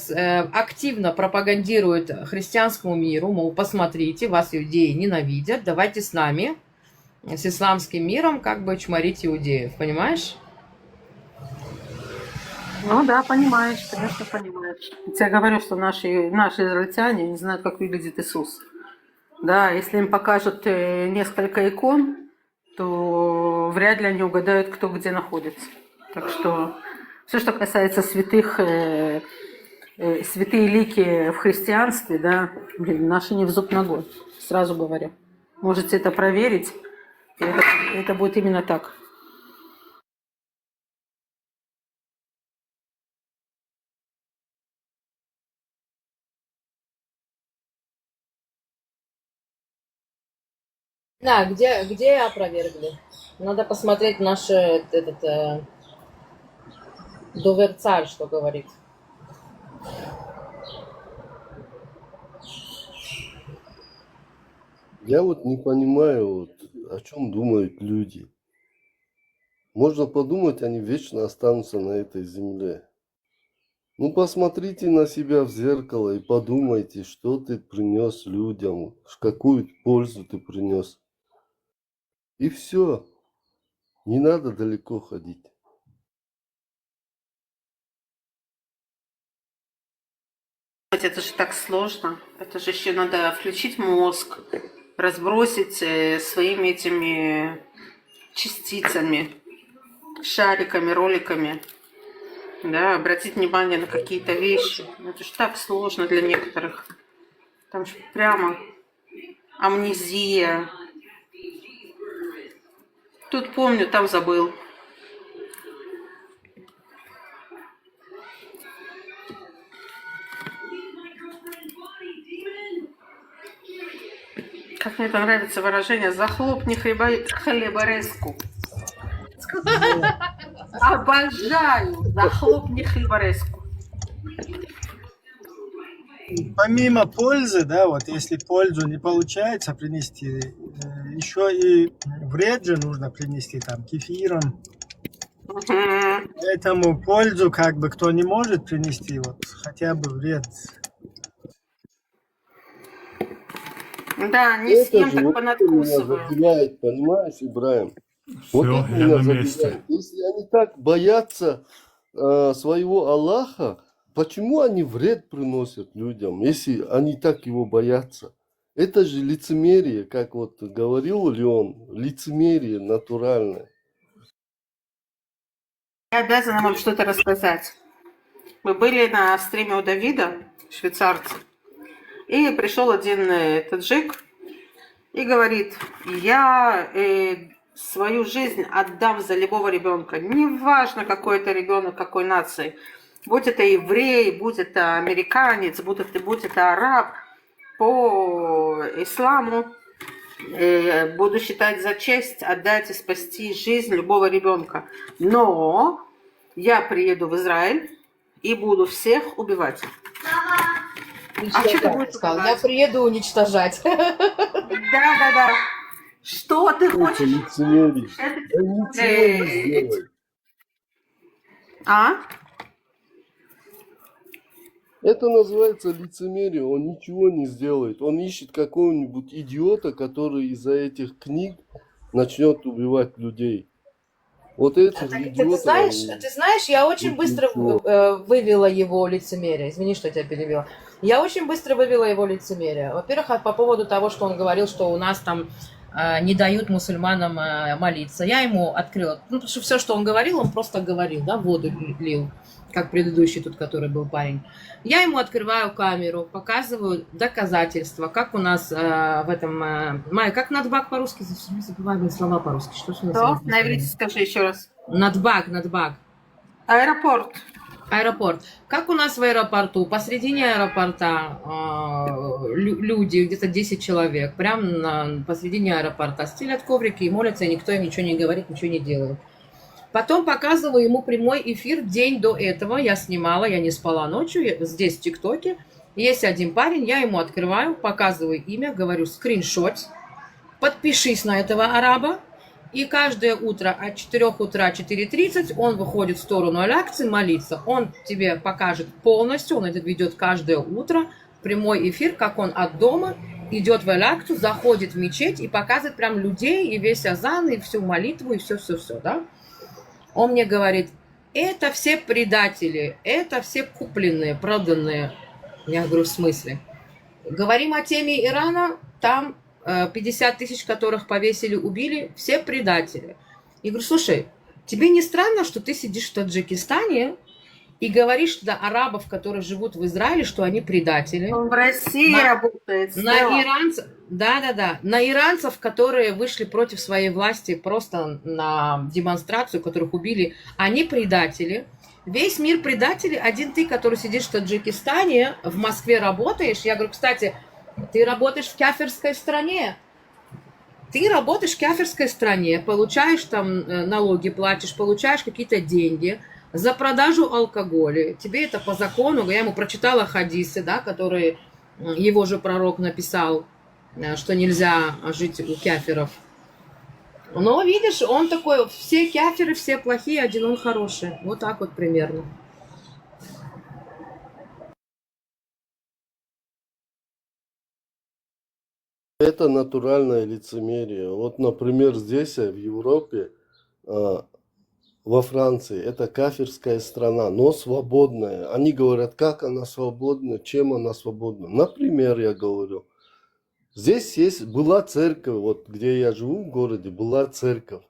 активно пропагандирует христианскому миру, мол, посмотрите, вас иудеи ненавидят, давайте с нами, с исламским миром, как бы чморить иудеев, понимаешь? Ну да, понимаешь, конечно, понимаешь. Я говорю, что наши израильтяне не знают, как выглядит Иисус. Да, если им покажут несколько икон, то вряд ли они угадают, кто где находится. Так что все, что касается святых, святые лики в христианстве, да, блин, наши не в зуб ногой, сразу говорю. Можете это проверить, и это будет именно так. Да, где опровергли? Надо посмотреть наш Довер-царь, что говорит. Я вот не понимаю, вот, о чем думают люди. Можно подумать, они вечно останутся на этой земле. Ну, посмотрите на себя в зеркало и подумайте, что ты принес людям, какую пользу ты принес. И все. Не надо далеко ходить. Это же так сложно. Это же еще надо включить мозг, разбросить своими этими частицами, шариками, роликами. Да, обратить внимание на какие-то вещи. Это же так сложно для некоторых. Там же прямо амнезия. Тут помню, там забыл. Как мне это нравится выражение «захлопни хлеборезку». Обожаю «захлопни хлеборезку». Помимо пользы, да, вот если пользу не получается принести, еще и вред же нужно принести там кефиром. Поэтому пользу как бы кто не может принести, вот хотя бы вред. Да, не Это съем, же так вот это меня понадкусываю. задевает, понимаешь, Ибраим? Вот Все, это я меня на задевает. месте. Если они так боятся своего Аллаха, почему они вред приносят людям, если они так его боятся? Это же лицемерие, как вот говорил Леон, лицемерие натуральное. Я обязана вам что-то рассказать. Мы были на стриме у Давида, швейцарца, и пришел один таджик и говорит: я свою жизнь отдам за любого ребенка. Неважно, какой это ребенок, какой нации. Будь это еврей, будь это американец, будь это араб, по исламу буду считать за честь отдать и спасти жизнь любого ребенка. Но я приеду в Израиль и буду всех убивать. А что ты будешь сказал? Я убивать? приеду уничтожать. Да. Что ты Это хочешь? лицемерие. Да ничего не сделает. А? Это называется лицемерие. Он ничего не сделает. Он ищет какого-нибудь идиота, который из-за этих книг начнет убивать людей. Вот этих Ты идиотов. знаешь, я очень быстро вывела его лицемерие. Извини, что я тебя перебила. Я очень быстро вывела его лицемерие. Во-первых, по поводу того, что он говорил, что у нас там не дают мусульманам молиться. Я ему открыла, ну, потому что все, что он говорил, он просто говорил, да, воду лил, как предыдущий тут, который был парень. Я ему открываю камеру, показываю доказательства, как у нас в этом... Майя, как надбак по-русски? Забываю слова по-русски. Что у нас? Что? На иврите скажи еще раз. Надбак. Аэропорт. Аэропорт. Как у нас в аэропорту, посредине аэропорта люди, где-то 10 человек, прям посредине аэропорта стелят коврики и молятся, и никто им ничего не говорит, ничего не делает. Потом показываю ему прямой эфир день до этого. Я снимала, я не спала ночью, здесь в ТикТоке. Есть один парень, я ему открываю, показываю имя, говорю скриншот, подпишись на этого араба. И каждое утро от 4 утра 4:30 он выходит в сторону Аль-Акцы молиться. Он тебе покажет полностью, он это ведет каждое утро, прямой эфир, как он от дома идет в Аль-Акцу, заходит в мечеть и показывает прям людей, и весь азан, и всю молитву, и все-все-все, да. Он мне говорит, это все предатели, это все купленные, проданные. Я говорю, в смысле? Говорим о теме Ирана, там 50 тысяч, которых повесили, убили, все предатели. Я говорю, слушай, тебе не странно, что ты сидишь в Таджикистане и говоришь до арабов, которые живут в Израиле, что они предатели? Он в России работает. На иранцев, на иранцев, которые вышли против своей власти просто на демонстрацию, которых убили, они предатели. Весь мир предатели. Один ты, который сидишь в Таджикистане, в Москве работаешь. Я говорю, кстати, ты работаешь в кафирской стране. Ты работаешь в кафирской стране, получаешь там налоги, платишь, получаешь какие-то деньги за продажу алкоголя. Тебе это по закону, я ему прочитала хадисы, да, которые его же пророк написал, что нельзя жить у кафиров. Но видишь, он такой, все кафиры, все плохие, один он хороший. Вот так вот примерно. Это натуральное лицемерие. Вот, например, здесь, в Европе, во Франции, это кафирская страна, но свободная. Они говорят, как она свободна, чем она свободна. Например, я говорю, здесь была церковь, вот где я живу в городе, была церковь.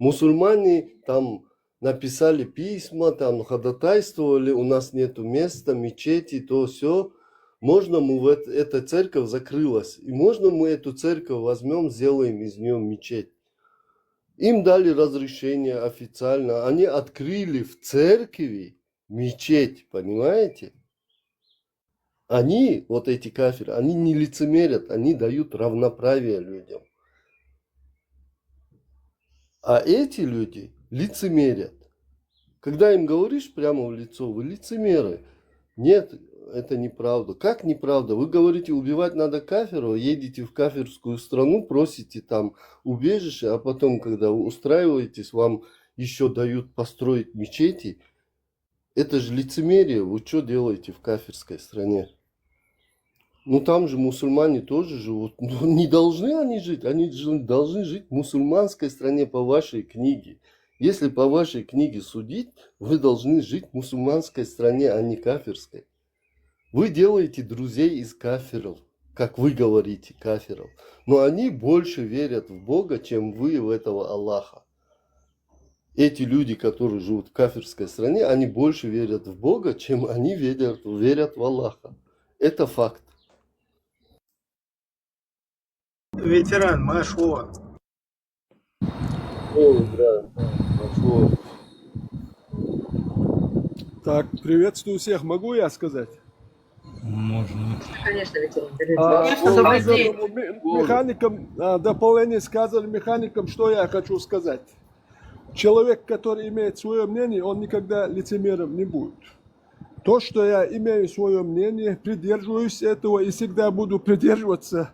Мусульмане там написали письма, там ходатайствовали, у нас нету места, мечети, то все. Можно мы эта церковь закрылась, и можно мы эту церковь возьмем, сделаем из нее мечеть. Им дали разрешение официально, они открыли в церкви мечеть, понимаете? Они, вот эти кафиры, они не лицемерят, они дают равноправие людям. А эти люди лицемерят. Когда им говоришь прямо в лицо, вы лицемеры. Нет, это неправда. Как неправда? Вы говорите, убивать надо кафиров, едете в кафирскую страну, просите там убежище, а потом, когда вы устраиваетесь, вам еще дают построить мечети. Это же лицемерие. Вы что делаете в кафирской стране? Ну там же мусульмане тоже живут. Ну, не должны они жить. Они должны жить в мусульманской стране по вашей книге. Если по вашей книге судить, вы должны жить в мусульманской стране, а не кафирской. Вы делаете друзей из кафиров, как вы говорите, кафиров. Но они больше верят в Бога, чем вы в этого Аллаха. Эти люди, которые живут в кафирской стране, они больше верят в Бога, чем они верят в Аллаха. Это факт. Ветеран, Машо. О, да, Машо. Так, приветствую всех. Могу я сказать? Можно. Конечно, механикам, дополнение сказали механикам, что я хочу сказать. Человек, который имеет свое мнение, он никогда лицемером не будет. То, что я имею свое мнение, придерживаюсь этого и всегда буду придерживаться,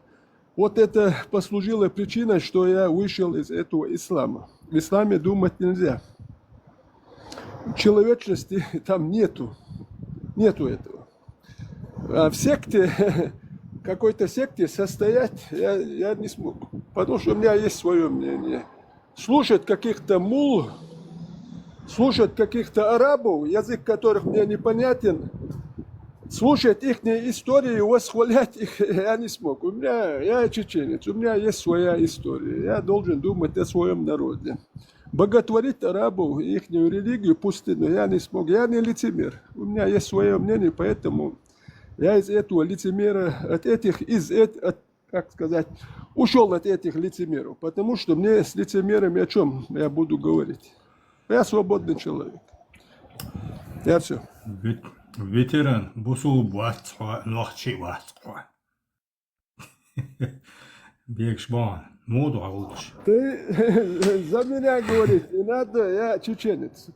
вот это послужило причиной, что я вышел из этого ислама. В исламе думать нельзя. Человечности там нету. Нету этого. А в секте, какой-то секте состоять я не смог. Потому что у меня есть свое мнение. Слушать каких-то мул, слушать каких-то арабов, язык которых мне непонятен, слушать их истории и восхвалять их я не смог. Я чеченец, у меня есть своя история. Я должен думать о своем народе. Боготворить арабов и их религию пустынную я не смог. Я не лицемер. У меня есть свое мнение, поэтому я из этого лицемера, как сказать, ушел от этих лицемеров. Потому что мне с лицемерами о чем я буду говорить? Я свободный человек. Я все. Ветеран, бусул батва, нохчи батва. Бекшбан, моду лучше. Ты за меня говорить не надо, я чеченец.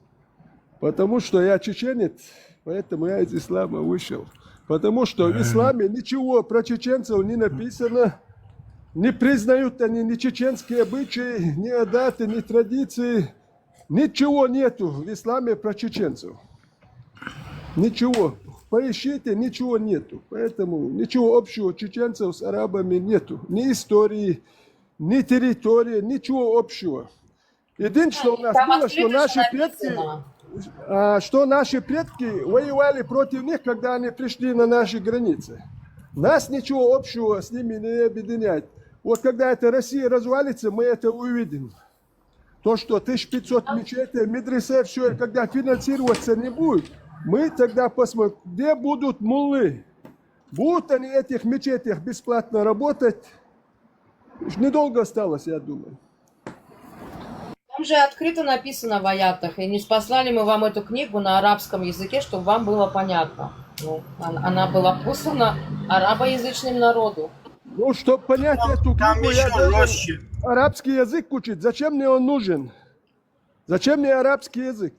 Потому что я чеченец, поэтому я из ислама вышел. Потому что в исламе ничего про чеченцев не написано. Не признают они ни чеченские обычаи, ни адаты, ни традиции. Ничего нету в исламе про чеченцев. Ничего. Поищите, ничего нету. Поэтому ничего общего чеченцев с арабами нету. Ни истории, ни территории, ничего общего. Единственное, что у нас было, что наши предки воевали против них, когда они пришли на наши границы. Нас ничего общего с ними не объединяет. Вот когда эта Россия развалится, мы это увидим. То, что 1500 мечетей, медресе, все, когда финансироваться не будет, мы тогда посмотрим, где будут муллы. Будут они в этих мечетях бесплатно работать? Недолго осталось, я думаю. Там же открыто написано в аятах, и не спаслали мы вам эту книгу на арабском языке, чтобы вам было понятно. Ну, она была послана арабоязычным народу. Ну, чтобы понять эту книгу, я должен арабский язык учить. Зачем мне он нужен? Зачем мне арабский язык?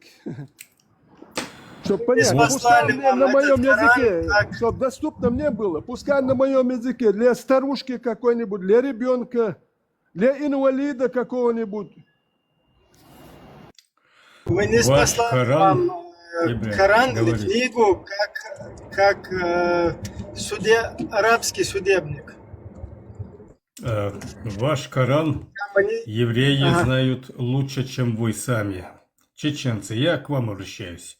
Чтобы понять, пускай мне на моем языке, чтобы доступно мне было, пускай на моем языке для старушки какой-нибудь, для ребенка, для инвалида какого-нибудь. Мы не спаслали вам Коран или книгу как арабский судебник. Ваш Коран евреи знают лучше, чем вы сами. Чеченцы, я к вам обращаюсь.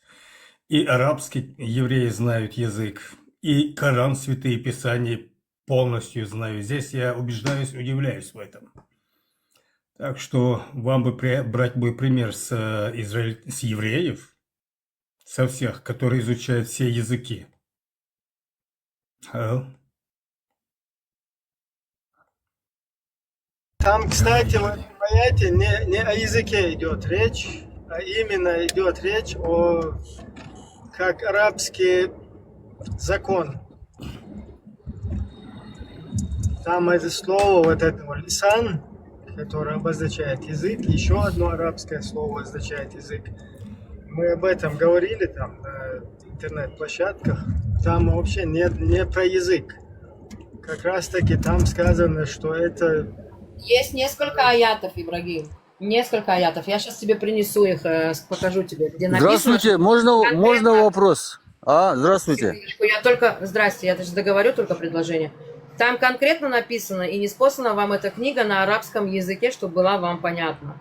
И арабский евреи знают язык, и Коран, святые писания полностью знаю. Здесь я убеждаюсь, удивляюсь в этом. Так что вам бы брать бы пример с евреев, со всех, которые изучают все языки. Там, кстати, в этом аяте не о языке идет речь, а именно идет речь о как арабский закон. Там это слово вот этого лисан, которое обозначает язык, еще одно арабское слово означает язык. Мы об этом говорили там на интернет-площадках. Там вообще не про язык. Как раз таки там сказано, что это... Есть несколько аятов, Ибрагим. Несколько аятов. Я сейчас тебе принесу их, покажу тебе, где написано. Здравствуйте, можно вопрос? Здравствуйте. Здрасте, я даже договорю только предложение. Там конкретно написано, и ниспослана вам эта книга на арабском языке, чтобы была вам понятна.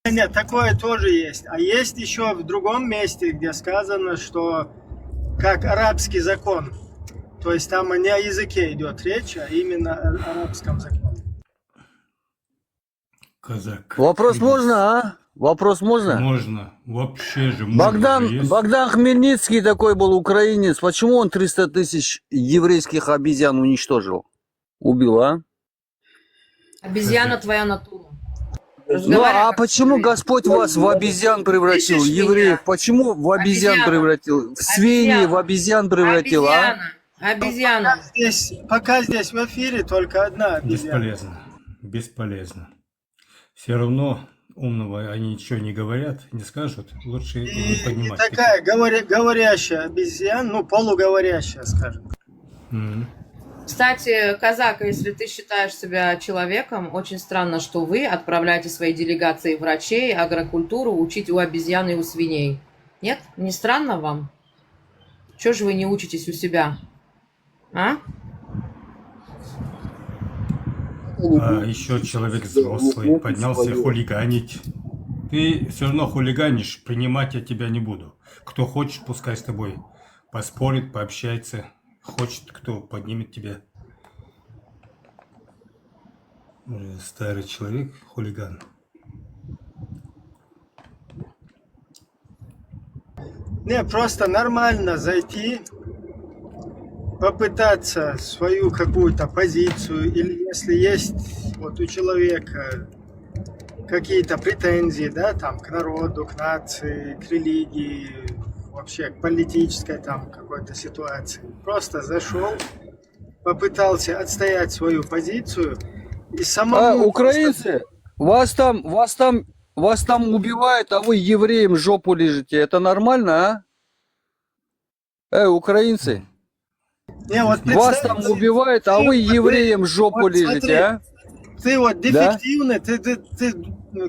Нет, такое тоже есть. А есть еще в другом месте, где сказано, что как арабский закон. То есть там не о языке идет речь, а именно о арабском законе. Казак. Вопрос можно, Вопрос можно? Можно. Вообще же можно. Богдан Хмельницкий такой был украинец. Почему он 300 тысяч еврейских обезьян уничтожил? Убил, а? Обезьяна твоя натура. Ну, а почему Господь вас в обезьян превратил, евреев? Почему в обезьян превратил? В свиньи, в обезьян превратил, а? Обезьяна. Пока здесь в эфире только одна обезьяна. Бесполезно. Все равно умного они ничего не говорят, не скажут. Лучше не понимать. И такая говорящая обезьяна, ну полуговорящая, скажем. Кстати, Казак, если ты считаешь себя человеком, очень странно, что вы отправляете свои делегации врачей, агрокультуру учить у обезьян и у свиней. Нет? Не странно вам? Чего же вы не учитесь у себя? А? А еще человек взрослый поднялся хулиганить. Ты все равно хулиганишь, принимать я тебя не буду. Кто хочет, пускай с тобой поспорит, пообщается. Хочет кто, поднимет тебя. Старый человек, хулиган. Не, просто нормально зайти, попытаться свою какую-то позицию, или если есть вот у человека какие-то претензии, да, там, к народу, к нации, к религии, вообще к политической там какой-то ситуации. Просто зашел, попытался отстоять свою позицию и самому... Украинцы, вас там убивают, а вы евреям жопу лежите. Это нормально, а? Украинцы, Не, вот вас там убивают, а вы евреям жопу вот лежите, смотри, а? ты вот дефективный, ты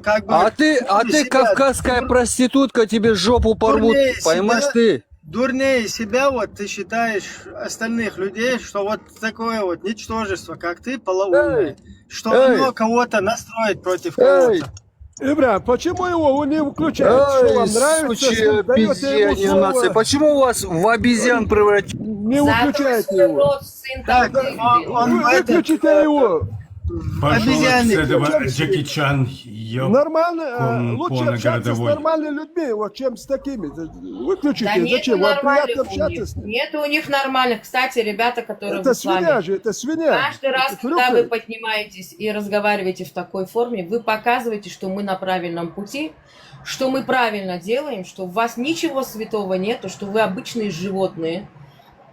как бы... А ты себя- кавказская проститутка, тебе жопу порвут, дурнее понимаешь себя- ты? Дурнее себя вот ты считаешь остальных людей, что вот такое вот ничтожество, как ты, полоумное, что эй. оно кого-то настроит против Эй, кого-то. Ибрам, почему его не включают? Что вам нравится? сучьи Даете ему обезьяне нации. слово, Почему вас в обезьян превратили? не выключайте его. Так, он в этот, Выключите его. Пошел обезьяне. с этого Джеки Чан, Нормально, лучше полный общаться с городовой. нормальными людьми, вот, чем с такими. Выключите, Да нет зачем? Вам нормальных приятно у общаться них. с ними. Нет у них нормальных. Кстати, ребята, которые Это в исламе, свинья же, это свинья. каждый раз, Это когда вы хрюкает. поднимаетесь и разговариваете в такой форме, вы показываете, что мы на правильном пути, что мы правильно делаем, что у вас ничего святого нету, что вы обычные животные,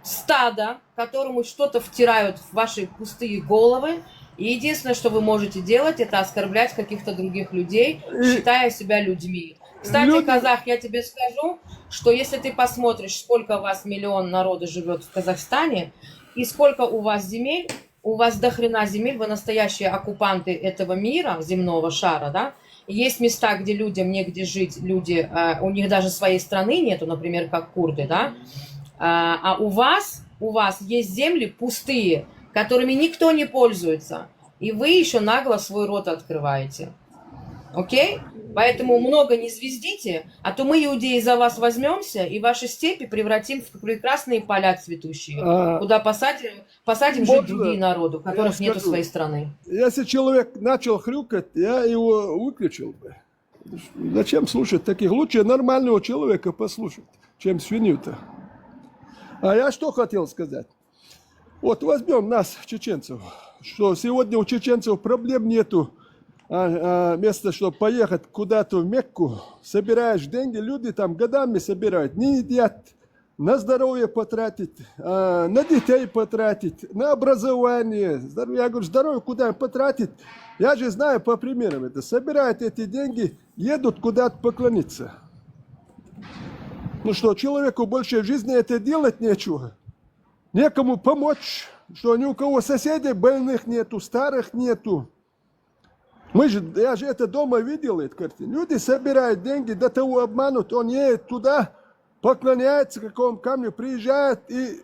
стадо, которому что-то втирают в ваши пустые головы. И единственное, что вы можете делать, это оскорблять каких-то других людей, считая себя людьми. Кстати, Люди- казах, я тебе скажу, что если ты посмотришь, сколько у вас миллион народа живет в Казахстане, и сколько у вас земель, у вас до хрена земель, вы настоящие оккупанты этого мира, земного шара, да? Есть места, где людям негде жить, люди, у них даже своей страны нету, например, как курды, да? А у вас есть земли пустые, которыми никто не пользуется, и вы еще нагло свой рот открываете. Окей? Поэтому много не звездите, а то мы, иудеи, за вас возьмемся и ваши степи превратим в прекрасные поля цветущие, куда посадим жить другие народы, у которых я нету скажу. своей страны. Если человек начал хрюкать, я его выключил бы. Зачем слушать таких? Лучше нормального человека послушать, чем свинью-то. А я что хотел сказать? Вот возьмем нас, чеченцев, что сегодня у чеченцев проблем нету. Вместо, чтобы поехать куда-то в Мекку, собираешь деньги, люди там годами собирают, не едят, на здоровье потратить, на детей потратить, на образование. Я говорю, здоровье куда потратить? Я же знаю по примерам это. Собирают эти деньги, едут куда-то поклониться. Ну что, человеку больше в жизни это делать нечего. Некому помочь, что ни у кого соседей больных нету, старых нету. Я же это дома видел, эту картину. Люди собирают деньги, до того обманут, он едет туда, поклоняется какому камню, приезжает и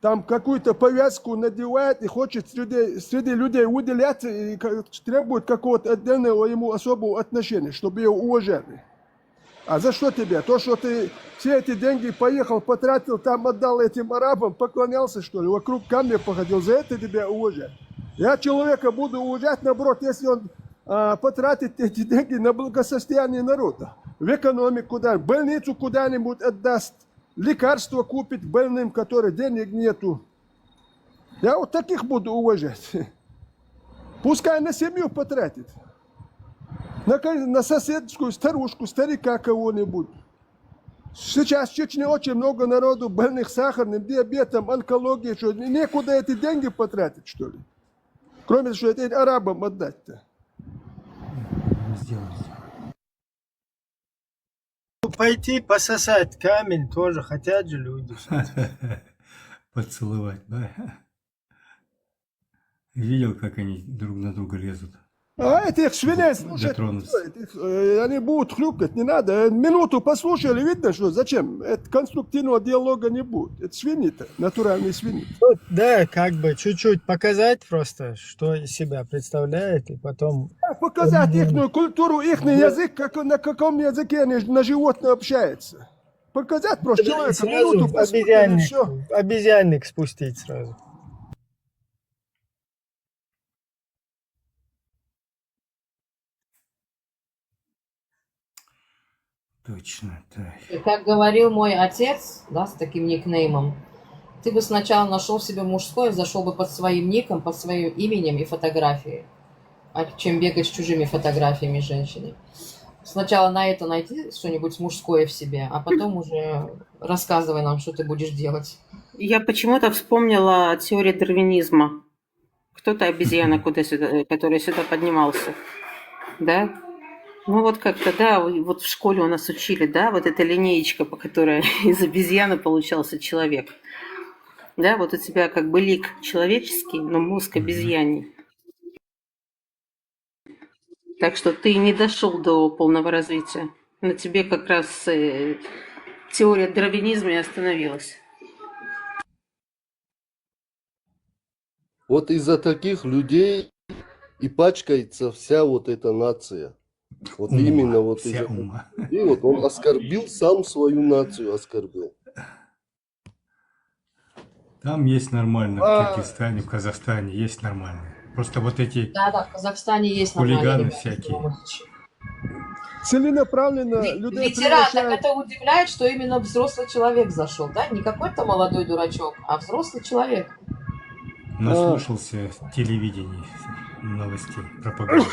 там какую-то повязку надевает и хочет среди людей выделяться и требует какого-то отдельного ему особого отношения, чтобы его уважали. А за что тебе? То, что ты все эти деньги поехал, потратил, там отдал этим арабам, поклонялся, что ли, вокруг камня походил, за это тебя уважать. Я человека буду уважать, наоборот, если он потратит эти деньги на благосостояние народа, в экономику, в больницу куда-нибудь отдаст, лекарства купит больным, которые денег нету. Я вот таких буду уважать. Пускай на семью потратит. На соседскую старушку, старика кого-нибудь. Сейчас в Чечне очень много народу больных сахарным, диабетом, онкологией. Что, некуда эти деньги потратить, что ли? Кроме того, что это арабам отдать-то. Пойти пососать камень тоже хотят же люди. Поцеловать, да? Видел, как они друг на друга лезут? А этих свиней слушать, они будут хрюкать, не надо. Минуту послушали, видно, что зачем? Это конструктивного диалога не будет. Это свиньи-то, натуральные свиньи. Да, как бы чуть-чуть показать просто, что из себя представляет, и потом... Показать их культуру, их язык, на каком языке они на животное общаются. Показать просто человека, Сразу минуту посмотрели, все. обезьянник спустить сразу. Точно, так. И как говорил мой отец, да, с таким никнеймом, ты бы сначала нашел себе мужское, зашел бы под своим ником, под своим именем и фотографией, чем бегать с чужими фотографиями женщины. Сначала на это найти что-нибудь мужское в себе, а потом уже рассказывай нам, что ты будешь делать. Я почему-то вспомнила теорию дарвинизма. Кто-то обезьяна, который сюда поднимался. Да? Ну вот как-то, да, вот в школе у нас учили, да, вот эта линеечка, по которой из обезьяны получался человек. Да, вот у тебя как бы лик человеческий, но мозг обезьяний. Так что ты не дошел до полного развития. На тебе как раз теория дарвинизма и остановилась. Вот из-за таких людей и пачкается вся вот эта нация. Вот именно вот из-за таких людей, вот он оскорбил сам свою нацию, оскорбил. Там есть нормально, в Киргизстане, в Казахстане есть нормально. Просто вот эти Да, в Казахстане есть хулиганы нормальные всякие. Целенаправленно людей Ветеран, так превращают... это удивляет, что именно взрослый человек зашел, да? Не какой-то молодой дурачок, а взрослый человек. Наслушался телевидения, новостей, пропаганды.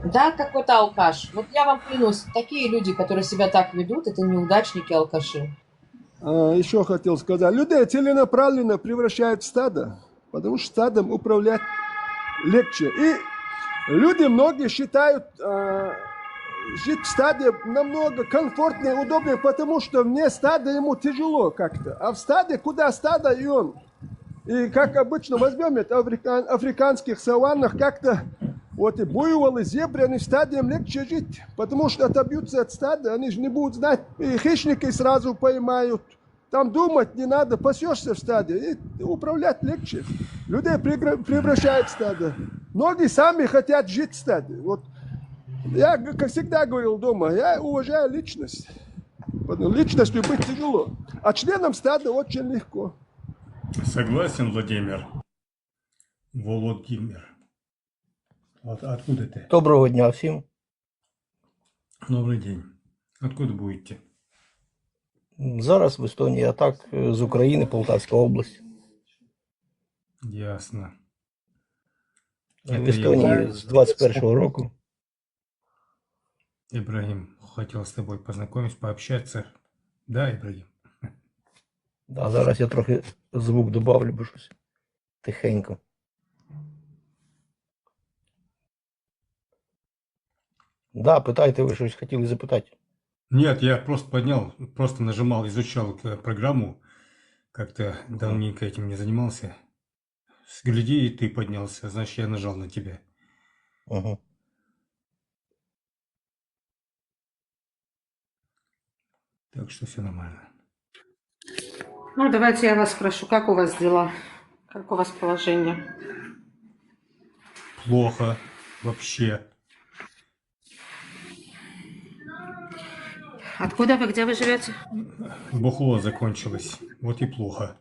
Да, какой-то алкаш. Вот я вам клянусь, такие люди, которые себя так ведут, это неудачники, алкаши. Еще хотел сказать, людей целенаправленно превращают в стадо, потому что стадом управлять легче. И люди многие считают жить в стаде намного комфортнее, удобнее, потому что вне стада ему тяжело как-то. А в стаде, куда стадо и он. И как обычно, возьмем это африканских саваннах, как-то вот и буйволы, зебры, они в стаде им легче жить, потому что отобьются от стада, они же не будут знать, и хищники сразу поймают. Там думать не надо, пасешься в стаде, и управлять легче. Людей превращают в стадо. Многие сами хотят жить в стаде. Вот я, как всегда говорил дома, я уважаю личность. Личностью быть тяжело, а членом стада очень легко. Согласен, Владимир. Володимир. Откуда ты? Доброго дня всім. Добрый день. Откуда будете? Зараз в Естонії, а так з України, Полтавська область. Ясно. В Естонії з 21-го року. Ибрагим, хотел с тобой познакомиться, пообщаться. Да, Ибрагим? Да, зараз я трохи звук добавлю, бо щось тихенько. Да, питайте, ви щось хотіли запитати. Нет, я просто поднял, просто нажимал, изучал программу. Как-то давненько этим не занимался. Гляди, и ты поднялся, значит, я нажал на тебя. Угу. Так что все нормально. Ну, давайте я вас спрошу, как у вас дела? Как у вас положение? Плохо. Вообще. Откуда вы, где вы живете? Бухло закончилось. Вот и плохо.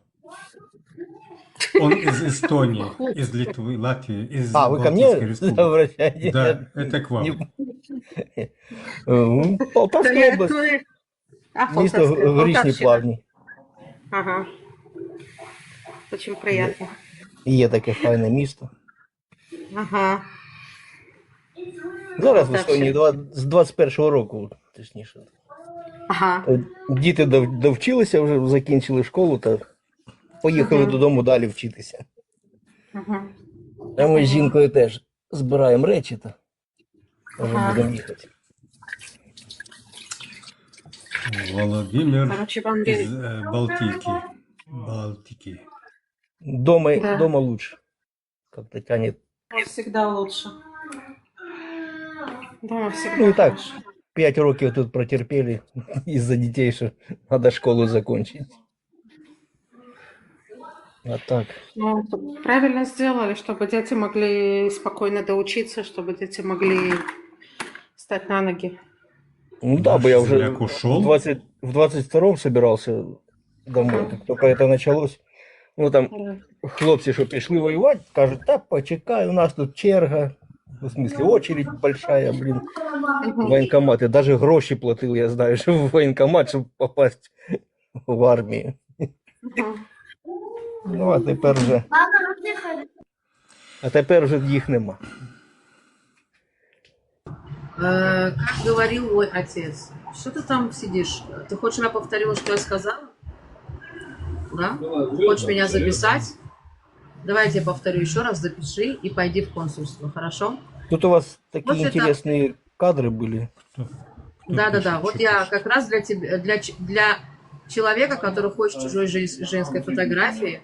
Он из Эстонии, из Литвы, Латвии, из вы ко мне Балтийской республики. обращаетесь? Да, это к вам. Полтавська область. Місто Горішні Плавні. Ага. Очень приятно. Є таке файне місто. Ага. Зараз в Естонії з 21-го року, точніше. Ага. Діти довчилися, вже закінчили школу та поїхали додому далі вчитися. Ага. А ми з жінкою теж збираємо речі та вже будемо їхати. Владимир Короче, вам из Балтики. Дома лучше. Как-то тянет. Всегда лучше. Дома всегда Ну и так, лучше. 5 років тут протерпели из-за детей, что надо школу закончить. А так. Ну, правильно сделали, чтобы дети могли спокойно доучиться, чтобы дети могли стать на ноги. Ну да, бо я вже земляк ушел? в в 22-м собирался домой, как только это началось. Ну там хлопці, що пішли воювати, кажуть, та почекай, у нас тут черга. В смысле, очередь большая, блин, воєнкомати. Даже гроші платили, я знаю, що в воєнкомат, щоб попасть в армію. Ну, а тепер вже їх нема. Как говорил мой отец, что ты там сидишь? Ты хочешь, я повторила, что я сказала? Да? Хочешь меня записать? Давай я тебе повторю еще раз, запиши и пойди в консульство, хорошо? Тут у вас такие Вот это- интересные кадры были. Да. Вот я как раз для тебя, для человека, который хочет чужой женской фотографии,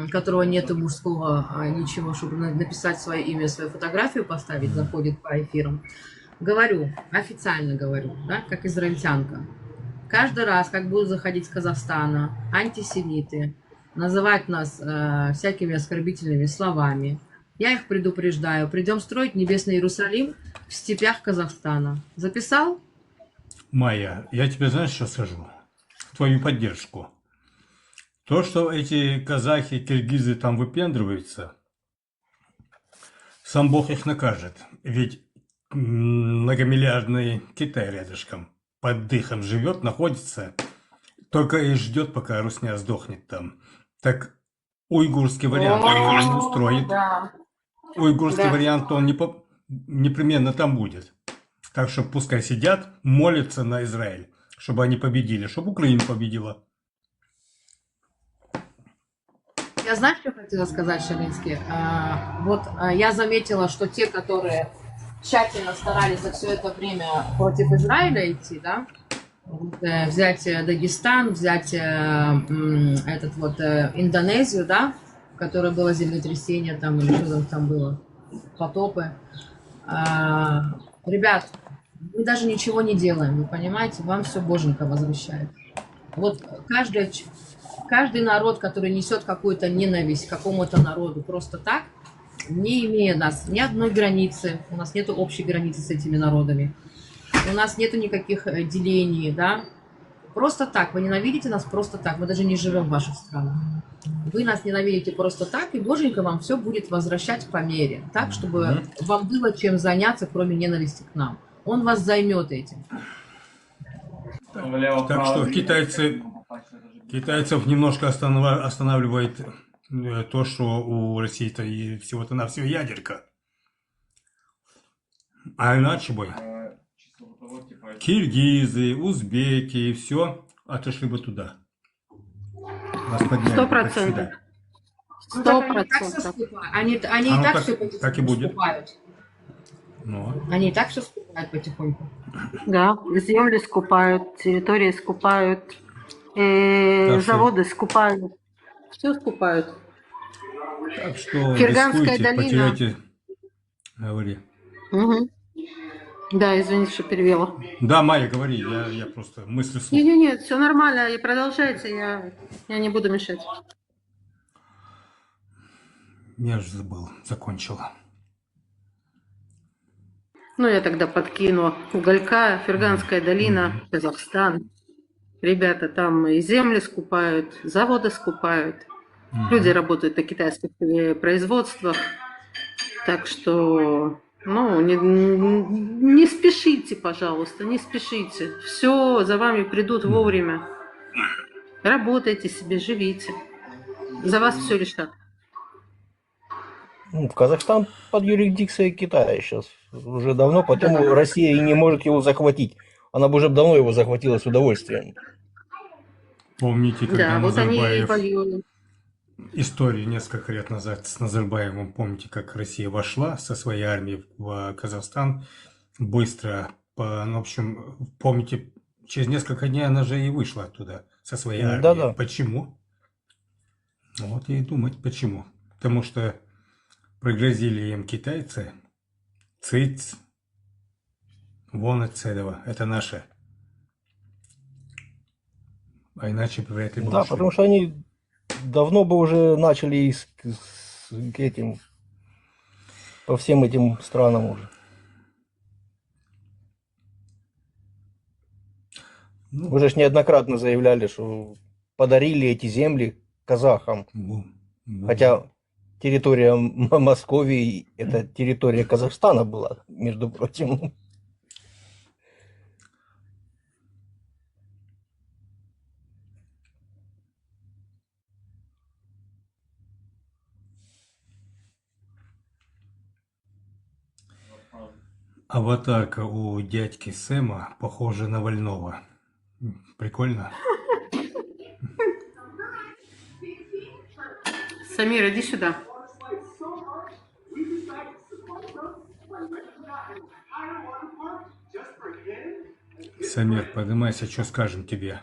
которого нету мужского ничего, чтобы написать свое имя, свою фотографию поставить, заходит по эфирам. Говорю, официально говорю, да, как израильтянка. Каждый раз, как будут заходить с Казахстана антисемиты, называть нас всякими оскорбительными словами, я их предупреждаю. Придем строить небесный Иерусалим в степях Казахстана. Записал? Майя, я тебе знаешь, что скажу? В твою поддержку. То, что эти казахи, киргизы там выпендриваются, сам Бог их накажет. Ведь многомиллиардный Китай рядышком под дыхом живет, находится, только и ждет, пока русня сдохнет там. Так уйгурский вариант он не устроит. Уйгурский вариант он непременно там будет. Так что пускай сидят, молятся на Израиль, чтобы они победили, чтобы Украина победила. Я знаю, что хотела сказать, Шалинский. Я заметила, что те, которые тщательно старались за все это время против Израиля идти, да, взять Дагестан, взять Индонезию, да, в которой было землетрясение там, или что там было, потопы. Ребят, мы даже ничего не делаем, вы понимаете, вам все Боженька возвращает. Вот каждый народ, который несет какую-то ненависть к какому-то народу просто так, не имея нас ни одной границы, у нас нет общей границы с этими народами, у нас нету никаких делений, да, просто так, вы ненавидите нас просто так, мы даже не живем в ваших странах. Вы нас ненавидите просто так, и Боженька вам все будет возвращать по мере, так, чтобы вам было чем заняться, кроме ненависти к нам. Он вас займет этим. Так что китайцев немножко останавливает то, что у России-то и всего-то навсего ядерка. А иначе бы киргизы, узбеки, все отошли бы туда. 100%. 100%. Они и так все так и будет. скупают. Они и так все скупают потихоньку. Да, земли скупают, территории скупают, заводы скупают. Все скупают. Так что Ферганская рискуйте, долина. потеряйте. Говори. Угу. Да, извините, что перевела. Да, Майя, говори, я просто мыслю вслух. Нет, все нормально, и продолжайте, я не буду мешать. Я же забыл, закончила. Ну, я тогда подкину уголька, Ферганская долина, Казахстан. Ребята там и земли скупают, заводы скупают. Люди работают на китайских производствах. Так что, не спешите, пожалуйста, не спешите. Все за вами придут вовремя. Работайте себе, живите. За вас все решат. Казахстан под юрисдикцией Китая сейчас уже давно, потому Россия и не может его захватить. Она бы уже давно его захватила с удовольствием. Помните, когда Да, вот они и Назарбаев... воюют. Историю несколько лет назад с Назарбаевым, помните, как Россия вошла со своей армией в Казахстан быстро, в общем, помните, через несколько дней она же и вышла оттуда со своей армией. Да-да. Почему? Вот и думать, почему. Потому что пригрозили им китайцы, цыц, вон отсюда, это наше. А иначе вряд ли бы Да, ушли. потому что они давно бы уже начали по всем этим странам уже. Вы же ж неоднократно заявляли, что подарили эти земли казахам. Хотя территория Московии – это территория Казахстана была, между прочим. Аватарка у дядьки Сэма похожа на Вольного. Прикольно? Самир, иди сюда. Самир, поднимайся, что скажем тебе?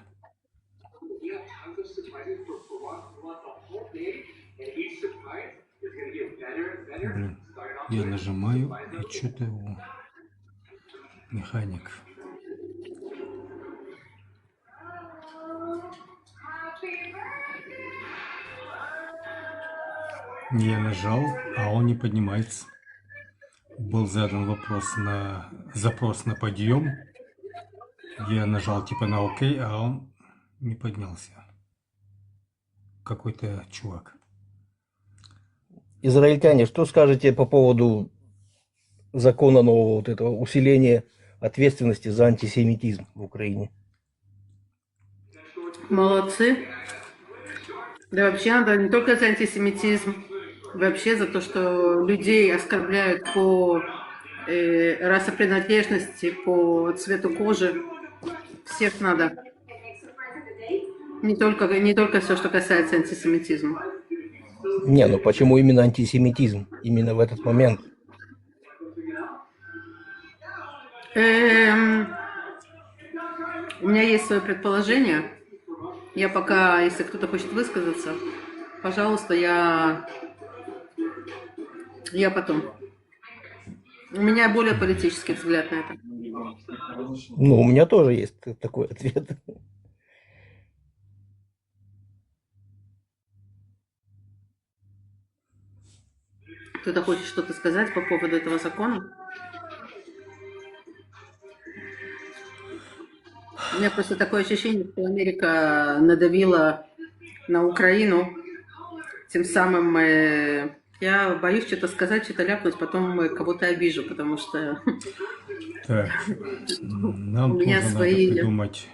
Блин, я нажимаю, и что-то его... Механик. Я нажал, а он не поднимается. Был задан запрос на подъем. Я нажал типа на ОК, а он не поднялся. Какой-то чувак. Израильтяне, что скажете по поводу закона нового, вот этого усиления ответственности за антисемитизм в Украине? Молодцы. Да вообще надо не только за антисемитизм, вообще за то, что людей оскорбляют по расопринадлежности, по цвету кожи. Всех надо. Не только все, что касается антисемитизма. Не, ну почему именно антисемитизм? Именно в этот момент? У меня есть свое предположение. Я пока, если кто-то хочет высказаться, пожалуйста, я потом. У меня более политический взгляд на это. Ну, у меня тоже есть такой ответ. Кто-то хочет что-то сказать по поводу этого закона? У меня просто такое ощущение, что Америка надавила на Украину, тем самым я боюсь что-то сказать, что-то ляпнуть, потом кого-то обижу, потому что Так, нам у меня тоже свои... надо придумать,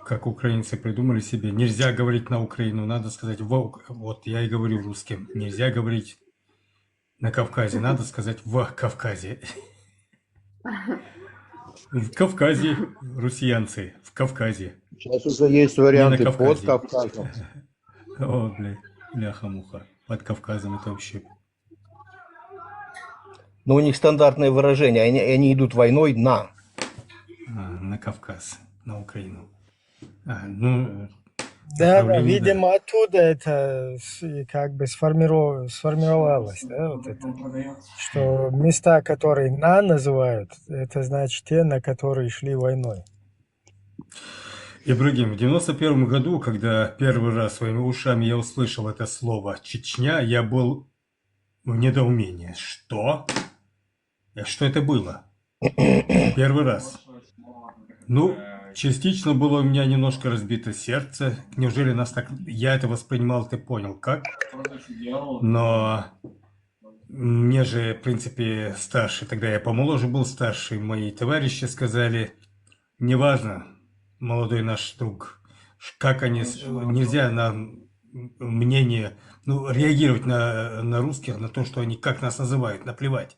как украинцы придумали себе. Нельзя говорить на Украину, надо сказать, вот я и говорю русским. Нельзя говорить на Кавказе, надо сказать в Кавказе. В Кавказе россиянцы, в Кавказе. Сейчас уже есть варианты под Кавказом. О, бляха-муха. Под Кавказом это вообще... Но у них стандартное выражение, они идут войной на Кавказ, на Украину. Да, видимо, оттуда это как бы сформировалось, да, вот это, что места, которые называют, это значит те, на которые шли войной. Ибрагим, в 91 году, когда первый раз своими ушами я услышал это слово «Чечня», я был в недоумении. Что? Что это было? Первый раз. Ну, частично было у меня немножко разбито сердце. Неужели нас так... Я это воспринимал, ты понял, как? Но мне же, в принципе, старший, тогда я помоложе был старший, мои товарищи сказали, неважно, молодой наш друг, как они... Нельзя на мнение, реагировать на русских, на то, что они как нас называют, наплевать.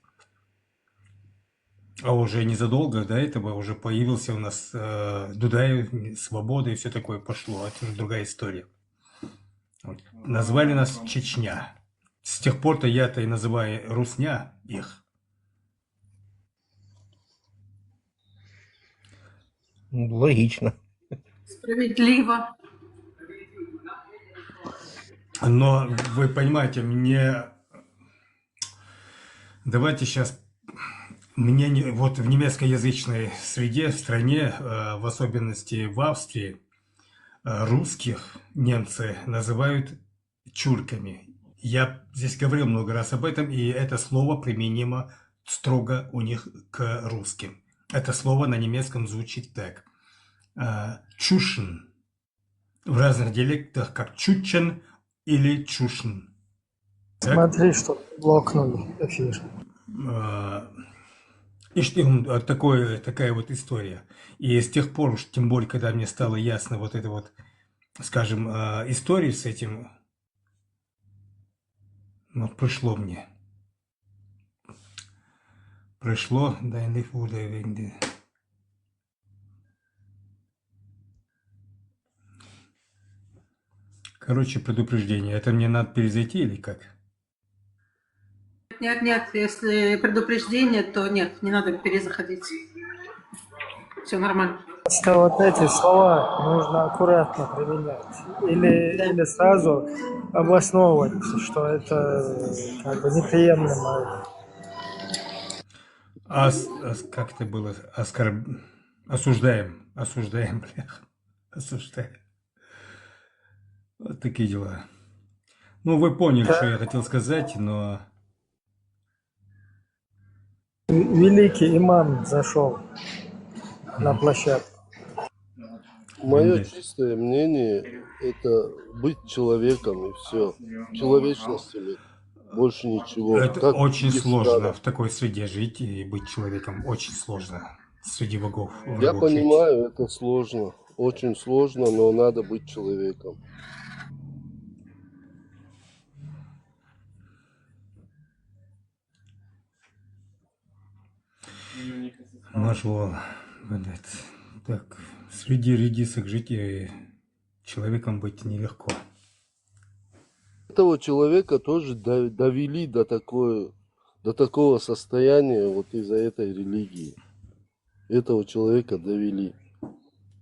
А уже незадолго до этого уже появился у нас Дудаев, Свобода и все такое пошло. Это уже другая история. Вот. Назвали нас Чечня. С тех пор-то я-то и называю Русня их. Логично. Справедливо. Но вы понимаете, давайте сейчас... Мне вот в немецкоязычной среде, в стране, в особенности в Австрии, русских немцы называют чурками. Я здесь говорил много раз об этом, и это слово применимо строго у них к русским. Это слово на немецком звучит так. Чушен. В разных диалектах как чучен или чушен. Так? Смотри, что блокнули эфир. Такая вот история. И с тех пор уж, тем более, когда мне стало ясно вот это вот, скажем, история с этим, вот пришло мне. Пришло, да, короче, предупреждение. Это мне надо перезайти или как? Нет, если предупреждение, то нет, не надо перезаходить. Все нормально. Просто вот эти слова нужно аккуратно применять. Или сразу обосновывать, что это как бы неприемлемо. Как это было? Осуждаем, блях. Осуждаем. Вот такие дела. Ну, вы поняли, что я хотел сказать, но... Великий имам зашел на площадку. Мое чистое мнение – это быть человеком и все. Человечностью, больше ничего. Это Как очень в сложно странах. в такой среде жить и быть человеком. Очень сложно среди врагов Я жить. понимаю, это сложно. Очень сложно, но надо быть человеком. Нашел. Так, среди редисок жить и человеком быть нелегко. Этого человека тоже довели до такого состояния вот из-за этой религии. Этого человека довели.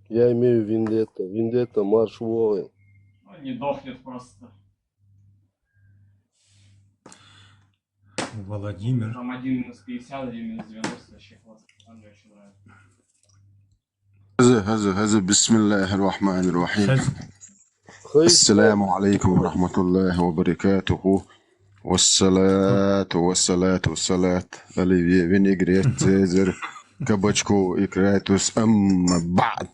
Я имею вендетта. Вендетта, марш воин. Не дохнет просто. Владимир. Там один минус 50, один минус 90, вообще классно. Мне очень нравится. هذا بسم الله الرحمن الرحيم السلام عليكم ورحمة الله وبركاته والصلاة Оливье, винегрет, цезарь, кабачку и кратус, بعد.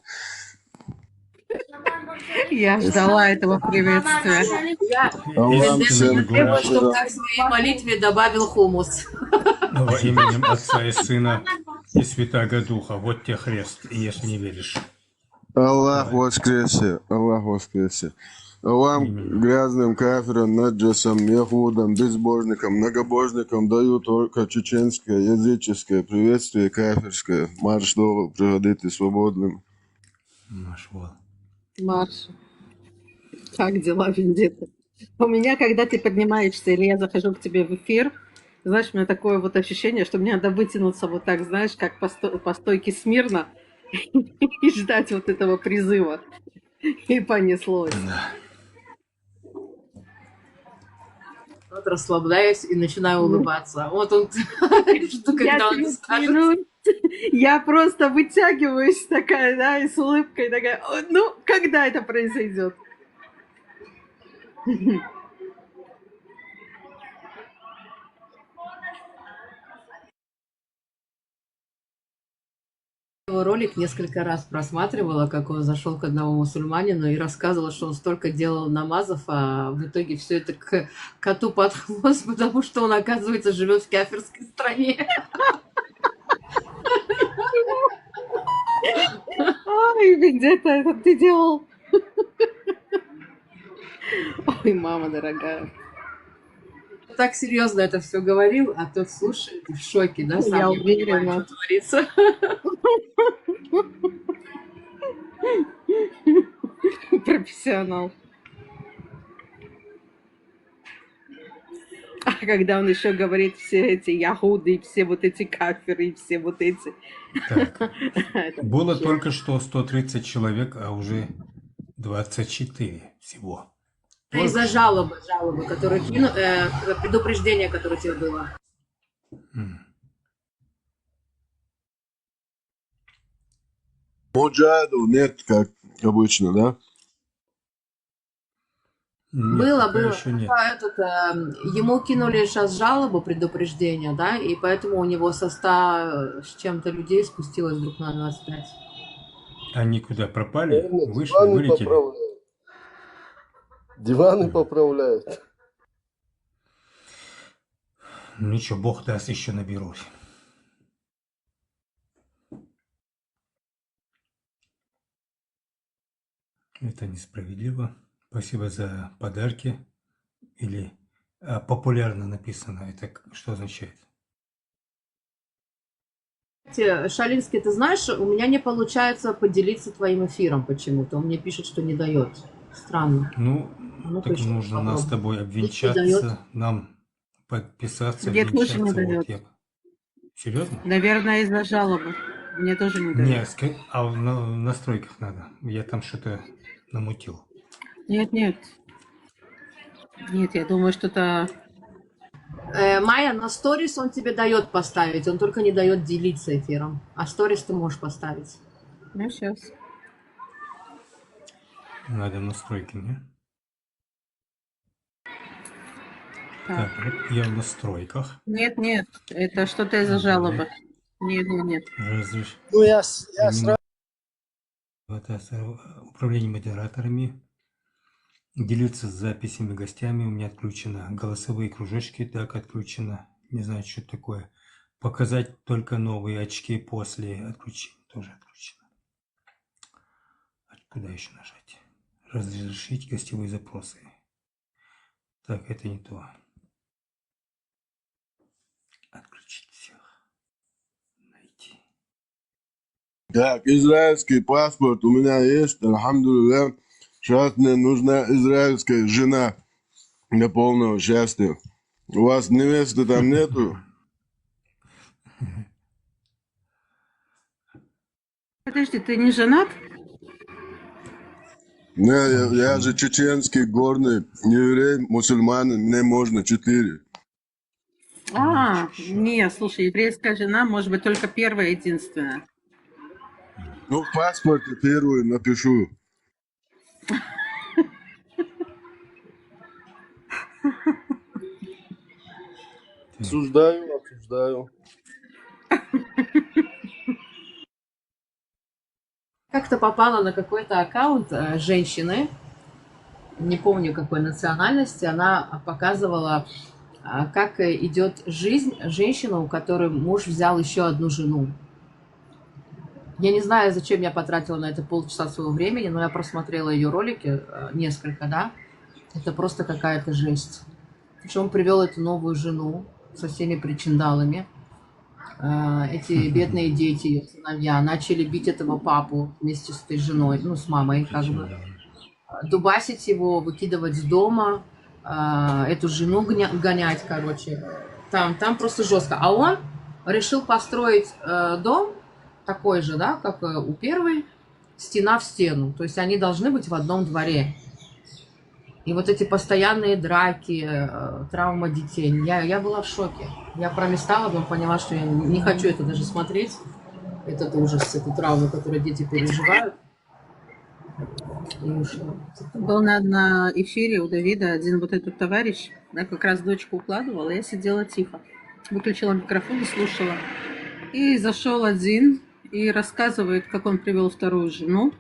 Я ждала этого приветствия. Требую, чтобы к своей молитве добавил хумус. Во именем Отца и Сына и Святаго Духа. Вот тебе хрест, ешь не веришь. Аллах воскресе, Аллах воскресе. Вам, грязным кафирам, наджасам, яхудам, безбожникам, многобожникам даю только чеченское, языческое приветствие кафирское. Марш довол, приходите свободным. Марш. Как дела, Вендетта? У меня, когда ты поднимаешься, или я захожу к тебе в эфир, знаешь, у меня такое вот ощущение, что мне надо вытянуться вот так, знаешь, как по стойке смирно и ждать вот этого призыва. И понеслось. Вот расслабляюсь и начинаю улыбаться. Вот он, что когда он скажет. Я просто вытягиваюсь такая, да, и с улыбкой такая, ну, когда это произойдет? Его ролик несколько раз просматривала, как он зашел к одному мусульманину и рассказывал, что он столько делал намазов, а в итоге все это к коту под хвост, потому что он, оказывается, живет в кафирской стране. Ой, где-то это ты делал? Ой, мама дорогая. Так серьезно это все говорил, а тот слушает и в шоке, да? Сам Я не понимает, уверена. что творится. Профессионал. А когда он еще говорит все эти яхуды, и все вот эти кафиры, и все вот эти. Так. Это Было вообще. только что 130 человек, а уже 24 всего. Из-за жалобы, которые предупреждение, которое тебе было. Моджаду нет, как обычно, да? Нет, Было, пока было. еще нет. Ему кинули сейчас жалобу, предупреждение, да, и поэтому у него со 100 с чем-то людей спустилось вдруг на 25. Они куда пропали? Наверное, Вышли, диваны вылетели? поправляют. Диваны поправляют. Ничего, Бог даст, еще наберусь. Это несправедливо. Спасибо за подарки. Или популярно написано. Это что означает? Шалинский, ты знаешь, у меня не получается поделиться твоим эфиром почему-то. Он мне пишет, что не дает. Странно. Ну, Ну-ка так еще нужно нас с попробуем. тобой Здесь не дает. обвенчаться, нам подписаться, Мне тоже не обвенчаться. Вот дает. я... Серьезно? Наверное, из-за жалобы. Мне тоже не дает. Нет, в настройках надо. Я там что-то намутил. Нет, нет. Нет, я думаю, что-то... Майя, на сторис он тебе дает поставить, он только не дает делиться эфиром. А сторис ты можешь поставить. Ну, сейчас. Надо настройки, не? Так. Так, вот я в настройках. Нет, нет, это что-то из-за жалобы. Нет, нет, нет. Ну, я сразу... Управление модераторами. Делиться с записями гостями. У меня отключено. Голосовые кружочки так отключено. Не знаю, что это такое. Показать только новые очки после отключения. Тоже отключено. Куда еще нажать? Разрешить гостевые запросы. Так, это не то. Отключить всех. Найти. Так, израильский паспорт у меня есть, альхамдулилля. Сейчас мне нужна израильская жена для полного счастья. У вас невесты там нету? Подожди, ты не женат? Не, я же чеченский горный, еврей, мусульман, не можно, 4. Не, слушай, еврейская жена может быть только первая, единственная. Ну, в паспорте первую напишу. Осуждаю, осуждаю. Как-то попала на какой-то аккаунт женщины, не помню какой национальности, она показывала, как идет жизнь женщины, у которой муж взял еще одну жену. Я не знаю, зачем я потратила на это полчаса своего времени, но я просмотрела ее ролики, несколько, да. Это просто какая-то жесть. Причем он привел эту новую жену со всеми причиндалами. Эти бедные дети, ее сыновья, начали бить этого папу вместе с этой женой, ну, с мамой, как бы. Дубасить его, выкидывать с дома, эту жену гонять, короче. Там просто жестко. А он решил построить дом такой же, да, как у первой, стена в стену. То есть они должны быть в одном дворе. И вот эти постоянные драки, травма детей. Я была в шоке. Я пролистала, но поняла, что я не хочу это даже смотреть. Этот ужас, эту травму, которую дети переживают. И ушла. Был на эфире у Давида один вот этот товарищ, да, как раз дочку укладывала, я сидела тихо. Выключила микрофон и слушала. И зашел один и рассказывает, как он привел вторую жену.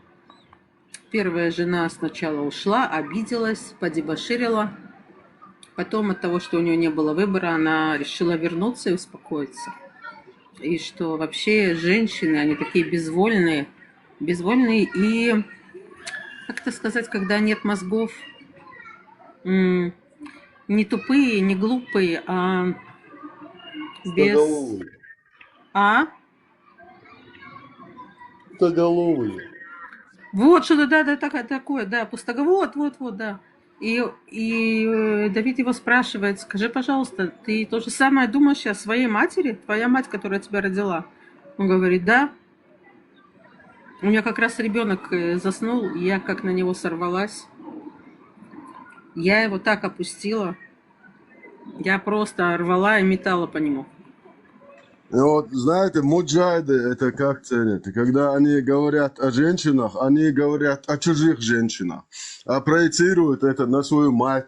Первая жена сначала ушла, обиделась, подебоширила. Потом от того, что у нее не было выбора, она решила вернуться и успокоиться. И что вообще женщины, они такие безвольные и, как это сказать, когда нет мозгов, не тупые, не глупые, а без... Стоголовые. А? Стоголовые. Вот что-то, да, такое, да, пустоголовый, вот, да. И Давид его спрашивает, скажи, пожалуйста, ты то же самое думаешь о своей матери? Твоя мать, которая тебя родила? Он говорит, да. У меня как раз ребенок заснул, и я как на него сорвалась. Я его так опустила. Я просто рвала и метала по нему. И вот, знаете, муджайды это как ценят? Когда они говорят о женщинах, они говорят о чужих женщинах, а проецируют это на свою мать,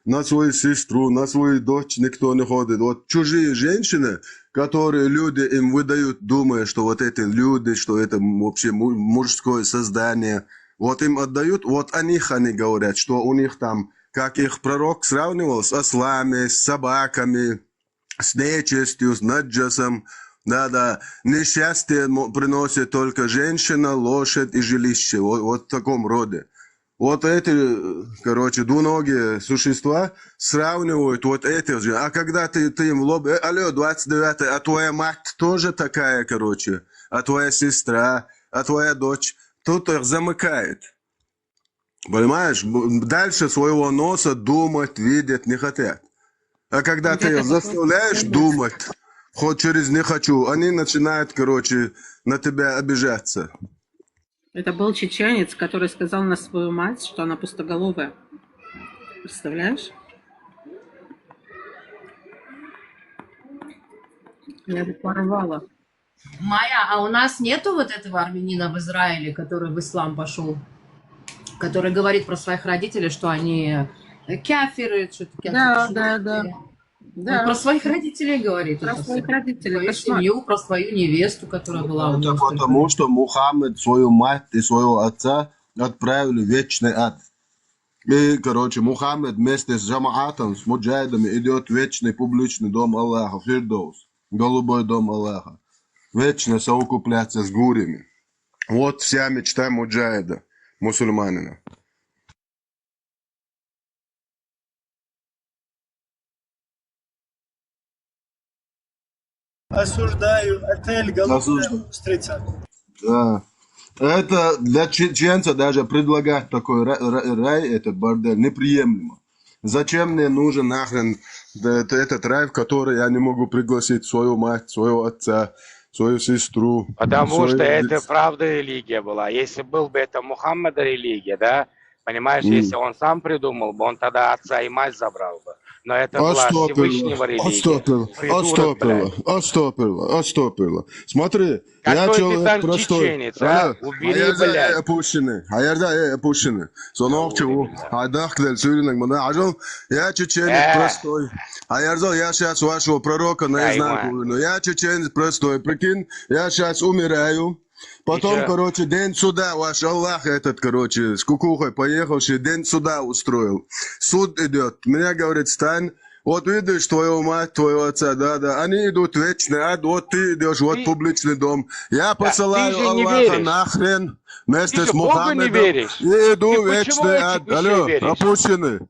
на свою сестру, на свою дочь никто не ходит. Вот чужие женщины, которые люди им выдают, думая, что вот эти люди, что это вообще мужское создание, вот им отдают, вот о них они говорят, что у них там, как их пророк сравнивал с ослами, с собаками, с нечистью, с наджасом. Да-да, несчастье приносит только женщина, лошадь и жилище. Вот в таком роде. Вот эти, короче, двуногие существа сравнивают вот эти же. А когда ты им в лоб, алло, 29-й, а твоя мать тоже такая, короче, а твоя сестра, а твоя дочь, тут их замыкает. Понимаешь? Дальше своего носа думать, видеть не хотят. А когда ты их заставляешь думать, хоть через «не хочу», они начинают, короче, на тебя обижаться. Это был чеченец, который сказал на свою мать, что она пустоголовая. Представляешь? Я бы порвала. Майя, а у нас нету вот этого армянина в Израиле, который в ислам пошел, который говорит про своих родителей, что они кафиры, что-то кафиры. Да. Он про своих родителей говорит. Про своих родителей. Свою семью, про свою невесту, которая была у него. Потому что Мухаммед свою мать и своего отца отправили в вечный ад. И, короче, Мухаммед вместе с джамаатом, с муджайдами идет в вечный публичный дом Аллаха, Фирдоус, голубой дом Аллаха. Вечно совокупляться с гурями. Вот вся мечта муджайда, мусульманина. Осуждаю отель «Голубая устрица». Да. Это для чеченца даже предлагать такой рай, этот бордель, неприемлемо. Зачем мне нужен нахрен этот рай, в который я не могу пригласить свою мать, своего отца, свою сестру? Потому что это правда религия была. Если был бы это Мухаммада религия, да, понимаешь, если он сам придумал бы, он тогда отца и мать забрал бы. Но это была Всевышнего религия. Отстопила. Смотри, какой я человек там простой. Чеченец, а? Убери, блядь. Опущенный. Я чеченец простой. Я сейчас вашего пророка наизнанку. Но я чеченец простой. Прикинь, я сейчас умираю. Потом, короче, день суда, ваш Аллах этот, короче, с кукухой поехавший, день суда устроил. Суд идет. Меня говорит, стань. Вот видишь твою мать, твоего отца, да. Они идут в вечный ад, вот ты идешь, вот публичный дом. Я посылаю Аллаха нахрен вместе с Мухаммедом. И иду в вечный ад. Алло, опущенный.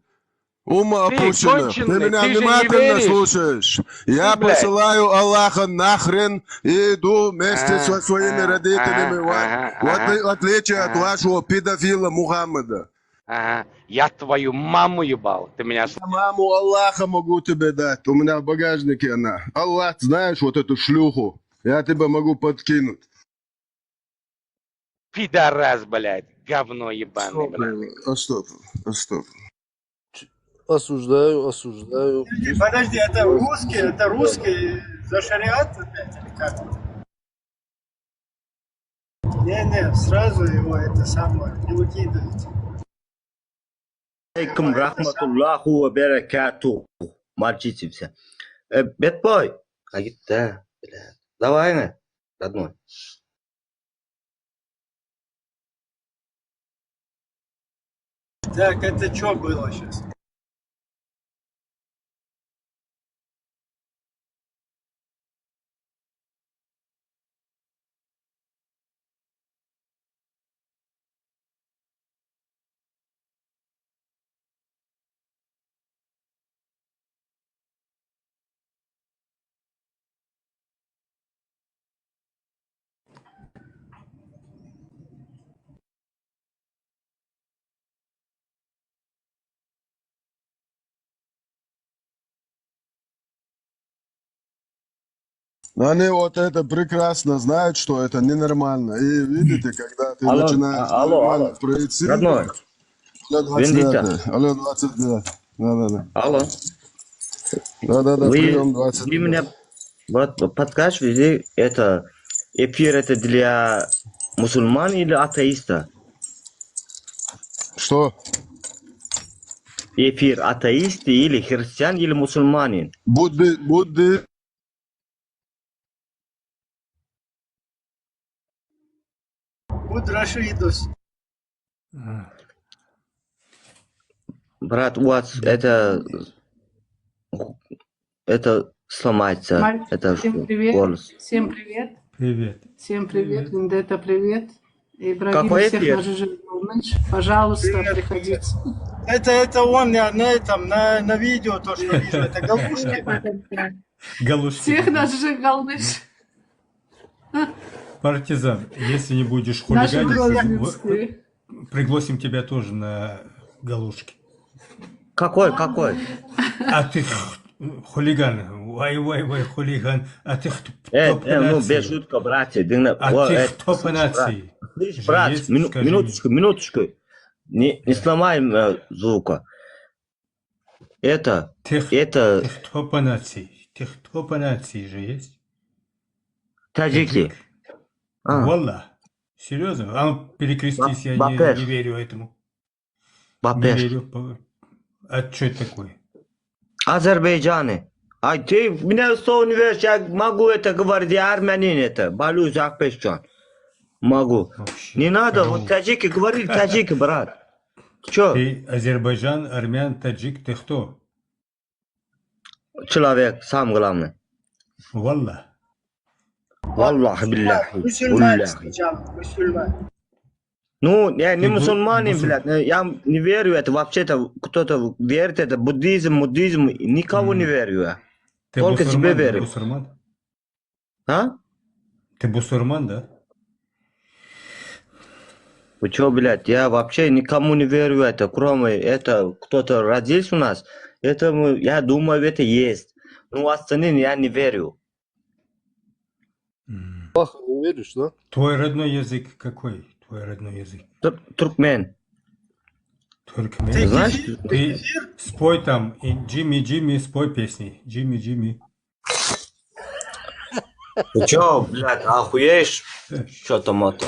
Ума опущена. Ты меня внимательно слушаешь. Я посылаю Аллаха нахрен и иду вместе со своими родителями. В отличие от вашего педофила Мухаммеда. Я твою маму ебал. Ты меня... Маму Аллаха могу тебе дать. У меня в багажнике она. Аллах, знаешь, вот эту шлюху. Я тебя могу подкинуть. Пидорас, блядь. Говно ебаный, блядь. Стоп. Осуждаю. Подожди, это русский за шариат опять или как? Не, сразу его это самое не выкидывайте. Алейкум рахматуллаху ва баракату. Молчите все. Бетбой. Да, блядь. Давай, на, родной. Так, это что было сейчас? Они вот это прекрасно знают, что это ненормально. И видите, когда ты начинаешь нормально проецировать... Алло, 29. Да. Алло. Да, прием 29. Вот подскажешь, или это эфир это для мусульман или атеиста? Что? Эфир атеист или христиан или мусульманин? Будды. Буд Рашидус. Брат, у вас это сломается. Маль, Это всем привет. голос. Всем привет. Привет. Всем привет. Вендетта, привет. Ибрагим Какой всех эфир? на ЖЖ Волныч. Пожалуйста, приходите. Это он на этом, на видео, то, что вижу, это галушки. Галушки. Всех на ЖЖ Волныч. Партизан, если не будешь Наши хулиганить, грозненские. пригласим тебя тоже на галушки. Какой? А ты хулиган, вай, хулиган, а ты кто по Ну, нации? без шутка, братья. А ты кто по нации? Слышь, брат, Есть, скажи минуточку. Не сломаем звука. Это... Ты кто по нации? Ты кто по нации же есть? Таджики. Валла. Серьезно? А ну, перекрестись, я не верю этому. Не верю. А что это такое? Азербайджаны. А ты меня что не веришь, я могу это говорить, я армянин это. Балюс Ахпешчан. Могу. Не надо, вот таджики говорили, таджики, брат. Чё? Ты Азербайджан, армян, таджик, ты кто? Человек, сам главный. Валла. Валлах билляхи. Мусульман сначала, мусульман. Ну, я не Ты мусульманин, блядь, я не верю, это вообще-то кто-то верит, это буддизм, никого не верю я. Ты Только бусурман, себе верю. Бусурман? А? Ты бусурман, да? Вы чё, блядь, я вообще никому не верю это, кроме это, кто-то родился у нас, это, я думаю, это есть. Ну, остальным я не верю. Аллаху не веришь, да? Твой родной язык какой? Твой родной язык? Туркмен. Туркмен. Ты Знаешь, кефир? ты спой там, и Джимми, спой песни. Джимми. Ты чё, блядь, охуеешь? Чё там это?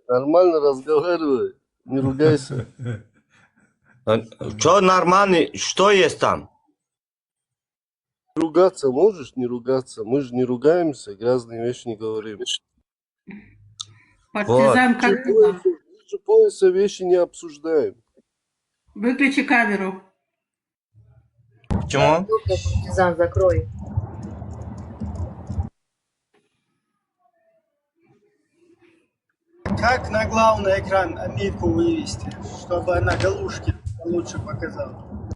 Нормально разговаривай, не ругайся. Чё нормально, что есть там? Ругаться можешь, не ругаться? Мы же не ругаемся, грязные вещи не говорим. Партизан, как дела? Ниже пояса вещи не обсуждаем. Выключи камеру. Почему? Партизан, закрой. Как на главный экран Амирку вывести, чтобы она галушки лучше показала?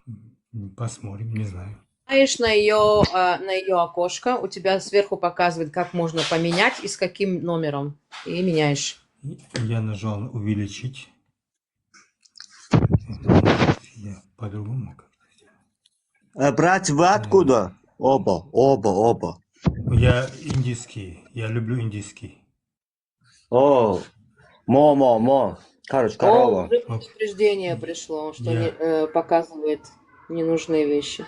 Посмотрим, не знаю. Нажимаешь на ее окошко, у тебя сверху показывает, как можно поменять и с каким номером. И меняешь. Я нажал увеличить. Я по-другому как-то. Брат, вы откуда? Оба. Я индийский. Я люблю индийский. О, мо. Короче, корова. Уже предупреждение пришло, что показывает ненужные вещи.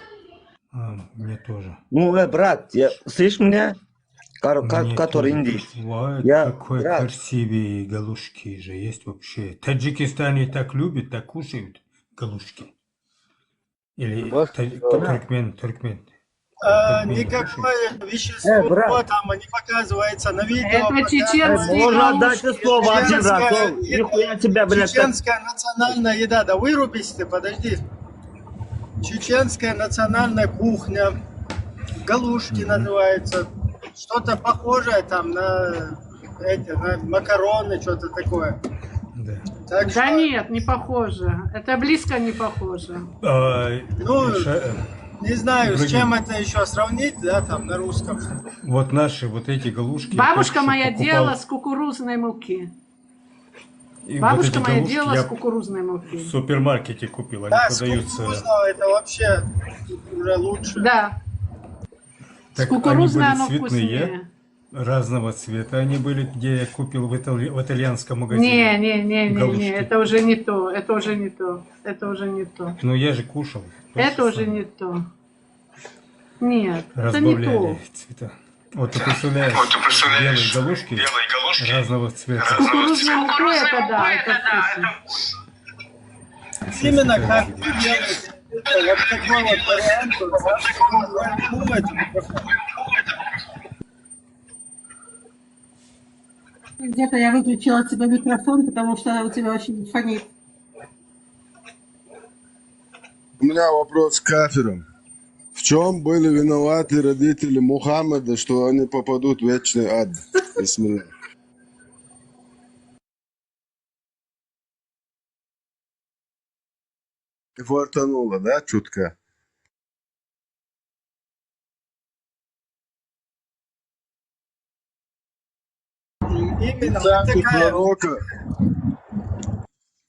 Мне тоже. Ну, брат, слышишь меня? Который индийский. Какой красивые галушки же есть вообще. В Таджикистане так любят, так кушают галушки. Или туркмен. Никакое вещество там не показывается на видео. Это чеченские Можно отдать слово один раз. Нихуя тебя, блядь. Чеченская национальная еда. Да вырубись ты, подожди. Чеченская национальная кухня. Галушки называется. Что-то похожее там на макароны, что-то такое. Да. Так Да что... нет, не похоже. Это близко не похоже. Не знаю, с чем это еще сравнить, да, там на русском. Вот наши вот эти галушки. Бабушка моя делала с кукурузной муки. Бабушка моя делала с кукурузной муки. В супермаркете купила, Да, они продаются. это вообще уже лучше. Да. Так с кукурузной они оно были цветные, вкуснее. Разного цвета они были, где я купил в итальянском магазине. Не, это уже не то, это уже не то. Но я же кушал. Это уже не то. Нет, это не то. Разбавляли цвета. Вот ты представляешь, белые галушки разного цвета. С кукурузной мукой это да, это вкусно. Именно как вы делаете. Вот такой вот вариант. Где-то я выключила от тебя микрофон, потому что у тебя очень фонит. У меня вопрос к кафирам. В чем были виноваты родители Мухаммеда, что они попадут в вечный ад? Бисмилля. Фартануло, да, чутка? Именно Представьте такая... пророка,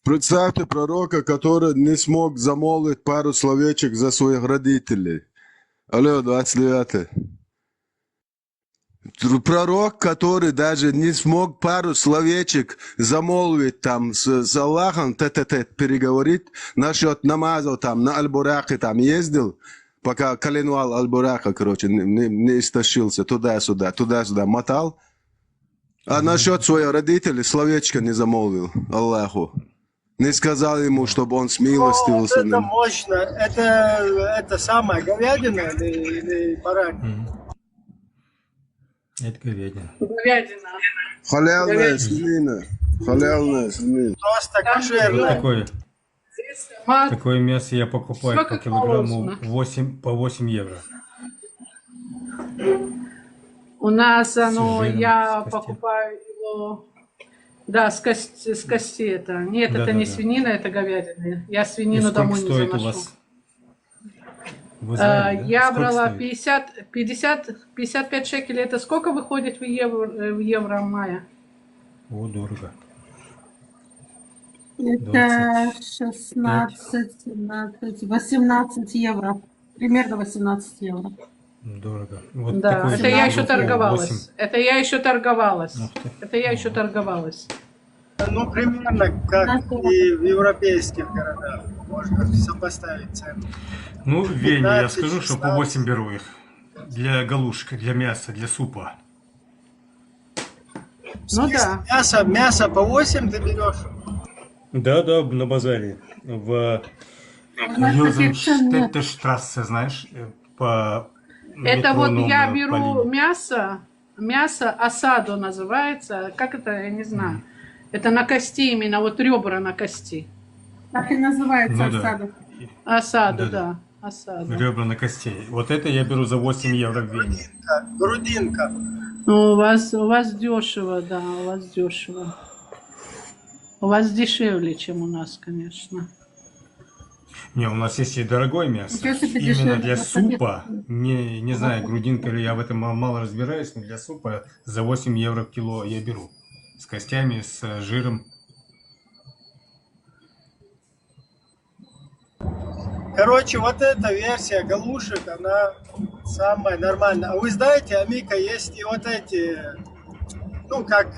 представьте пророка, который не смог замолвить пару словечек за своих родителей. Алло, 29. Пророк, который даже не смог пару словечек замолвить там с Аллахом, тет-а-тет переговорить насчет намазов там, на Аль-Бураке там ездил, пока коленвал Аль-Бурака, короче, не истощился, туда-сюда мотал. А насчет своих родителей словечко не замолвил Аллаху. Не сказал ему, чтобы он смилостивился. Вот это мощно. Это самая говядина или барак? Это говядина. Говядина. Халяльная свинина. Халяльная свинина. Просто кошерная. Такое мясо я покупаю по килограмму по 8 евро. У нас оно, жиром, я с костей. покупаю его, да, с костей это. Нет, Да, это да, не да. свинина, это говядина. Я И свинину сколько домой не стоит у заношу. вас? В Израиле, да? Я Сколько брала стоит? 55 шекелей. Это сколько выходит в евро, Майя? О, дорого. Это 16, 17, 18 евро. Примерно 18 евро. Дорого. Вот Да, такой это я еще вот торговалась. 8. Это я еще торговалась. Ух ты. Это я еще торговалась. Ну, примерно как и в европейских городах. Можно сопоставить цены. Ну, в Вене я 15, скажу, что по 8 16. беру их. Для галушек, для мяса, для супа. Ну да. Мясо по 8 ты берешь? Да, на базаре. В У нас таких цен нет. Юзенштетте-штрассе, знаешь, по Это метро вот я новое, по беру линии. мясо осаду называется. Как это, я не знаю. Это на кости именно, вот ребра на кости. Так и называется Ну да. осаду. Осаду, Да-да. да. Осаду. Ребра на костей. Вот это я беру за 8 евро в Вене. Грудинка. Ну, у вас дешево, да, у вас дешево. У вас дешевле, чем у нас, конечно. Не, у нас есть и дорогое мясо. Ничего себе, Именно дешевле, для просто супа, не знаю, грудинка или я в этом мало разбираюсь, но для супа за 8 евро в кило я беру. С костями, с жиром. Короче, вот эта версия галушек, она самая нормальная. А вы знаете, Амика, есть и вот эти, ну, как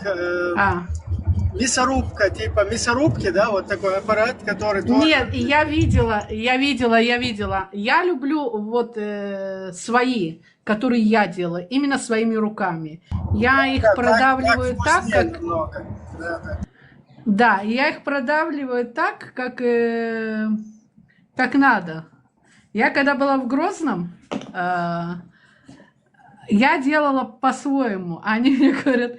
мясорубка, типа мясорубки, да, вот такой аппарат, который... Нет, я видела. Я люблю вот свои, которые я делаю, именно своими руками. Я их продавливаю так, как... Немного. Да. Да, я их продавливаю так, как надо. Я когда была в Грозном, я делала по-своему. Они мне говорят,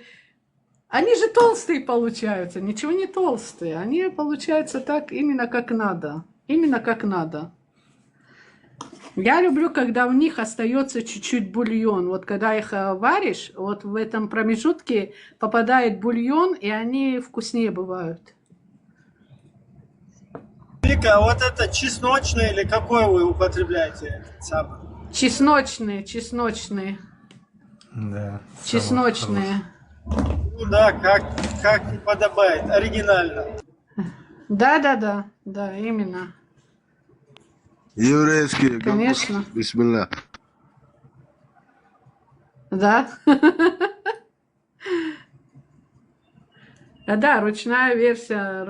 они же толстые получаются. Ничего не толстые. Они получаются так, именно как надо. Именно как надо. Я люблю, когда в них остается чуть-чуть бульон. Вот когда их варишь, вот в этом промежутке попадает бульон, и они вкуснее бывают. Вика, а вот это чесночный или какой вы употребляете? Чесночные. Да. Чесночные. Ну да, как и подобает, оригинально. Да, именно. Еврейские. Конечно. Бисмилля. Да. Да, ручная версия,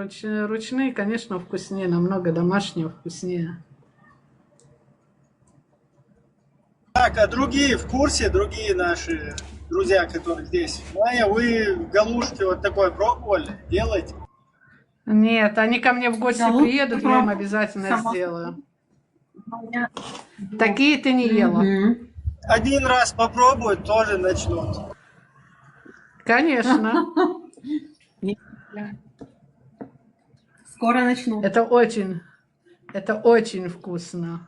ручные, конечно, вкуснее, намного домашнего вкуснее. Так, а другие в курсе, другие наши друзья, которые здесь? Майя, вы галушки вот такое пробовали? Делаете? Нет, они ко мне в гости Галушки приедут, я им обязательно сделаю. Такие ты не ела. Один раз попробуют, тоже начнут. Конечно. Скоро начну. Это очень вкусно.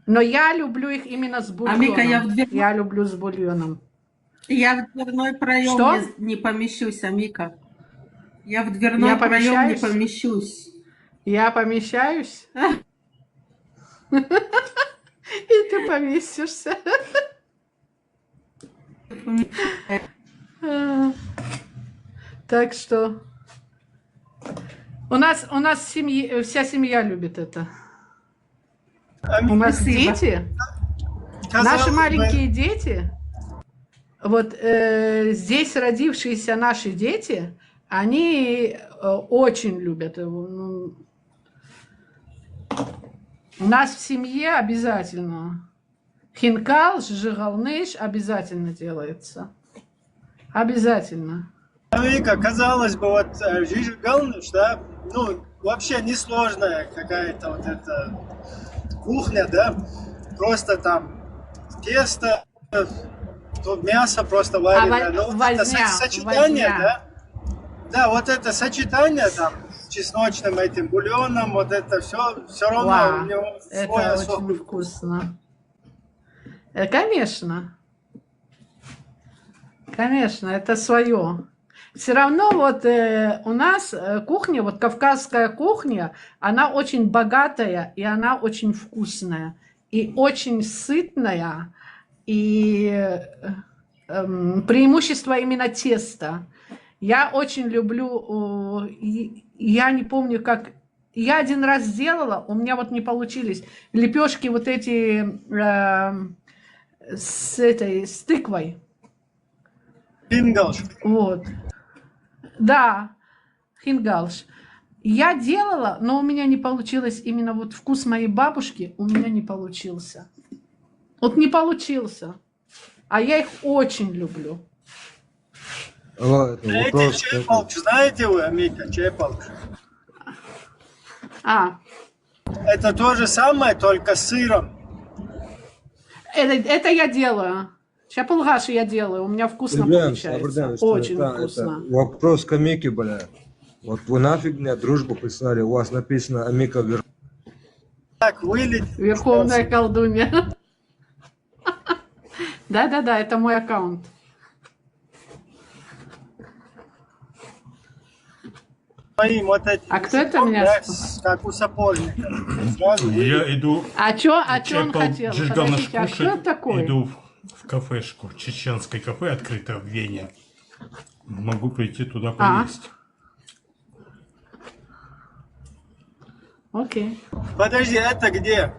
Но я люблю их именно с бульоном. Амика, я люблю с бульоном. Я в дверной проем Что? не помещусь, Амика. Я в дверной проем не помещусь. Я помещаюсь? И ты поместишься. Так что у нас вся семья любит это. У нас дети, наши маленькие дети, вот здесь родившиеся наши дети, они очень любят его. Ну, у нас в семье обязательно хинкал, жигалныш обязательно делается. Обязательно. Вика, казалось бы, вот жижигалныш, да, ну, вообще несложная какая-то вот эта кухня, да, просто там тесто, тут мясо просто вареное, но вот это сочетание, да, вот это сочетание там с чесночным этим бульоном, вот это все равно у него свой это особый очень вкусно. Конечно. Конечно, это свое. Все равно вот у нас кухня, вот кавказская кухня, она очень богатая, и она очень вкусная, и очень сытная, и преимущество именно теста. Я очень люблю, я не помню, как... Я один раз сделала, у меня вот не получились. Лепешки вот эти с тыквой. Хингалш. Вот. Да, хингалш. Я делала, но у меня не получилось именно вот вкус моей бабушки, у меня не получился. Вот не получился. А я их очень люблю. Чепалч, знаете вы, Амика, чепалч? Это то же самое, только с сыром. Это я делаю. Чапулгаши я делаю, у меня вкусно получается. Очень вкусно. Это вопрос к Амике, бля. Вот вы нафиг мне дружбу прислали, у вас написано Амика Так, вылет. Верховная колдунья. Да-да-да, это мой аккаунт. А кто это меня? Как у сапожника. Я иду... А что он хотел? Жижгавныш Подождите, а кто это такой? Иду в кафешку, чеченское кафе открыто в Вене. Могу прийти туда поесть. Окей. Подожди, это где?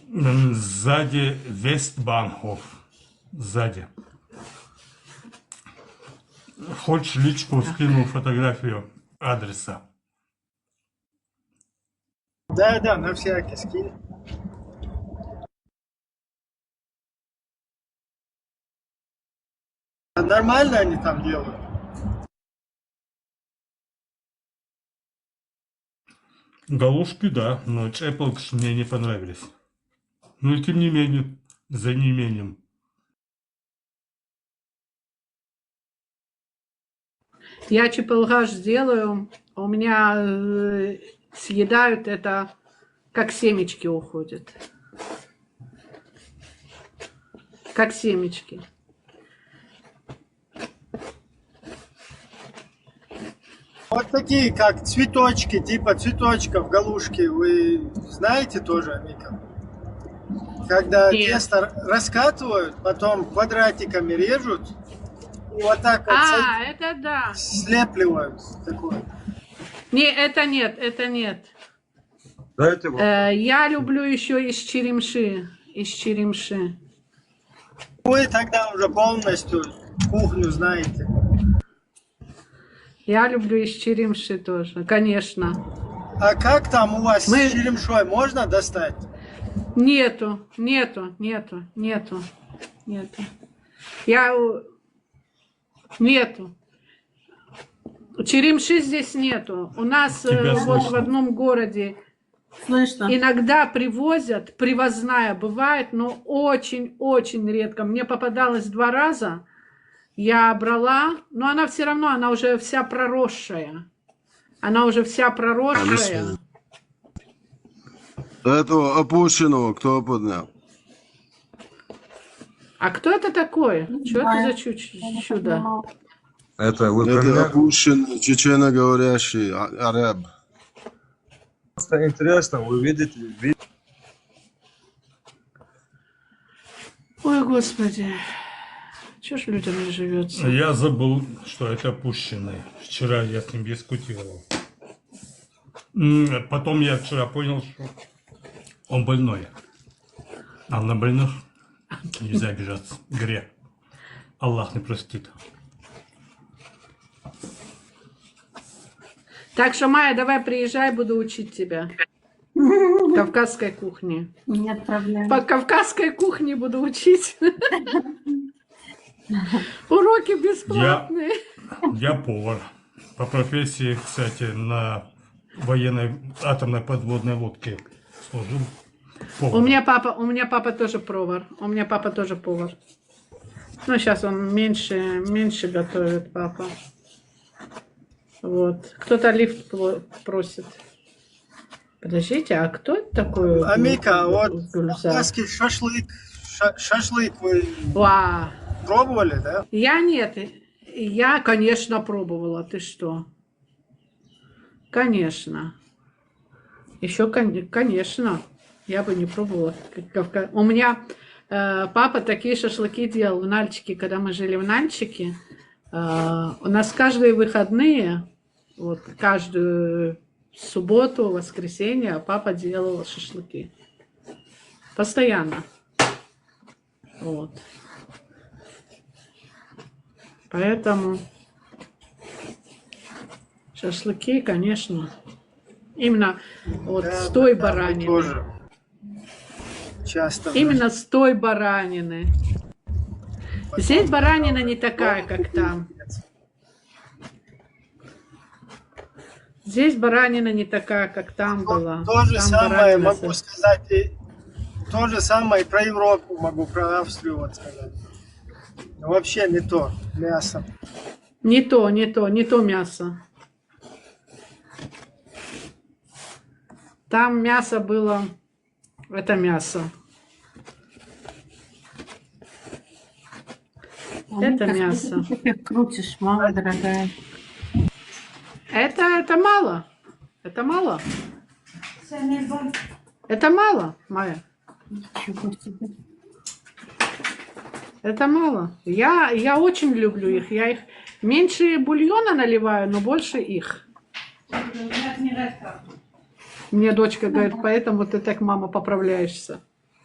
Сзади Вестбанхоф. Сзади. Хочешь личку, скину фотографию адреса? Да, на всякий скинь. Нормально они там делают? Галушки, да, но чепалкс мне не понравились. Но тем не менее, за неимением. Я чепелгаш сделаю, у меня съедают это, как семечки уходят. Как семечки. Вот такие, как цветочки, типа цветочков, галушки, вы знаете тоже, Амика? Когда тесто раскатывают, потом квадратиками режут, и вот так вот это да. слепливают. Такое. Это нет. Я люблю еще из черемши. Вы тогда уже полностью кухню знаете. Я люблю из черемши тоже, конечно. А как там у вас с черемшой можно достать? Нету. Нету. Черемши здесь нету. У нас вот в одном городе Слышно. иногда привозят, привозная бывает, но очень-очень редко. Мне попадалось 2 раза, я брала, но она все равно, она уже вся проросшая. Этого опущенного кто поднял? А кто это такой? Что это за чудо? Это опущенный чеченоговорящий араб. Просто интересно, вы видите, Ой, Господи. Чего ж людям не живется? Я забыл, что это опущенный. Вчера я с ним дискутировал. Потом я вчера понял, что он больной. А на больных нельзя обижаться. Грех. Аллах не простит. Так что, Майя, давай приезжай, буду учить тебя. Кавказской кухне. Нет проблем. По кавказской кухне буду учить. Уроки бесплатные. Я повар. По профессии, кстати, на военной атомной подводной лодке служил. У меня папа тоже повар. Ну, сейчас он меньше готовит, папа. Вот. Кто-то лифт просит. Подождите, а кто это такой? Амика, вот кавказский шашлык вы пробовали, да? Я нет. Я, конечно, пробовала. Ты что? Конечно. Еще, конечно. Я бы не пробовала. У меня папа такие шашлыки делал в Нальчике, когда мы жили в Нальчике. У нас каждые выходные, вот каждую субботу, воскресенье папа делал шашлыки. Постоянно. Вот. Поэтому шашлыки, конечно, именно вот с той баранины. Тоже часто. Именно с той баранины. Здесь баранина не такая, как там. Здесь баранина не такая, как там была. То же Там самое баранина могу сказать. То же самое про Европу могу, про Австрию вот сказать. Вообще не то мясо. Не то мясо. Там мясо было, это мясо. Это мясо. Ты крутишь, мама дорогая. Это мало. Это мало. Это мало, Майя. Ничего себе. Это мало. Я очень люблю их. Я их меньше бульона наливаю, но больше их. Мне дочка говорит, поэтому ты так, мама, поправляешься.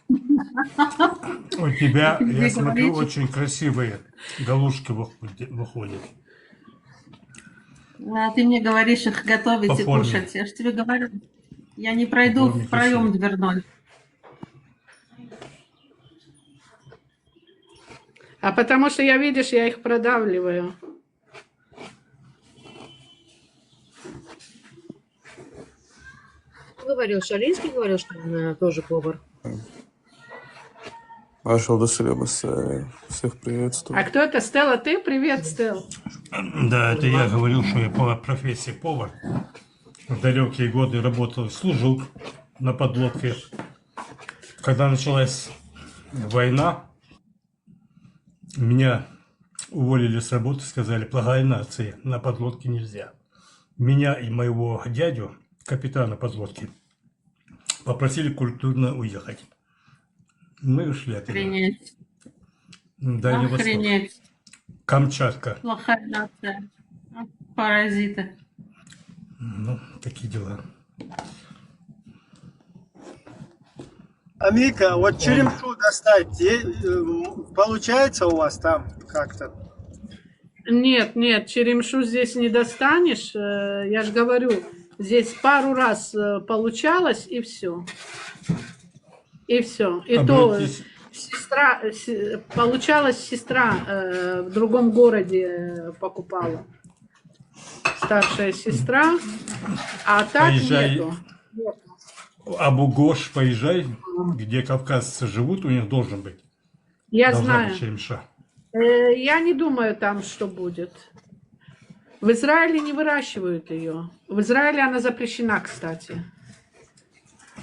У тебя, я смотрю, очень красивые галушки выходят. А ты мне говоришь их готовить По и форме. кушать. Я же тебе говорю, я не пройду в проем дверной. А потому что я, видишь, я их продавливаю. Говорил, Шалинский говорил, что он тоже повар. Вашего доселебас, всех приветствую. А кто это? Стелла, ты? Привет, Стелл. Да, это я говорил, что я по профессии повар. В далекие годы работал, служил на подлодке. Когда началась война, меня уволили с работы, сказали, плохая нация, на подлодке нельзя. Меня и моего дядю, капитана подлодки, попросили культурно уехать. Мы ушли от этого. Охренеть. Дальний Восток. Охренеть. Камчатка. Плохая нация. Паразиты. Ну, такие дела. Амика, вот черемшу достать, получается у вас там как-то? Нет, черемшу здесь не достанешь. Я же говорю, здесь пару раз получалось и все. И все. И Обратись. то сестра, получалось, сестра в другом городе покупала. Старшая сестра, а так Поезжай. нету. Абу-Гош, поезжай, где кавказцы живут, у них должен быть. Я Должна знаю. быть черемша. Я не думаю там, что будет. В Израиле не выращивают ее. В Израиле она запрещена, кстати.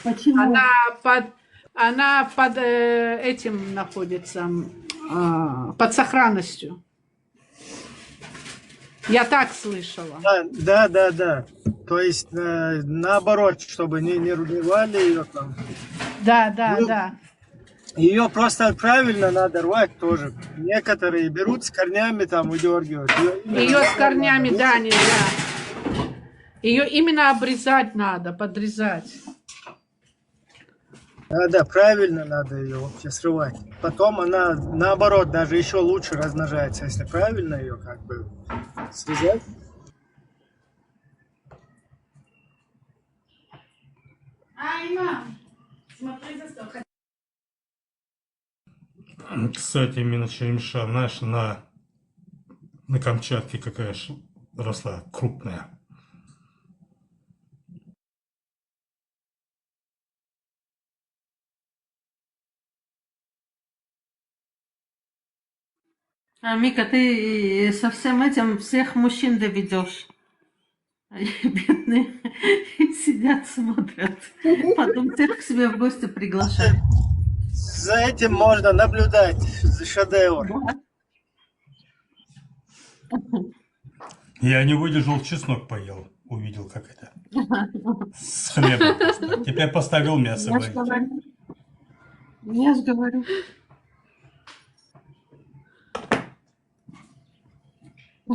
Почему? Она под этим находится, под сохранностью. Я так слышала. Да. То есть наоборот, чтобы не рубили ее там. Да. Ее просто правильно надо рвать тоже. Некоторые берут с корнями там выдергивают. Ее с корнями, да, нельзя. Ее именно обрезать надо, подрезать. Да, правильно надо ее вообще срывать. Потом она наоборот даже еще лучше размножается, если правильно ее как бы срезать. Кстати, именно черемша, знаешь, на Камчатке какая росла крупная. А, Мика, ты со всем этим всех мужчин доведешь. Они бедные сидят, смотрят. Потом всех к себе в гости приглашают. За этим можно наблюдать, за шедевр. Я не выдержал, чеснок поел. Увидел, как это. С хлебом просто. Теперь поставил мясо. Я же говорю. У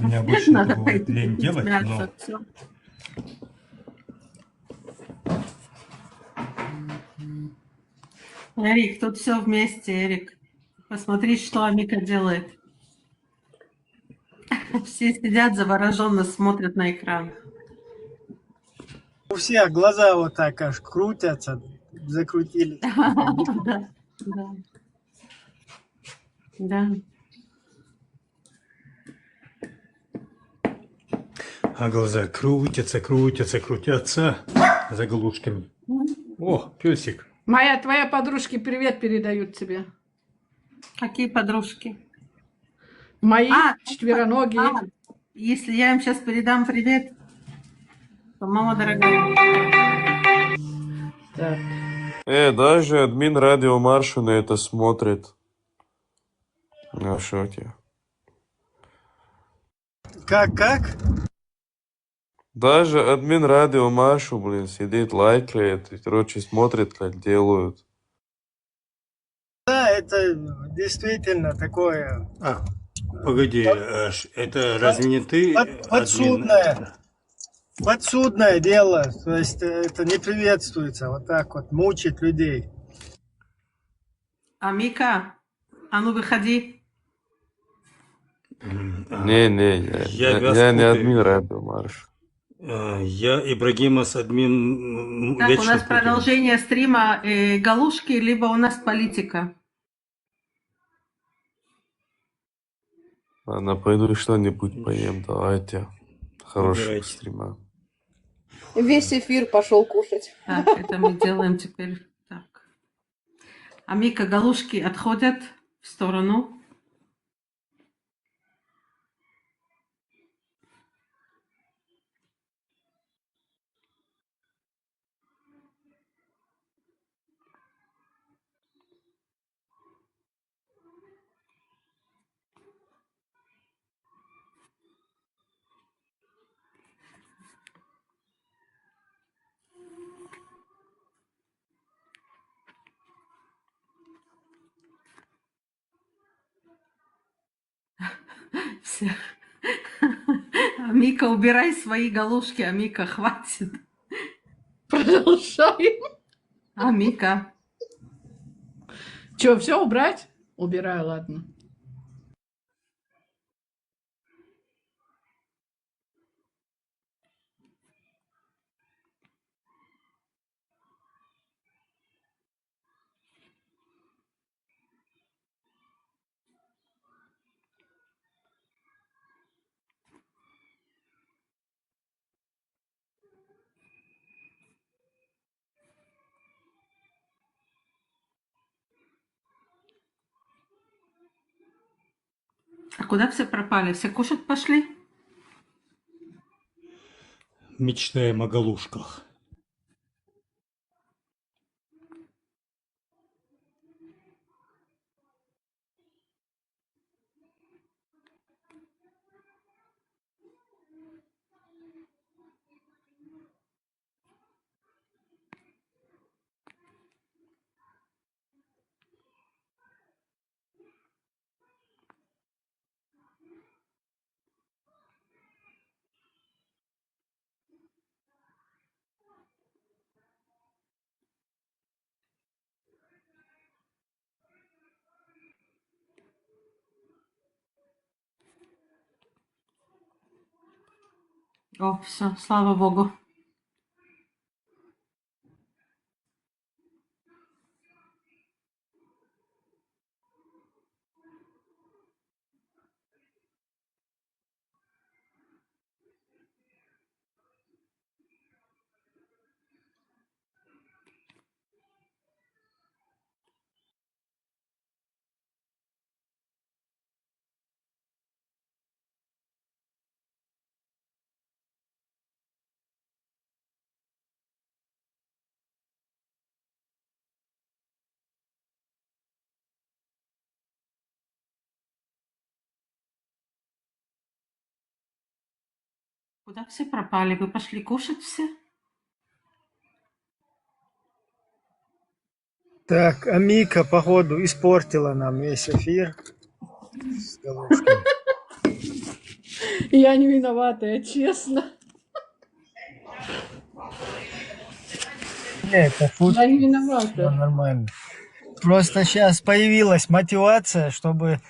меня обычно это бывает лень делать, но... Эрик, тут все вместе, Эрик. Посмотри, что Амика делает. Все сидят завороженно, смотрят на экран. У всех глаза вот так аж крутятся, закрутились. Да. А глаза крутятся заглушками. О, песик. Твоя подружки привет передают тебе. Какие подружки? Мои четвероногие. Если я им сейчас передам привет, то мама дорогая. Так. Даже админ радио Маршу на это смотрит. Я в шоке. Как? Даже админ радио Машу, блин, сидит, лайкает, и, короче, смотрит, как делают. Да, это действительно такое... Погоди, это разве не ты? Подсудное дело, то есть это не приветствуется, вот так вот, мучить людей. А Мика, а ну выходи. Не, я не админ радио Маршу. Я Ибрагимас, админ. Так, у нас продолжение стрима Галушки, либо у нас политика. Ладно, пойду и что-нибудь поем, давайте. Хорошего стрима. Весь эфир пошел кушать. Так, это мы делаем теперь так. А Мика, Галушки отходят в сторону. Все. Мика, убирай свои галушки, Мика, хватит. Продолжаем. Мика. Че, все убрать? Убираю, ладно. куда все пропали? Все кушать пошли? Мечтаем о галушках. О, все, слава богу. Куда все пропали? Вы пошли кушать все? Так, Амика, походу, испортила нам весь эфир с галушками. Я не виновата, честно. Нет, это фут. Я не виновата. Всё нормально. Просто сейчас появилась мотивация, чтобы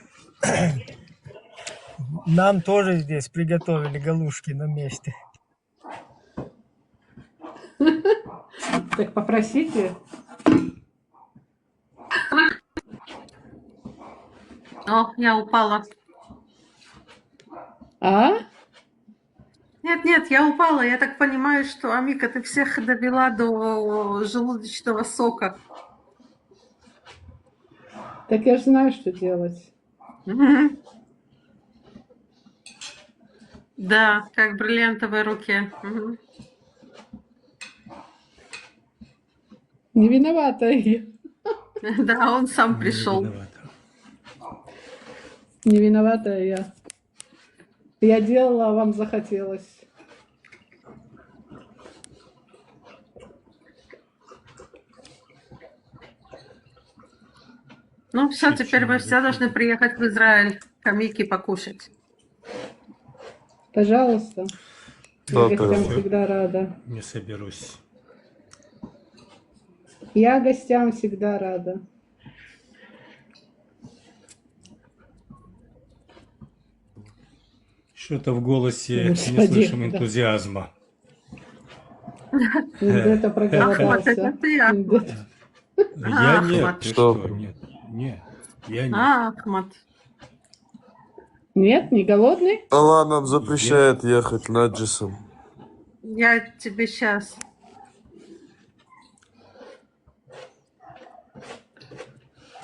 нам тоже здесь приготовили галушки на месте. Так попросите. О, я упала. А? Нет, я упала. Я так понимаю, что, Амика, ты всех довела до желудочного сока. Так я же знаю, что делать. Мгм. Да, как в бриллиантовой руке. Мгм. Не виновата я. Да, он сам пришел. Не виновата я. Я делала, а вам захотелось. Ну все, теперь вы все должны приехать в Израиль к Амике покушать. Пожалуйста. Я Да, гостям да. всегда рада. Не соберусь. Я гостям всегда рада. Что-то в голосе не Господи, слышим да. энтузиазма. Индета Ахмат, проголодался. это ты, Ахмат. Я нет, Ахмат. ты Что? что? Нет, нет, я нет. Ахмат. Нет, не голодный? Аллах нам запрещает ехать наджисом. Я тебе сейчас.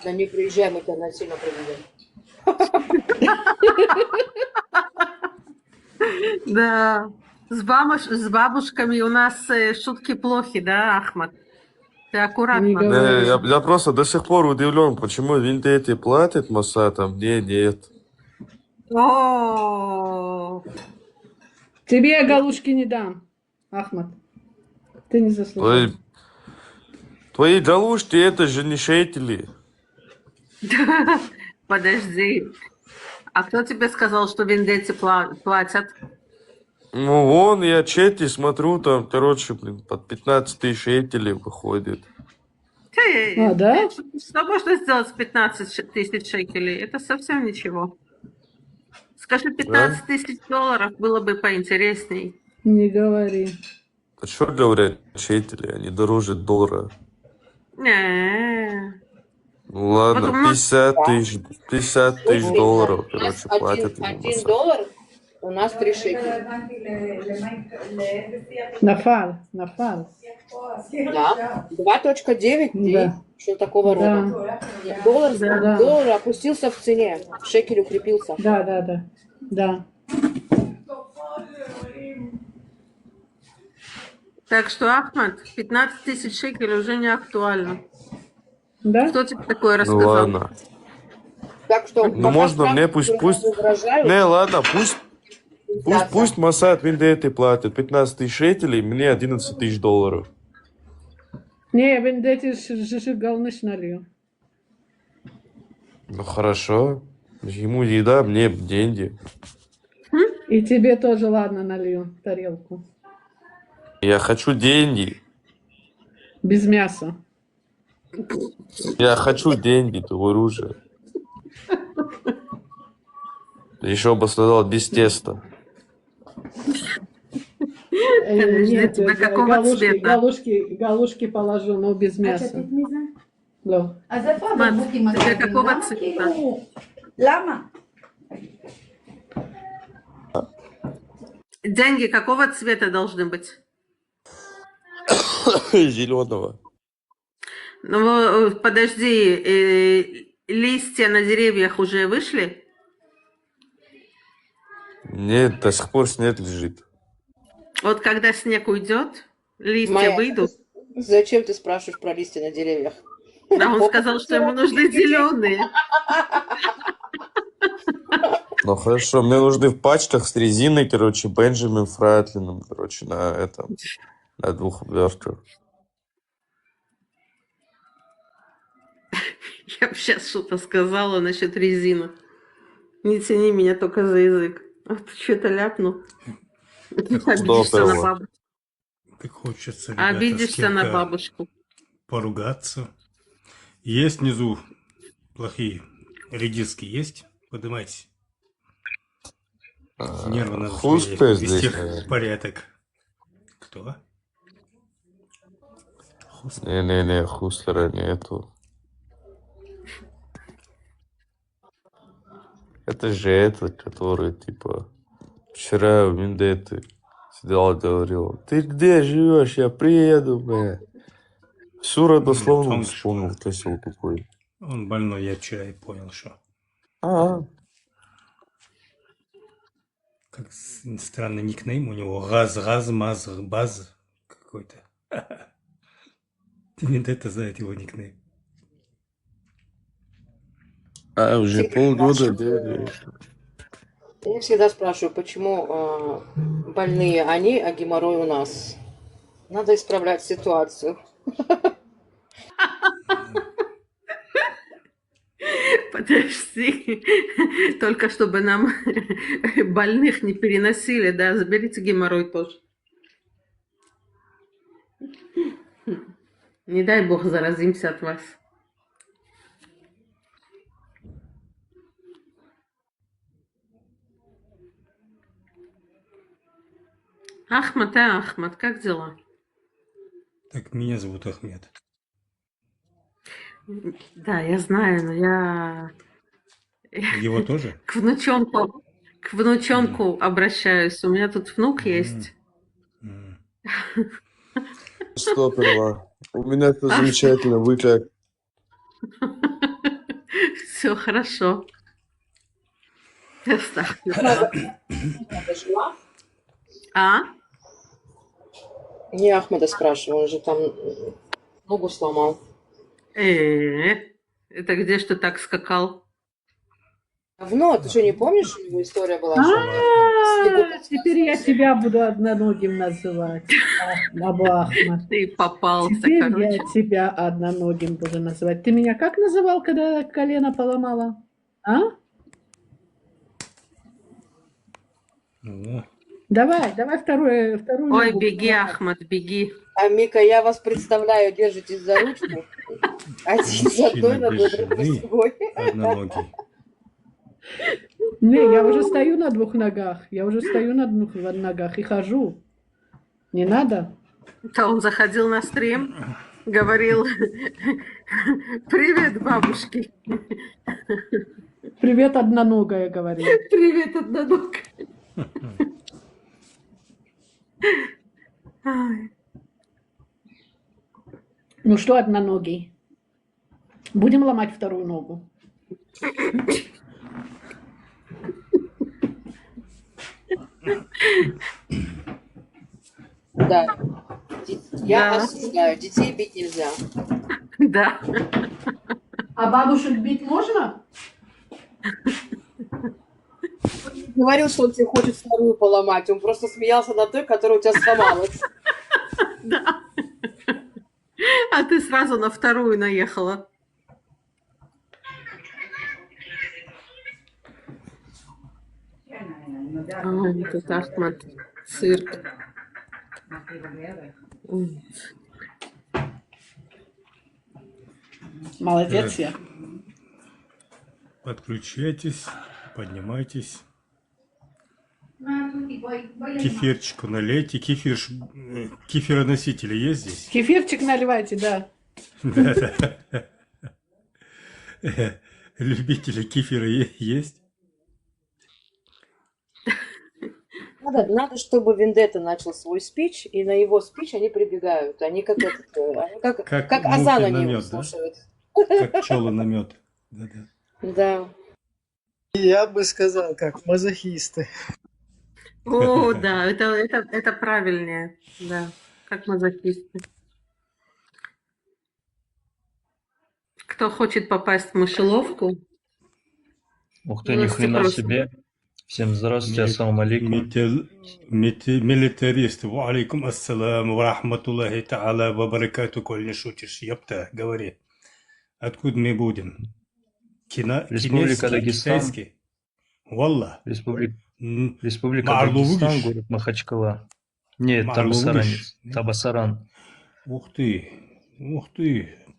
Да не приезжай, мы тебя насильно приведем. Да. С бабушками у нас шутки плохи, да, Ахмат? Ты Не аккуратно. говори. Я просто до сих пор удивлен, почему Винтети платит Моссадам, мне нет. О, Тебе я галушки не дам, Ахмат. Ты не заслужил. Твои галушки это же не шекели. подожди. А кто тебе сказал, что вендетти платят? Ну вон, я чети смотрю, там, короче, под 15 тысяч шекелей выходит. А, да? Что можно сделать с 15 тысяч шекелей? Это совсем ничего. Скажи, 15 тысяч долларов было бы поинтересней. Не говори. А что говорят шекели, они дороже доллара. Не. Ну ладно, Вот у нас- 50 тысяч долларов, У нас короче, платят ему $1 Моссад. доллар, у нас 3 шекеля. Нафал, нафал. Да, 2.9 Да. Что такого рода. Доллар, Да. доллар опустился в цене, шекель укрепился. Да. Так что, Ахмад, 15 тысяч шекелей уже не актуально. Да? Кто тебе такое Ну рассказал? ладно. Так что, Ну пока можно страны, мне пусть... которые угрожают, Не, ладно, пусть инфляция. Масад Виндеты платит 15 тысяч шекелей, мне 11 тысяч долларов. Не, вендети зажигалочь налью. Ну хорошо. Ему еда, мне деньги. И тебе тоже, ладно, налью тарелку. Я хочу деньги. Без мяса. Я хочу деньги, ты говорю же. Еще бы сказал без теста. Нет, тебя какого цвета? галушки положу, но без мяса. Да. Ахмад, тебе какого цвета? Деньги какого цвета должны быть? Зеленого. Ну, подожди, листья на деревьях уже вышли? Нет, до сих пор снег лежит. Вот когда снег уйдет, листья Майя, выйдут. зачем ты спрашиваешь про листья на деревьях? А он сказал, что ему нужны зеленые. Ну хорошо, мне нужны в пачках с резиной, короче, Бенджамин Франклином, короче, на этом, на 2 обертках. Я бы сейчас что-то сказала насчет резины. Не тяни меня только за язык. А ты что-то ляпнул. Обидишься на бабушку. Так хочется, ребята, с Обидишься на кем-то бабушку. поругаться. Есть внизу плохие редиски, есть? Поднимайтесь. Нервы надо Хуспе вести здесь, в порядок. Кто? Не-не-не, Хуслера нету. Это же этот, который, типа, вчера в Виндеты сидел и говорил: ты где живешь? Я приеду, бля. Всю родословную он вспомнил, косил какой. Он больной, я вчера и понял, что. Как странный никнейм у него. Маз, Баз какой-то. Виндетта знает его никнейм. Уже полгода делали. Я всегда спрашиваю, почему больные они, а геморрой у нас. Надо исправлять ситуацию. Подожди. Только чтобы нам больных не переносили, да, заберите геморрой тоже. Не дай бог заразимся от вас. Ахмад, как дела? Так, меня зовут Ахмед. Да, я знаю, но я Его тоже? к внучонку обращаюсь. У меня тут внук есть. Что, перла? У меня все замечательно, вы как? Все хорошо. А? Не Ахмеда спрашиваю, он же там ногу сломал. Это где ж ты так скакал? Давно, ты что, не помнишь, у него история была? Теперь я тебя буду одноногим называть. Ахмад. Ты попался, Теперь короче. я тебя одноногим буду называть. Ты меня как называл, когда колено поломала? А? Давай вторую. Ой, ногу. беги, Ахмад, беги. А Мика, я вас представляю, держитесь за ручку. Один с одной ногой, другой с другой. Одноногий. Не, я уже стою на 2 ногах. Я уже стою на 2 ногах и хожу. Не надо? Да, он заходил на стрим, говорил: привет, бабушки. Привет, одноногая, говорю. Привет, одноногая. Ну что, одноногий? Будем ломать вторую ногу. Да. Я Да. осуждаю, детей бить нельзя. Да. А бабушек бить можно? Говорил, что он тебе хочет вторую поломать. Он просто смеялся над той, которая у тебя сломалась. Да. А ты сразу на вторую наехала. Ой, тут Ахмад, цирк. Молодец я. Подключайтесь, поднимайтесь. Кефирчику налейте. Кефироносители есть здесь? Кефирчик наливайте, да. Да. Любители кефира есть? Надо, чтобы Вендетта начал свой спич, и на его спич они прибегают. Они как азан мухи они на его мед, да? слушают. Как пчелы на мед. Да-да. Да. Я бы сказал, как мазохисты. О, да, это правильнее. Да, как мазохисты. Кто хочет попасть в мышеловку? Ух ты, ни милости хрена просим. себе. Всем здравствуйте, ассаламу алейкум. Милитарист. Ва алейкум ассалам ва рахматуллахи та'аля ва баракату. Коль не шутишь, ёпта, говори. Откуда мы будем? Республика Дагестан. Китайский? Валла. Республика Марлову Дагестан, видишь? город Махачкала. Нет, Марлову Табасаранец. видишь? Табасаран. Ух ты,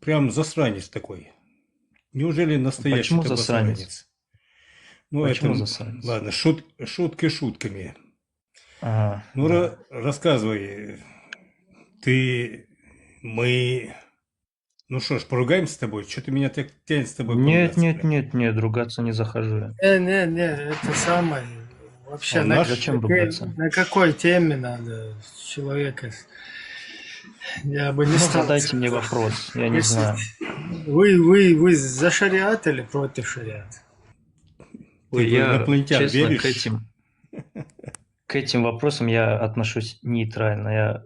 прям засранец такой. Неужели настоящий Почему табасаранец? засранец? Ну, Почему это, засранец? ладно, шутки шутками. Ага, Ну, да. рассказывай, мы... Ну что ж, поругаемся с тобой? Что ты меня так тянет с тобой Нет, поругаться? нет, ругаться не захожу я. Не, это самое. Вообще, Он наш? Зачем ругаться? на какой теме надо человека? Я бы не Ну, стал. задайте мне вопрос, я не Если- знаю. Вы за шариат или против шариата? Ой, в я, инопланетян честно, веришь? к этим вопросам я отношусь нейтрально.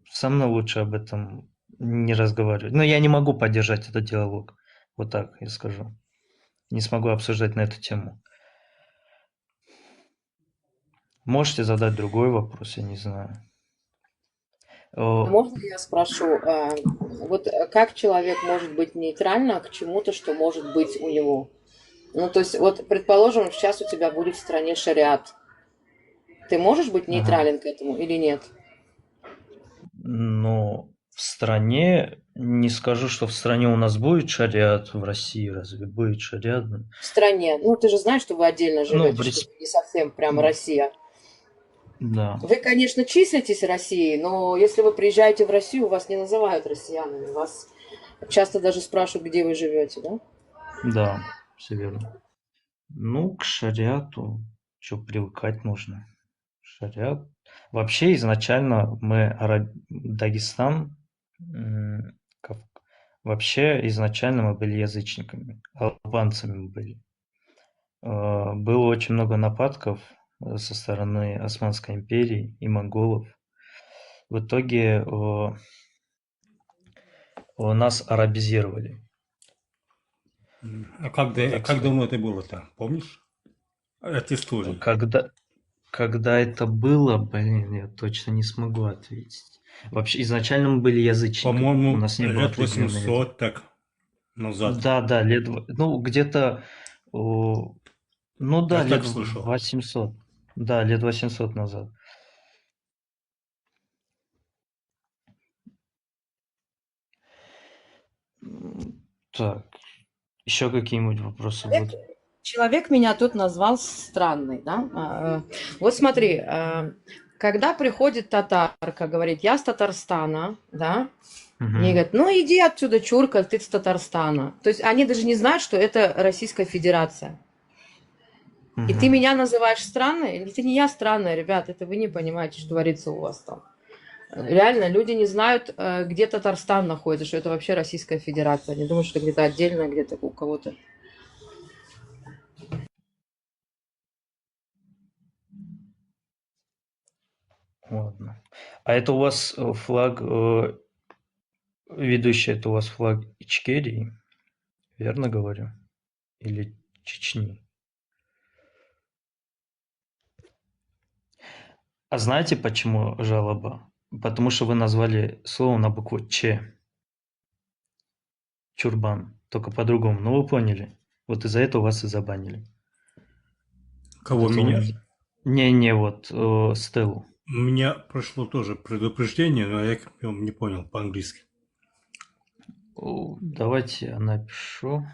Со мной лучше об этом не разговаривать. Но я не могу поддержать этот диалог. Вот так я скажу. Не смогу обсуждать на эту тему. Можете задать другой вопрос, я не знаю. Можно я спрошу, вот как человек может быть нейтрально к чему-то, что может быть у него? Ну, то есть, вот, предположим, сейчас у тебя будет в стране шариат. Ты можешь быть нейтрален к этому или нет? Но в стране, не скажу, что в стране у нас будет шариат, в России разве будет шариат? В стране. Ну, ты же знаешь, что вы отдельно живете, в что это не совсем прям Россия. Да. Вы, конечно, числитесь Россией, но если вы приезжаете в Россию, вас не называют россиянами. Вас часто даже спрашивают, где вы живете, да? Да, все верно. Ну, к шариату, что привыкать нужно. Шариат. Вообще, изначально Дагестан, вообще, изначально мы были язычниками, албанцами были. Было очень много нападков со стороны Османской империи и монголов. В итоге нас арабизировали. А как давно это было-то? Помнишь? От истории. Когда это было, блин, я точно не смогу ответить. Вообще, изначально мы были язычниками. По-моему, У нас не было лет определенной 800 так назад. Да, ну, где-то, ну да, Я лет так слышал. 800. Да, лет 800 назад. Так, еще какие-нибудь вопросы будут? Человек меня тут назвал странной, да? Вот смотри, когда приходит татарка, говорит, я с Татарстана, да? Мне говорят, ну иди отсюда, чурка, ты с Татарстана. То есть они даже не знают, что это Российская Федерация. И ты меня называешь странной? Или ты не я странная, ребят, это вы не понимаете, что творится у вас там. Реально, люди не знают, где Татарстан находится, что это вообще Российская Федерация. Они думают, что это где-то отдельно, где-то у кого-то. Ладно. А это у вас флаг, ведущий, это у вас флаг Ичкерии, верно говорю? Или Чечни? А знаете, почему жалоба? Потому что вы назвали слово на букву Ч. Чурбан. Только по-другому. Ну, вы поняли. Вот из-за этого вас и забанили. Кого, Вот меня? Не, вот Стеллу. У меня прошло тоже предупреждение, но я не понял по-английски. Давайте я напишу.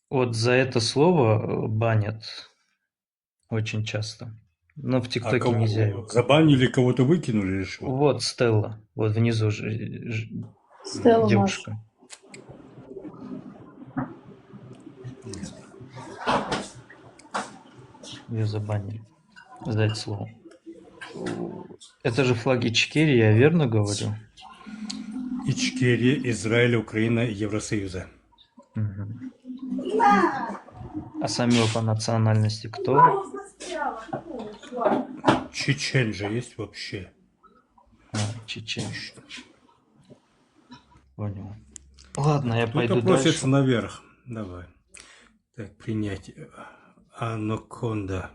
Вот за это слово банят очень часто. Но в ТикТоке кого? нельзя его. Забанили, кого-то выкинули или что? Вот Стелла. Вот внизу Стелла девушка. Ее забанили за это слово. Это же флаги Ичкерии, я верно говорю? Ичкерия, Израиль, Украина, Евросоюза. Угу. А сами вы по национальности кто? Чечен же есть вообще. Чечен. Понял. Ладно, я пойду Кто-то просится дальше. наверх. Давай. Так, принять. Анаконда.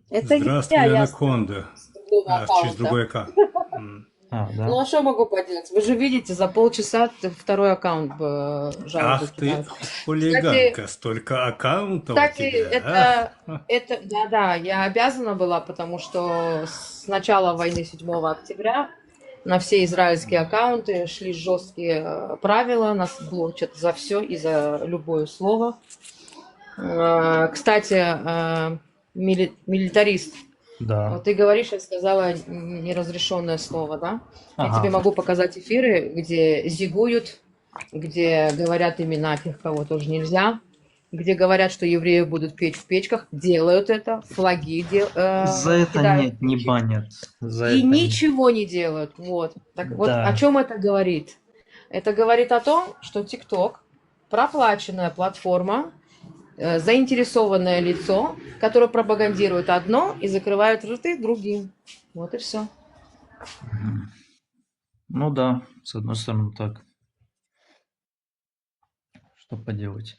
Это Здравствуй, я Анаконда. Через другой аккаунт. Да? Ну а что могу поделать? Вы же видите, за полчаса второй аккаунт жалобы Ах ты, кидают. хулиганка, столько аккаунтов Кстати, у тебя. да, я обязана была, потому что с начала войны 7 октября на все израильские аккаунты шли жесткие правила, нас блочат за все и за любое слово. Кстати, милитарист. Да. Вот ты говоришь, я сказала неразрешенное слово, да? Я Ага. тебе могу показать эфиры, где зигуют, где говорят имена тех, кого тоже нельзя, где говорят, что евреи будут печь в печках, делают это, флаги За это кидают. нет, не банят. За И это ничего не делают. Вот. Так вот, Да. о чем это говорит? Это говорит о том, что TikTok проплаченная платформа, заинтересованное лицо, которое пропагандирует одно и закрывает рты другим. Вот и все. Ну да, с одной стороны так. Что поделать.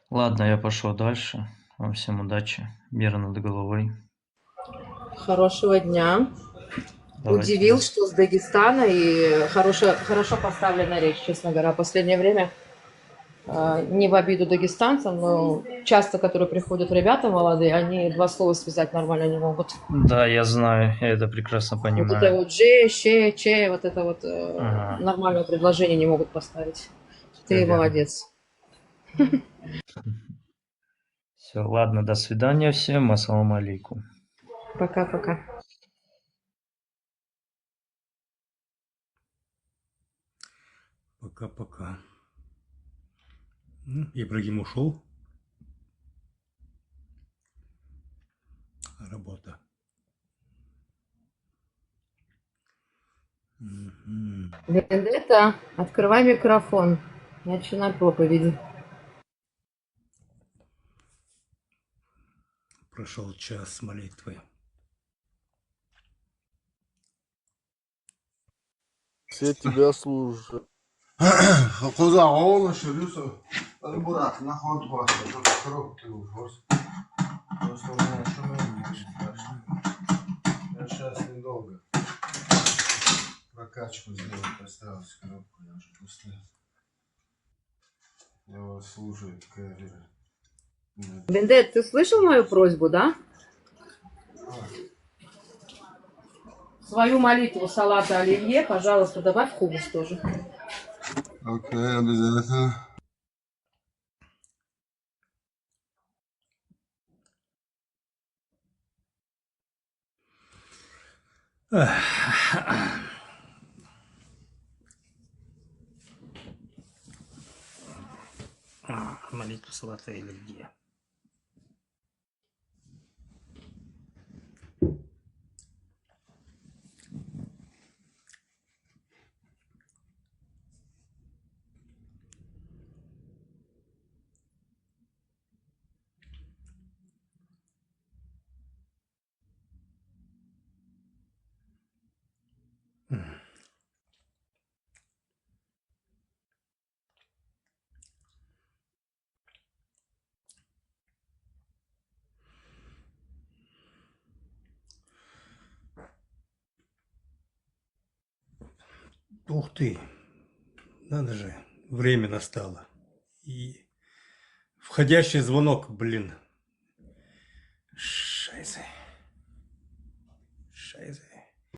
Ладно, я пошел дальше. Вам всем удачи. Мира над головой. Хорошего дня. Давайте. Удивил, что с Дагестана и хорошо поставленная речь, честно говоря. В последнее время не в обиду дагестанцам, но часто, которые приходят ребята молодые, они два слова связать нормально не могут. Да, я знаю, я это прекрасно Вот понимаю. это вот же, че, че, вот это вот Ага. нормальное предложение не могут поставить. Ты Верно. молодец. Все, ладно, до свидания всем. Ассаламу алейкум. Пока-пока. Пока-пока. Ибрагим ушел. Работа. Вендетта, открывай микрофон. Начинай проповеди. Прошел час молитвы. Все тебя слушают. خذها عون شريسة البراق ناخد واسطة شوف خرب телефон. Просто у меня шумение страшно. Я сейчас недолго прокачку сделаю, поставил коробку, я уже пустил. Я вас слушаю, Кэрри. Вендет, ты слышал мою просьбу, да? Свою молитву салата оливье, пожалуйста, добавь хумус тоже. Окей, обязательно. А, молитва салата или где? Ух ты, надо же, время настало. И входящий звонок, блин. Шайзе. Шайзе.